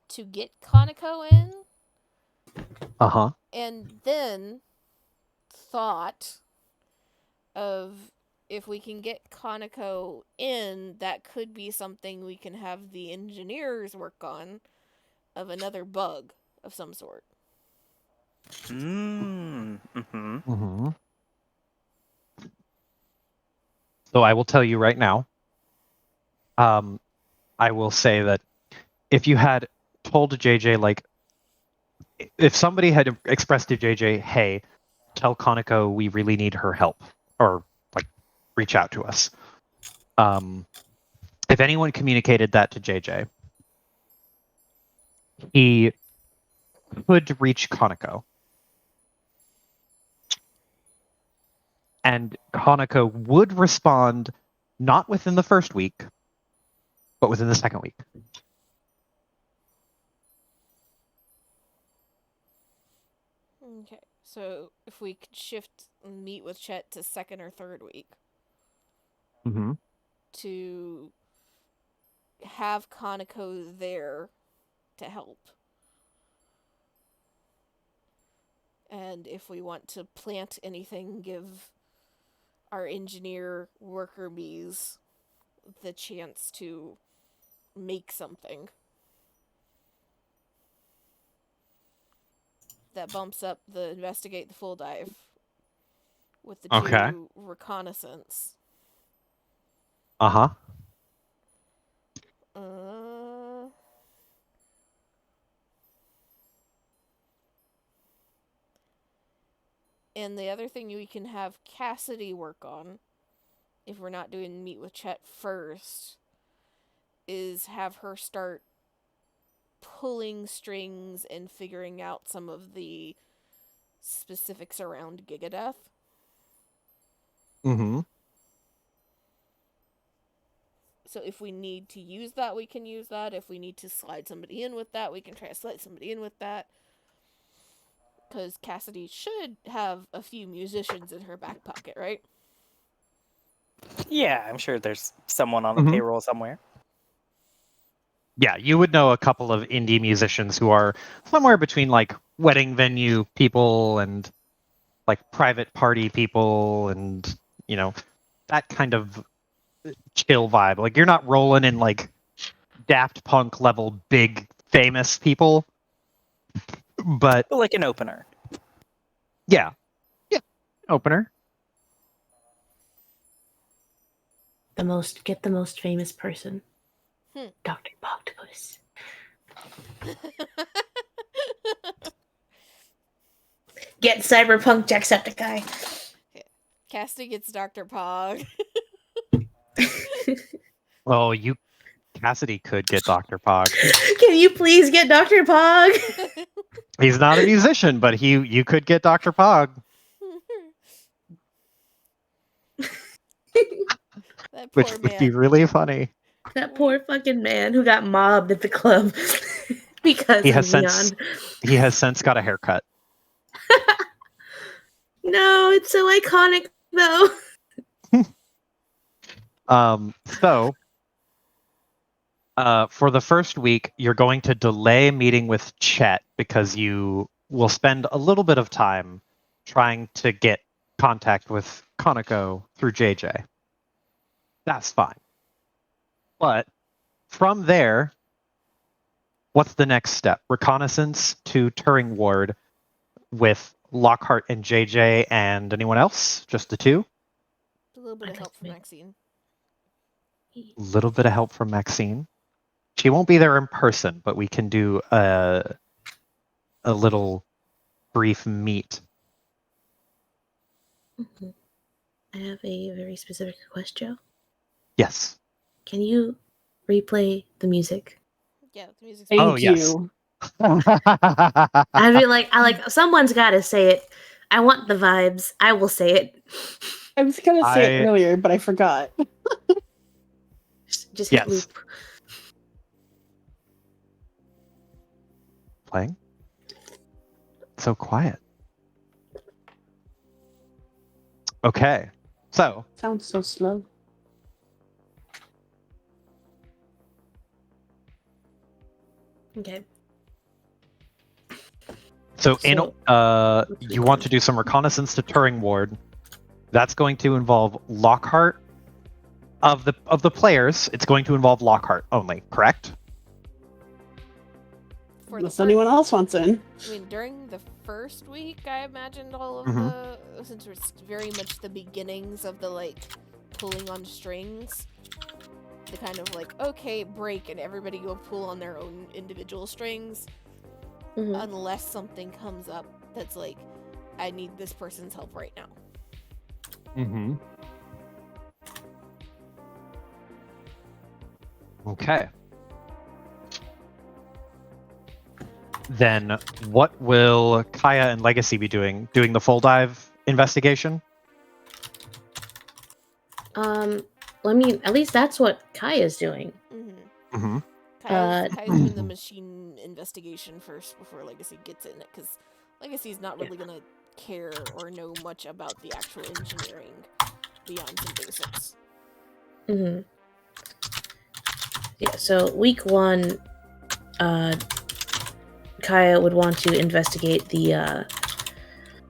to get Kaneko in, Uh-huh. and then thought of if we can get Kaneko in, that could be something we can have the engineers work on of another bug of some sort. Mm-hmm. So I will tell you right now, I will say that if you had told JJ, like, if somebody had expressed to JJ, hey, tell Kaneko we really need her help, or like reach out to us. If anyone communicated that to JJ, he could reach Kaneko. And Kaneko would respond not within the first week, but within the second week. Okay, so if we could shift meet with Chet to second or third week Mm-hmm. to have Kaneko there to help. And if we want to plant anything, give our engineer worker bees the chance to make something that bumps up the investigate the full dive with the Okay. two reconnaissance. Uh-huh. And the other thing we can have Cassidy work on, if we're not doing meet with Chet first, is have her start pulling strings and figuring out some of the specifics around Gigadeath. Mm-hmm. So if we need to use that, we can use that. If we need to slide somebody in with that, we can try to slide somebody in with that. Because Cassidy should have a few musicians in her back pocket, right? Yeah, I'm sure there's someone on the Mhm. payroll somewhere. Yeah, you would know a couple of indie musicians who are somewhere between like wedding venue people and like private party people and, you know, that kind of chill vibe. Like you're not rolling in like Daft Punk level big famous people, but But like an opener. yeah. Opener. Get the most famous person. Hmm. Dr. Octopus. Get Cyberpunk Jacksepticeye. Cassidy gets Dr. Pog. Oh, Cassidy could get Dr. Pog. Can you please get Dr. Pog? He's not a musician, but you could get Dr. Pog, That which poor would be man. really funny. That poor fucking man who got mobbed at the club because He of has Neon. since got a haircut. No, it's so iconic though. So for the first week, you're going to delay meeting with Chet because you will spend a little bit of time trying to get contact with Konako through JJ. That's fine. But from there, what's the next step? Reconnaissance to Turing Ward with Lockhart and JJ and anyone else? Just the two? A little bit I'd of like help to from make- Maxine. A little bit of help from Maxine. She won't be there in person, but we can do a little brief meet. Mhm. I have a very specific request, Joe. Yes. Can you replay the music? Yeah, the music's Thank Oh, yes. you. I feel like someone's got to say it. I want the vibes. I will say it. I was gonna say it I- earlier, but I forgot. Just hit Yes. loop. Playing? So quiet. Okay. So, Sounds so slow. Okay. So, So- you want to do some reconnaissance to Turing Ward. That's going to involve Lockhart. Of the players, it's going to involve Lockhart only, correct? For the Unless first, anyone else wants in. I mean, during the first week, I imagined all of Mhm. the, since it's very much the beginnings of the like pulling on strings, the kind of like, okay, break, and everybody go pull on their own individual strings, Mhm. unless something comes up that's like, I need this person's help right now. Mm-hmm. Okay. Then what will Kaya and Legacy be doing? Doing the full dive investigation? Well, I mean, at least that's what Kaya's doing. Mm-hmm. Mm-hmm. Kaya's doing the machine investigation first before Legacy gets in it, because Legacy's not really gonna care or know much about the actual engineering beyond some basics. Mm-hmm. Yeah, so week 1, Kaya would want to investigate the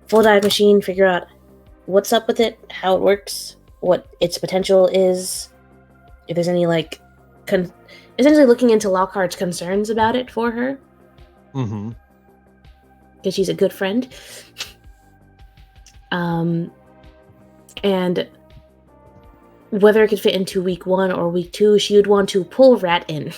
full dive machine, figure out what's up with it, how it works, what its potential is, if there's any, like, essentially looking into Lockhart's concerns about it for her, Mm-hmm. because she's a good friend. And whether it could fit into week 1 or week 2, she would want to pull Rat in.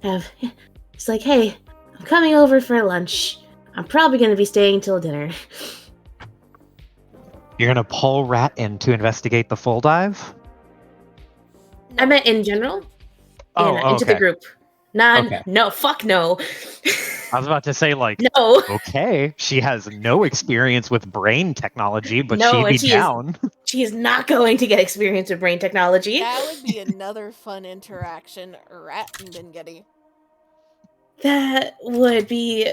It's like, hey, I'm coming over for lunch. I'm probably going to be staying till dinner. You're gonna pull Rat in to investigate the full dive? I No, meant in general. Oh, Into the okay. group. Nah, Okay. no, fuck no. I was about to say, like, No. okay, she has no experience with brain technology, but No, she'd be and she is- down. She is not going to get experience with brain technology. that would be another fun interaction. Rat and Bengeti. That would be...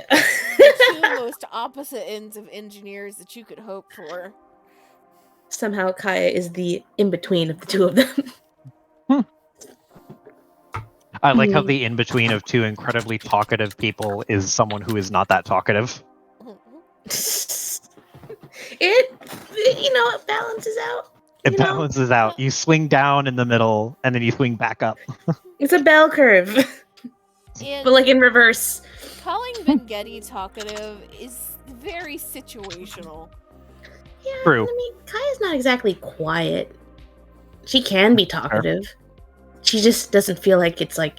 The two most opposite ends of engineers that you could hope for. Somehow Kaya is the in-between of the two of them. I like how the in-between of two incredibly talkative people is someone who is not that talkative. It balances out. It balances out. You swing down in the middle, and then you swing back up. It's a bell curve. And But, like, in reverse. calling Bengeti talkative is very situational. Yeah, True. I mean, Kaya's not exactly quiet. She can be talkative. She just doesn't feel like it's, like,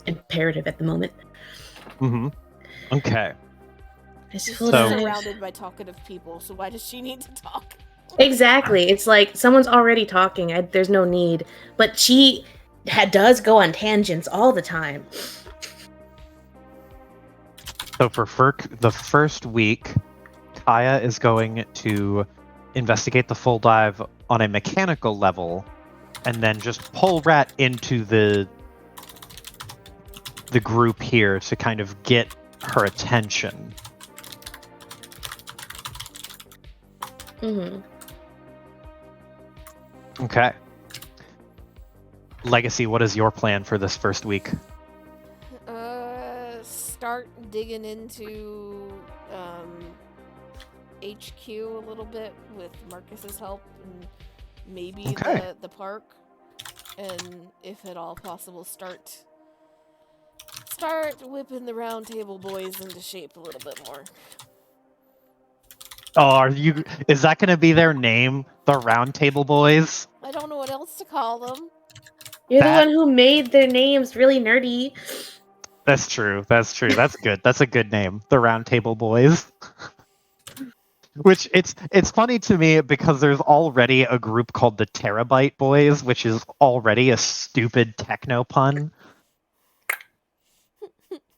imperative at the moment. Mm-hmm. Okay. She's So- surrounded by talkative people, so why does she need to talk? Exactly. It's like someone's already talking. There's no need. But she does go on tangents all the time. So for the first week, Kaya is going to investigate the full dive on a mechanical level, and then just pull Rat into the group here to kind of get her attention. Mm-hmm. Okay. Legacy, what is your plan for this first week? Start digging into HQ a little bit with Marcus's help, and maybe Okay. the park, and if at all possible, start whipping the round table boys into shape a little bit more. Oh, is that going to be their name? The Round Table Boys? I don't know what else to call them. You're That- the one who made their names really nerdy. That's true. That's good. That's a good name. The Round Table Boys. Which it's funny to me because there's already a group called the Terabyte Boys, which is already a stupid techno pun.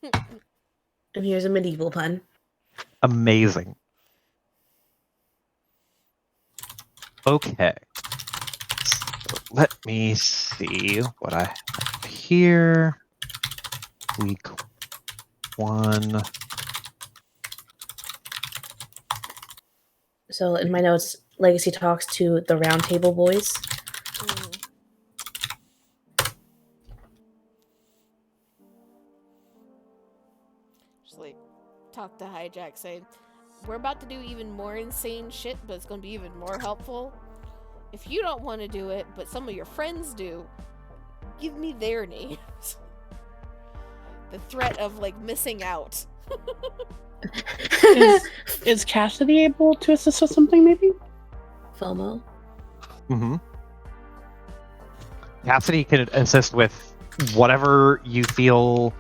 And here's a medieval pun. Amazing. Okay. So let me see what I have here. Week 1. So in my notes, Legacy talks to the Round Table Boys. Mm. Just like talk to Hijack, saying, "We're about to do even more insane shit, but it's gonna be even more helpful. If you don't want to do it, but some of your friends do, give me their names." The threat of like missing out. Is Cassidy able to assist with something, maybe? FOMO. Mm-hmm. Cassidy can assist with whatever you feel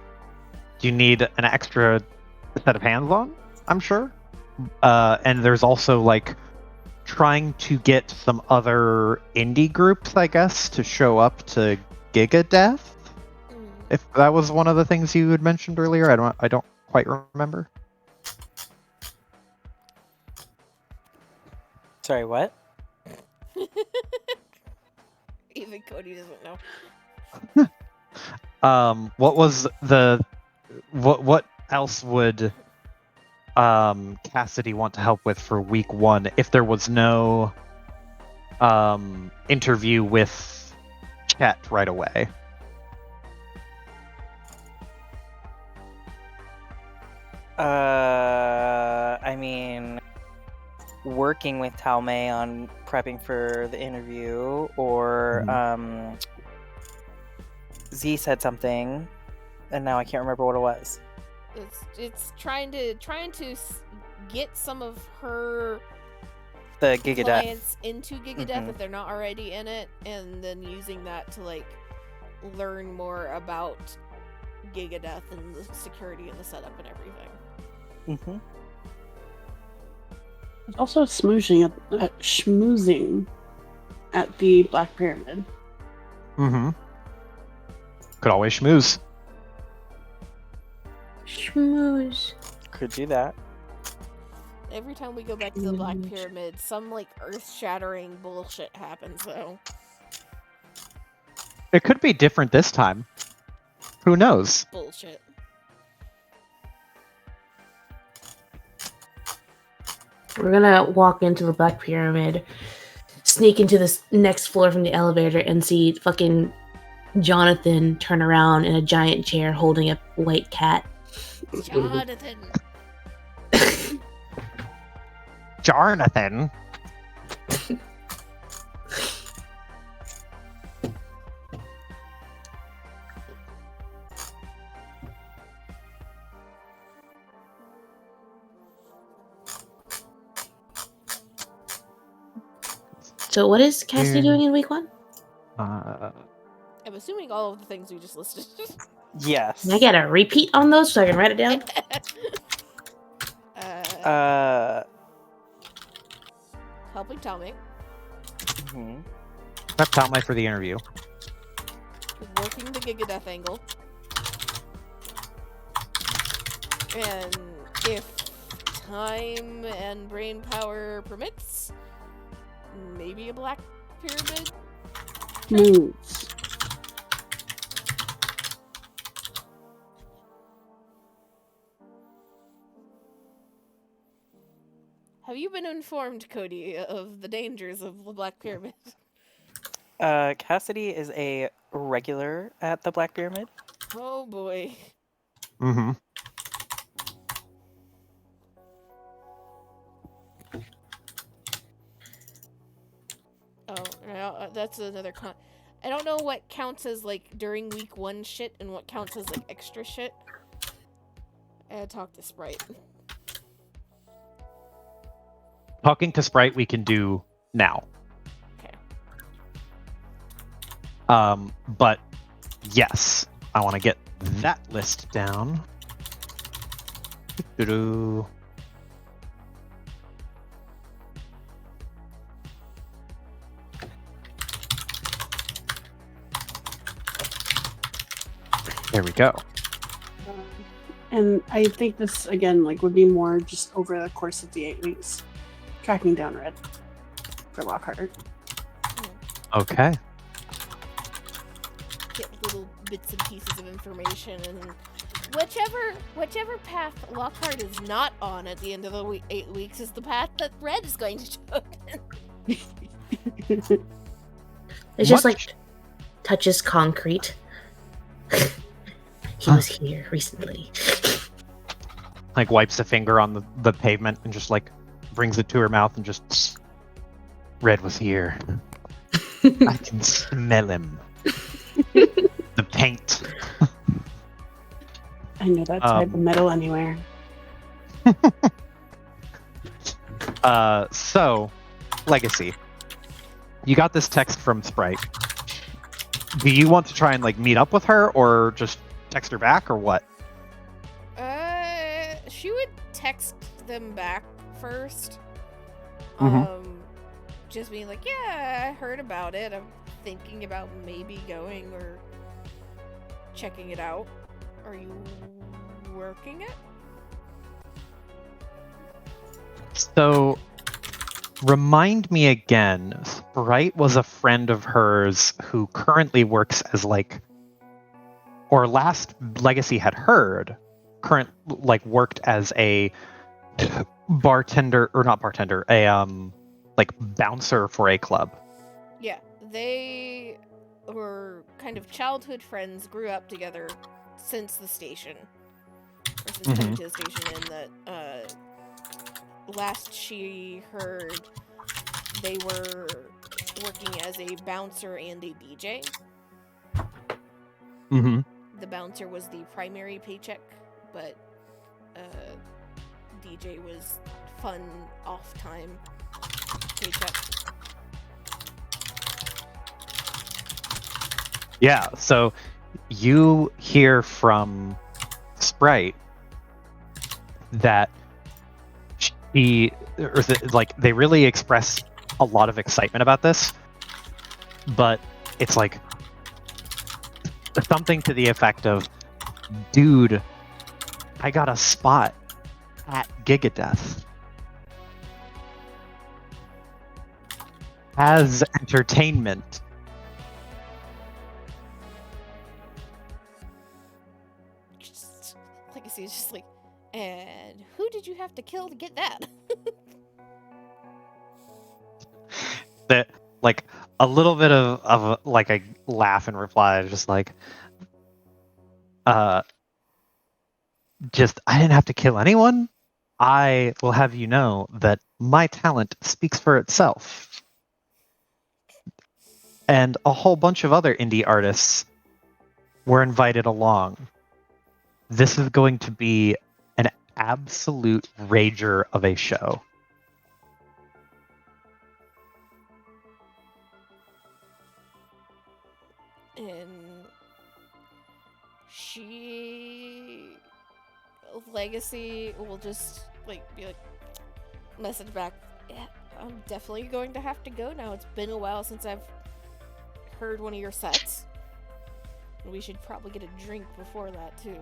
you need an extra set of hands on, I'm sure. And there's also like trying to get some other indie groups, I guess, to show up to Gigadeath. If that was one of the things you had mentioned earlier, I don't quite remember. Sorry, what? Even Cody doesn't know. What was the what else would Cassidy want to help with for week 1 if there was no interview with Chet right away? I mean, working with Talmay on prepping for the interview, or Z said something, and now I can't remember what it was. It's trying to get some of her The Gigadeath clients into Gigadeath if they're not already in it, and then using that to like learn more about Gigadeath and the security and the setup and everything. Mm-hmm. There's also schmoozing at the Black Pyramid. Mm-hmm. Could always schmooze. Schmooze. Could do that. Every time we go back to the Black Pyramid, some like earth-shattering bullshit happens though. It could be different this time. Who knows? Bullshit. We're gonna walk into the Black Pyramid, sneak into this next floor from the elevator, and see fucking Jonathan turn around in a giant chair holding a white cat. Jonathan. Jonathan. So what is Cassidy doing in week 1? I'm assuming all of the things we just listed. Yes. Can I get a repeat on those so I can write it down? Helping Tommy. Prep Talmay for the interview. Working the Gigadeath angle. And if time and brain power permits, maybe a Black Pyramid? Moves. Have you been informed, Cody, of the dangers of the Black Pyramid? Cassidy is a regular at the Black Pyramid. Oh boy. Mm-hmm. Oh, no, that's another I don't know what counts as like during week 1 shit and what counts as like extra shit. I had to talk to Sprite. Talking to Sprite we can do now. Okay. But yes, I want to get that list down. Doo-doo. There we go. And I think this again, like, would be more just over the course of the 8 weeks, tracking down Red for Lockhart. Okay. Get little bits and pieces of information, and whichever path Lockhart is not on at the end of the 8 weeks is the path that Red is going to choose. It's just like touches concrete. He was here recently. like wipes a finger on the pavement and just like brings it to her mouth and just Red was here. I can smell him. The paint. I know that type of metal anywhere. So, Legacy. You got this text from Sprite. Do you want to try and like meet up with her or just text her back or what? She would text them back first. Mhm. Just being like, yeah, I heard about it. I'm thinking about maybe going or checking it out. Are you working it? So, remind me again, Sprite was a friend of hers who currently works as like, or last Legacy had heard, worked as a bartender, or not bartender, like bouncer for a club. Yeah, they were kind of childhood friends, grew up together since the station. Or since coming to the station, and that, last she heard, they were working as a bouncer and a DJ. Mm-hmm. The bouncer was the primary paycheck, but DJ was fun off time paycheck. Yeah, so you hear from Sprite that they really express a lot of excitement about this, but it's like something to the effect of, dude, I got a spot at Gigadeath as entertainment. Legacy is just like, and who did you have to kill to get that? That like a little bit of like a laugh and reply, just like, just I didn't have to kill anyone. I will have you know that my talent speaks for itself. And a whole bunch of other indie artists were invited along. This is going to be an absolute rager of a show. And Legacy will just be like, message back, yeah, I'm definitely going to have to go now. It's been a while since I've heard one of your sets. We should probably get a drink before that too.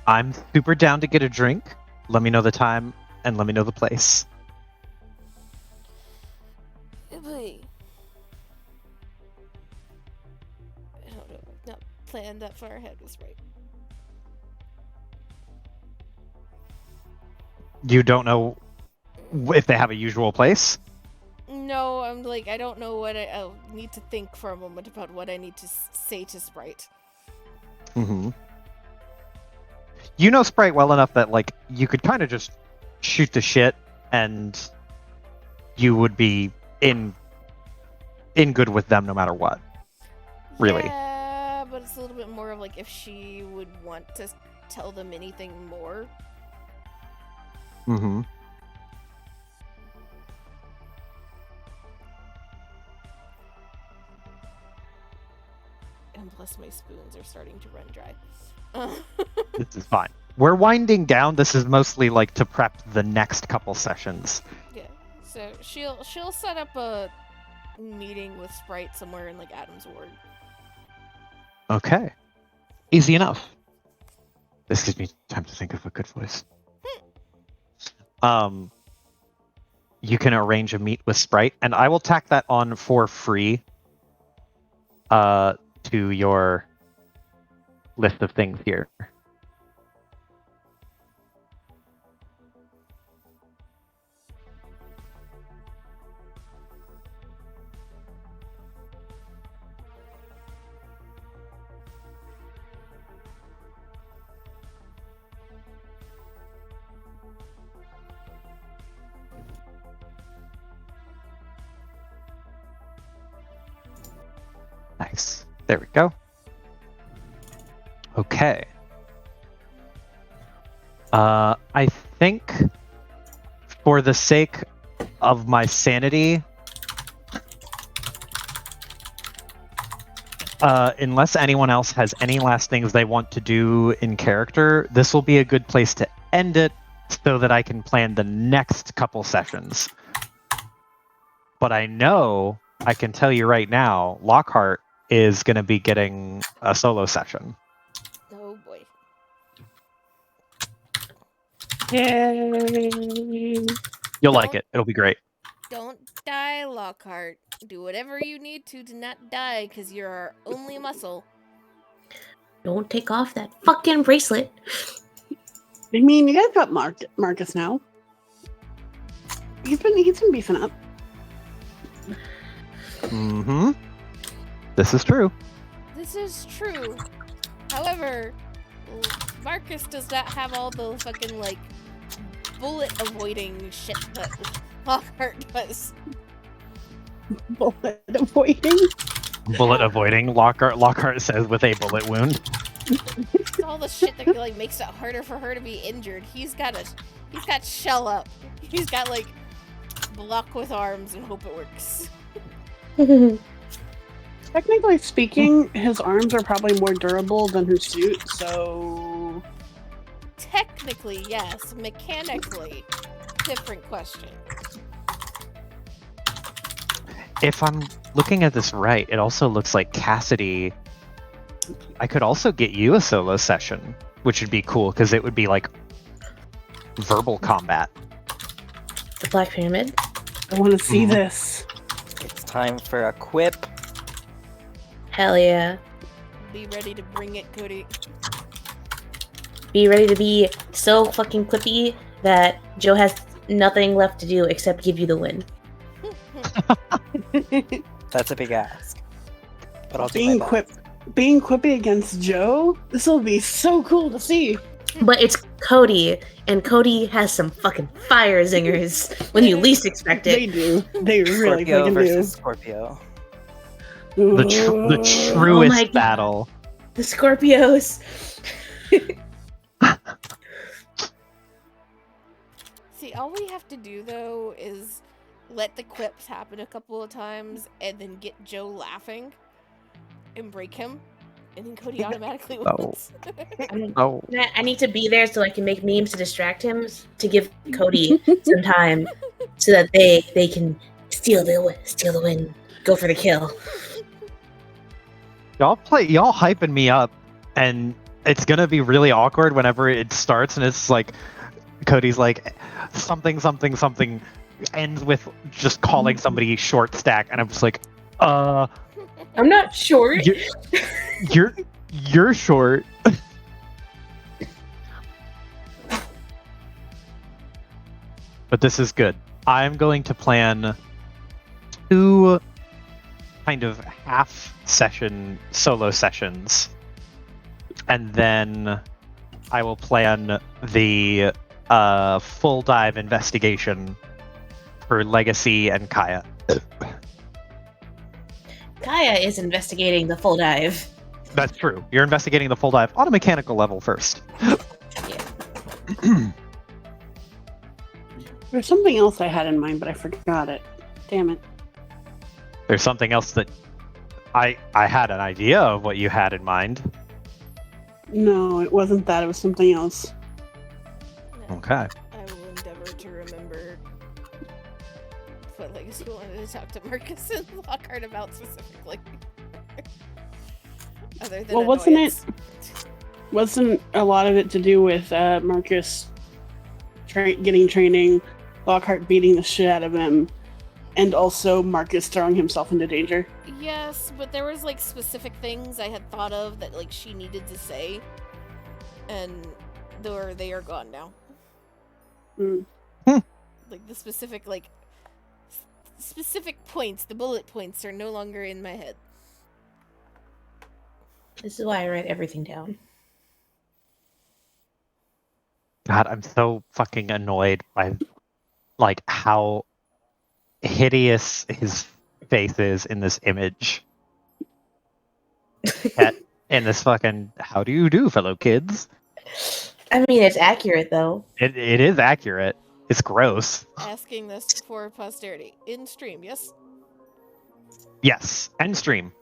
I'm super down to get a drink. Let me know the time and let me know the place. Boy. I don't know. Not planned that far ahead was right. You don't know if they have a usual place? No, I'm like, I don't know what I'll need to think for a moment about what I need to say to Sprite. Mm-hmm. You know Sprite well enough that like you could kind of just shoot the shit and you would be in good with them no matter what. Really. Yeah, but it's a little bit more of like if she would want to tell them anything more. Mm-hmm. And plus my spoons are starting to run dry. This is fine. We're winding down. This is mostly like to prep the next couple sessions. Yeah. So she'll set up a meeting with Sprite somewhere in like Adam's ward. Okay. Easy enough. This gives me time to think of a good voice. You can arrange a meet with Sprite, and I will tack that on for free to your list of things here. Nice. There we go. Okay. I think for the sake of my sanity, unless anyone else has any last things they want to do in character, this will be a good place to end it so that I can plan the next couple sessions. But I know, I can tell you right now, Lockhart is going to be getting a solo session. Oh boy. Yay! You'll like it. It'll be great. Don't die, Lockhart. Do whatever you need to not die, because you're our only muscle. Don't take off that fucking bracelet. I mean, you guys got Marcus now. He's been beefing up. Mm-hmm. This is true. This is true. However, Marcus does not have all the fucking, like, bullet avoiding shit that Lockhart does. Bullet avoiding. Bullet avoiding. Lockhart says with a bullet wound. It's all the shit that like makes it harder for her to be injured. He's got shell up. He's got like block with arms and hope it works. Technically speaking, his arms are probably more durable than her suit, so... Technically, yes. Mechanically, different question. If I'm looking at this right, it also looks like Cassidy. I could also get you a solo session, which would be cool because it would be like verbal combat. The Black Pyramid. I want to see this. It's time for a quip. Hell yeah. Be ready to bring it, Cody. Be ready to be so fucking quippy that Joe has nothing left to do except give you the win. That's a big ask. But I'll do my best. Being quippy against Joe? This will be so cool to see. But it's Cody, and Cody has some fucking fire zingers when you least expect They it. do. They really Scorpio fucking versus Scorpio. do. The Oh truest my God. battle. The Scorpios. See, all we have to do though is let the quips happen a couple of times and then get Joe laughing and break him, and then Cody automatically wins. Oh. I need to be there so I can make memes to distract him, to give Cody some time so that they can steal the win, go for the kill. Y'all hyping me up, and it's gonna be really awkward whenever it starts, and it's like Cody's like something ends with just calling somebody short stack, and I'm just like, I'm not short. you're short. But this is good. I'm going to plan 2 kind of half session solo sessions, and then I will plan the full dive investigation for Legacy and Kaya. Kaya is investigating the full dive. That's true. You're investigating the full dive on a mechanical level first. There's something else I had in mind, but I forgot it. Damn it. There's something else that I had an idea of what you had in mind. No, it wasn't that. It was something else. No, Okay. I will endeavor to remember what Legacy wanted to talk to Marcus and Lockhart about specifically. Other than Well, wasn't a lot of it to do with Marcus getting training, Lockhart beating the shit out of him, and also Marcus throwing himself into danger? Yes, but there was like specific things I had thought of that like she needed to say, and they are gone now. Hmm. Like the specific specific points, the bullet points are no longer in my head. This is why I write everything down. God, I'm so fucking annoyed by like how hideous his face is in this image. in this fucking how do you do, fellow kids? I mean, it's accurate though. It is accurate. It's gross. Asking this for posterity in stream, yes. Yes, end stream.